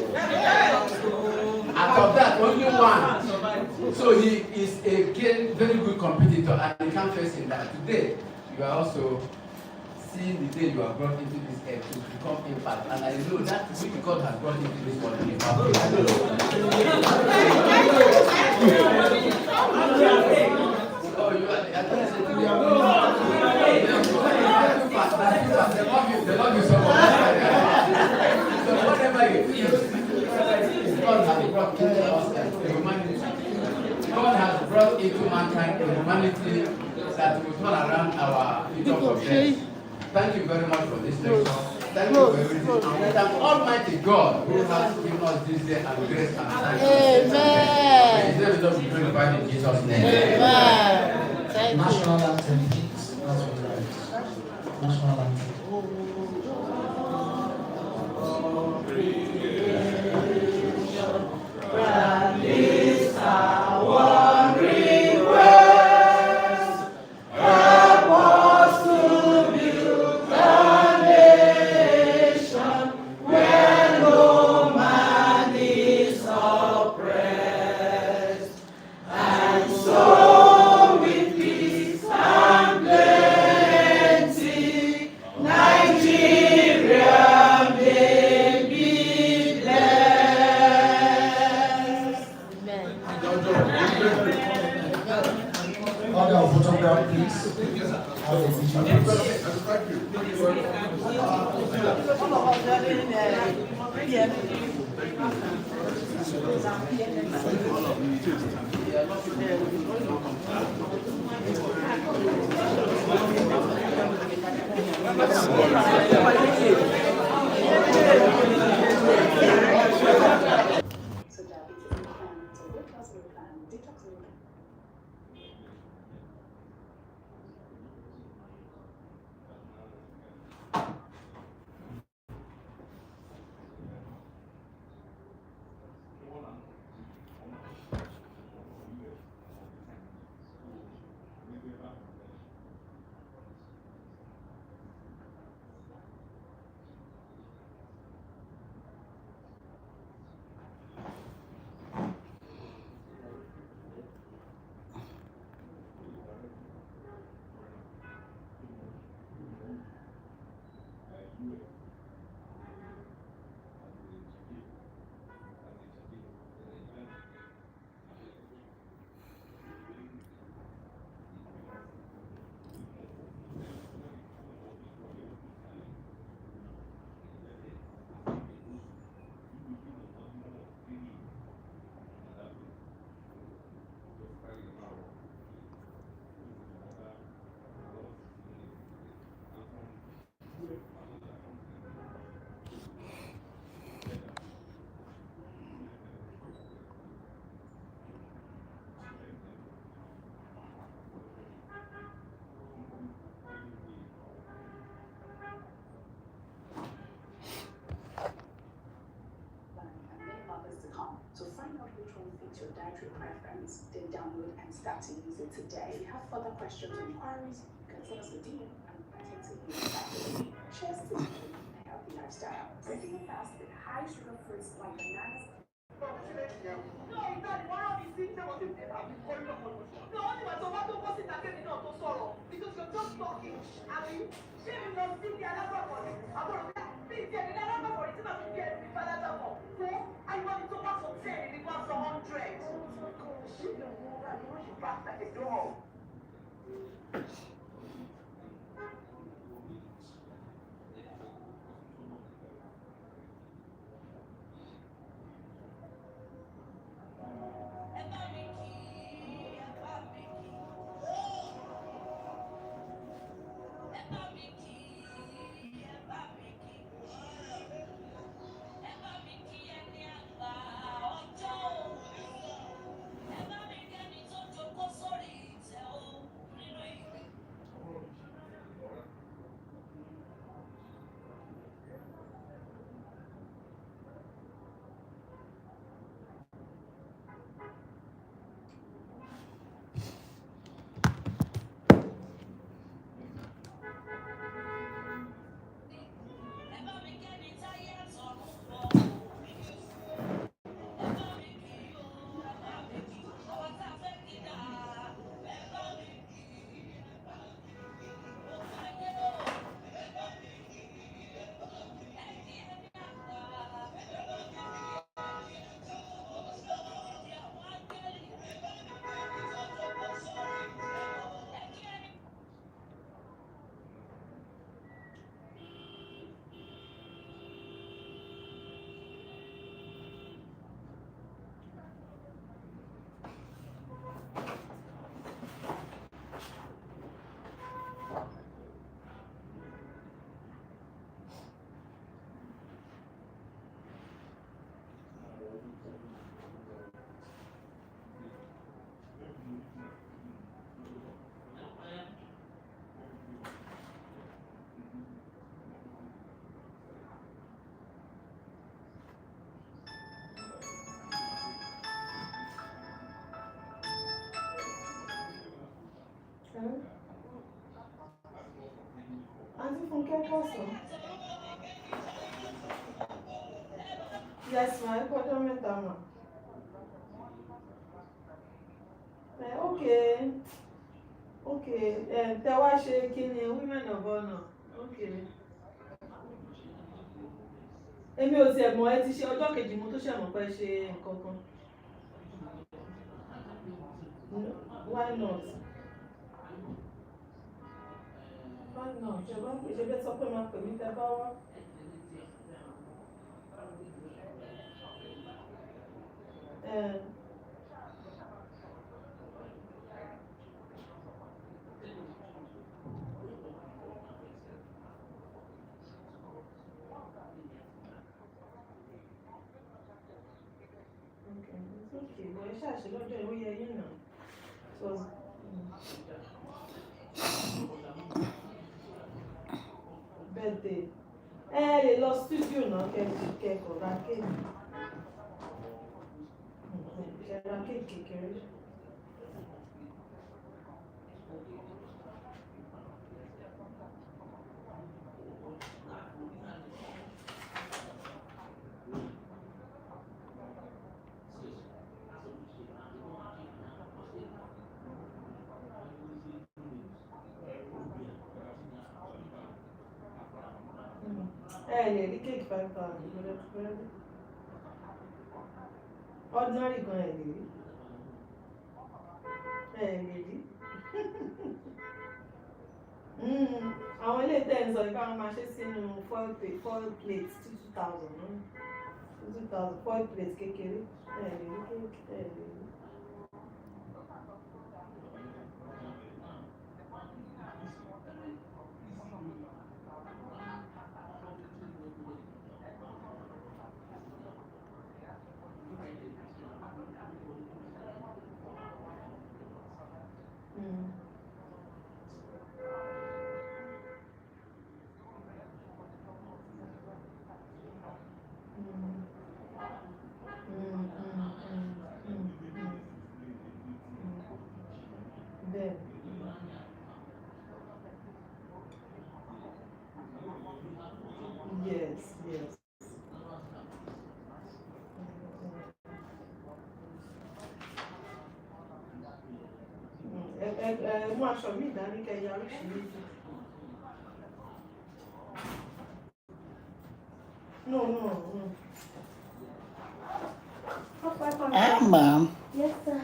Out of that, only one. So he is a very good competitor, and you can't face him that. Today, you are also seeing the day you are brought into this earth to become impact. And I know that which God has brought into this world is impact. Oh, you are they love you so much. So whatever it is, God has brought into us humanity. God has brought into mankind a humanity that will turn around our future for death. Thank you very much for this lecture. Thank you for everything. And thank Almighty God who has given us this day and grace and thanks. Amen. His name is not glorified in Jesus' name. Amen. Thank National anthem, please. That's what it is. National anthem. Release our request. Help us to build a nation where no man is oppressed, and so with peace and plenty, Nigeria may be blessed. Order of photograph, please. Thank you. please then download and start to use it today. If you have further questions or inquiries, you can send us a DM and I can take you back. Cheers to a healthy lifestyle. Breaking fast with high sugar fruits like bananas. No, it's not one of the things that was in there. No, only was the one to post it again, not to sorrow. Because you're just talking. I mean, she will not see the alarm for it. I'm going to please get the alarm for it. It's not to get the balance for. I want it to pass from 10 and it goes to 100. She don't know that. You know she passed at the door. Auntie Funke Koso. Yes, ma, ẹ kọjọ́ mẹ́ta ma. Okay, okay, tẹ wá ṣe kí ni women of honor. Okay. Èmi ò tiẹ̀ mọ̀ ẹ ti ṣe ọjọ́ kejì mo tó ṣẹ̀mọ̀ pé ṣe nǹkan kan. Why not? Why not? Ṣé bá ṣe bẹ́ẹ̀ sọ pé máa pè mí tẹ bá wá? Okay, it's okay. But ẹ ṣáà ṣe lọ́jọ́ ìwé yẹ yín náà. So, birthday. Lè lọ studio náà kẹ́kọ̀ọ́ ra kéèkì. Ra kéèkì kékeré. Lè rí kéèkì 5,000. Ordinary gan lè rí. Lè rí. Àwọn ilé tẹ̀ ń sọ ìpá wọn máa ṣe sínú foil plates 2,000. 2,000 foil plates kékeré. Lè rí kéèkì, lè rí. Then. Yes, yes. Mú aṣọ mi ìdání kẹyà oríṣiríṣi. No, no, no. Ma'am. Yes, sir.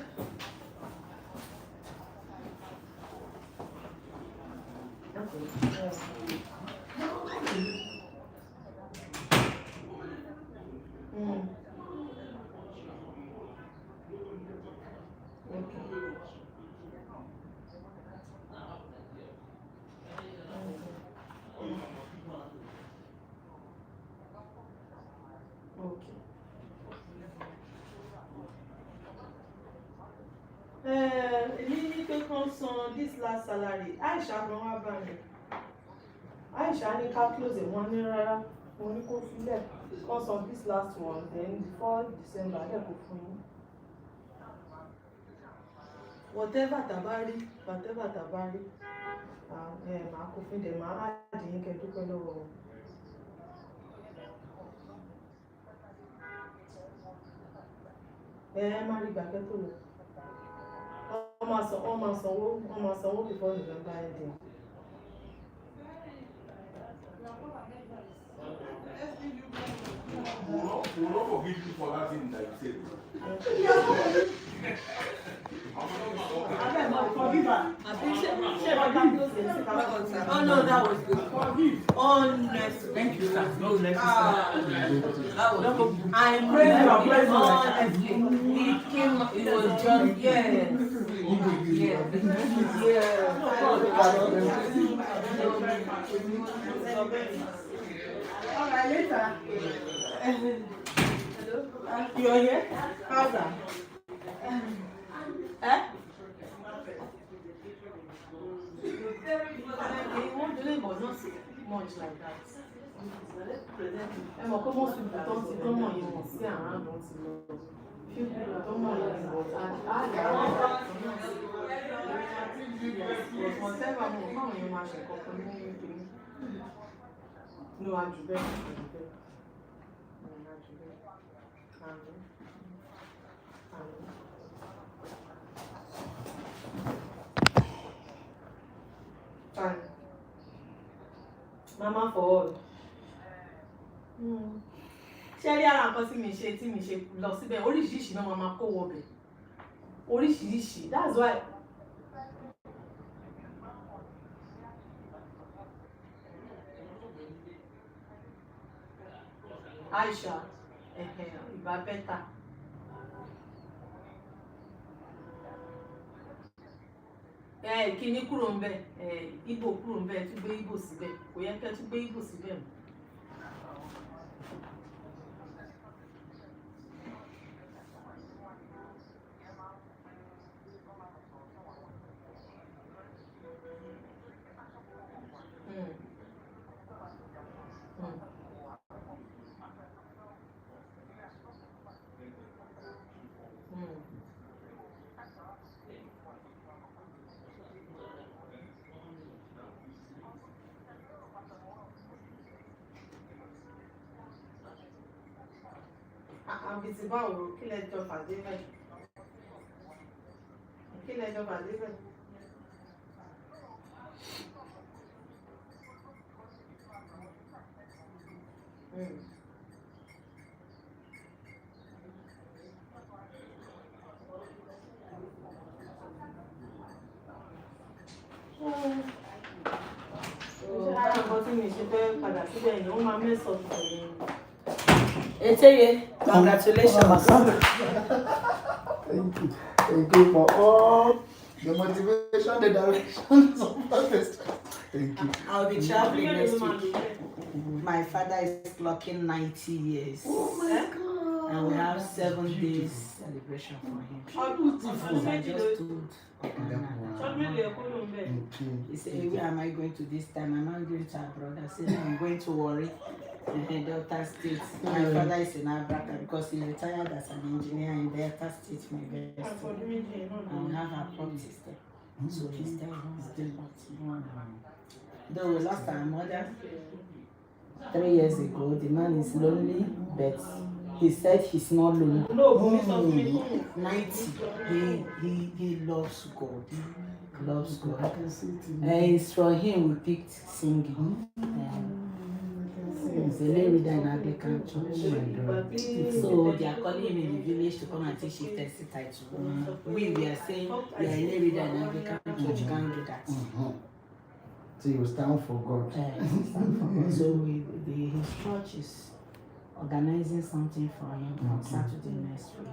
Ní pé kán san this last salary, Aisha gan wá bá mi. Aisha ní ká close wọn ní rárá, mo ní kó filẹ̀, kán san this last one, then before December, dẹ̀ kó fún yín. Whatever tàbárí, màá kó fún dẹ̀, màá àdìyín kẹ́ dúpẹ́ lọ́wọ́ wọn. Má rí gbàgbé tó lọ. Wọ́n máa sanwó before November ending. We will not forgive you for that thing that you said. Oh no, that was good. Honest. Thank you, sir. No, I praise your honestly. It came, it was just, yes. All right, later. Hello? You're here? How's that? He won't do it, but not much like that. I'm a common student, don't see no more, you must see around, don't see no. Few people don't know you, but whatever, you must have no, I do better. Fine. Mama for all. Ṣé rí ara nǹkan tí mi ṣe lọ síbẹ̀ oríṣiríṣi náà máa kó wọbẹ̀. Oríṣiríṣi. That's why. Aisha, ìgbà bẹ́tà. Kíní kúrò ń bẹ̀, Igbo kúrò ń bẹ̀, tún gbé Igbo síbẹ̀, kò yẹ kẹ́ tún gbé Igbo síbẹ̀ mọ́. Àbìtì báwo kí lẹ́jọ́ fàdé bẹ́ẹ̀? Kí lẹ́jọ́ fàdé bẹ́ẹ̀? Ara nǹkan tí mi ṣe fẹ́ padà síbẹ̀ ni ó máa mẹ́sàn-án tẹ̀lé. Eteye, congratulations. Thank you for all the motivation, the directions of purpose. Thank you. I'll be traveling next week. My father is clocking 90 years. Oh my God. And we have 7 days celebration for him. So I just told he said, where am I going to this time? I'm not going to abroad. I said, I'm going to Warri, Delta State. My father is in Abraka because he retired as an engineer in Delta State, my best. And we have our properties there. So he's dead. Though we lost our mother 3 years ago, the man is lonely, but he said he's not lonely. 90. He loves God. He loves God. And it's from him we picked singing. He's a lay reader in Anglican church. So they are calling him in the village to come and teach chieftaincy title. We are saying we are a lay reader in Anglican church, you can't do that. So you stand for God. So his church is organizing something for him on Saturday next week.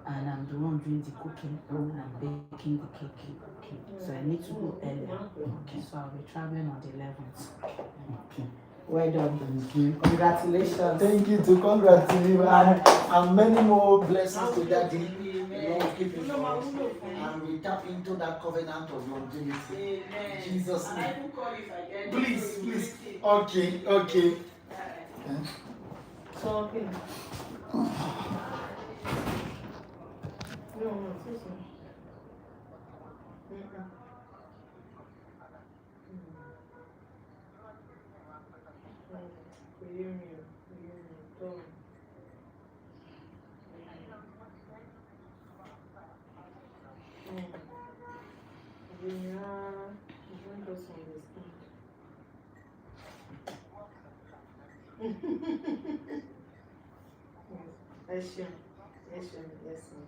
And I'm the one doing the cooking and baking the cake. So I need to go earlier. So I'll be traveling on the 11th. Well done. Thank you. Congratulations. Thank you to congratulate and many more blessings to Daddy. Lord, keep it for us. And we tap into that covenant of longevity. Jesus' name. And I will call if I get Please. Okay. So, okay. No, seriously. Yes, ma'am.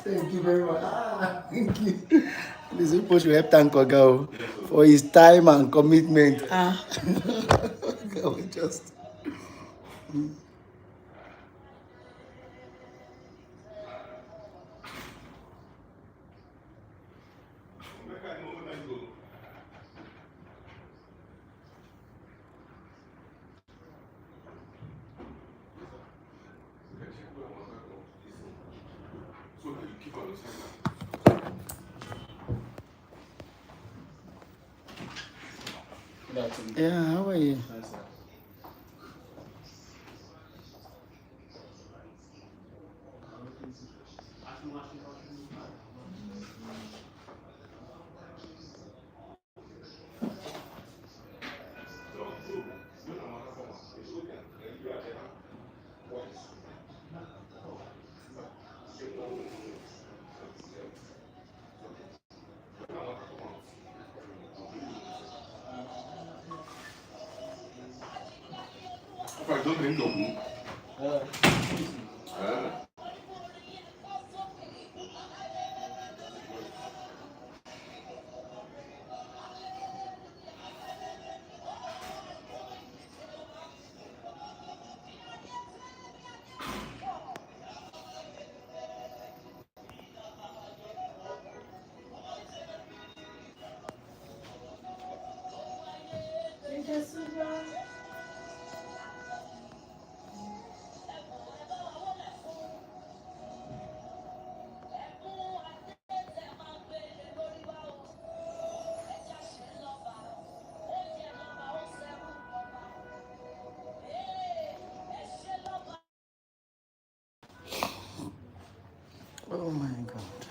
Thank you very much. Thank you. These people should help thank Oga for his time and commitment. Just. Yeah, how are you? If I don't drink no. Oh my God.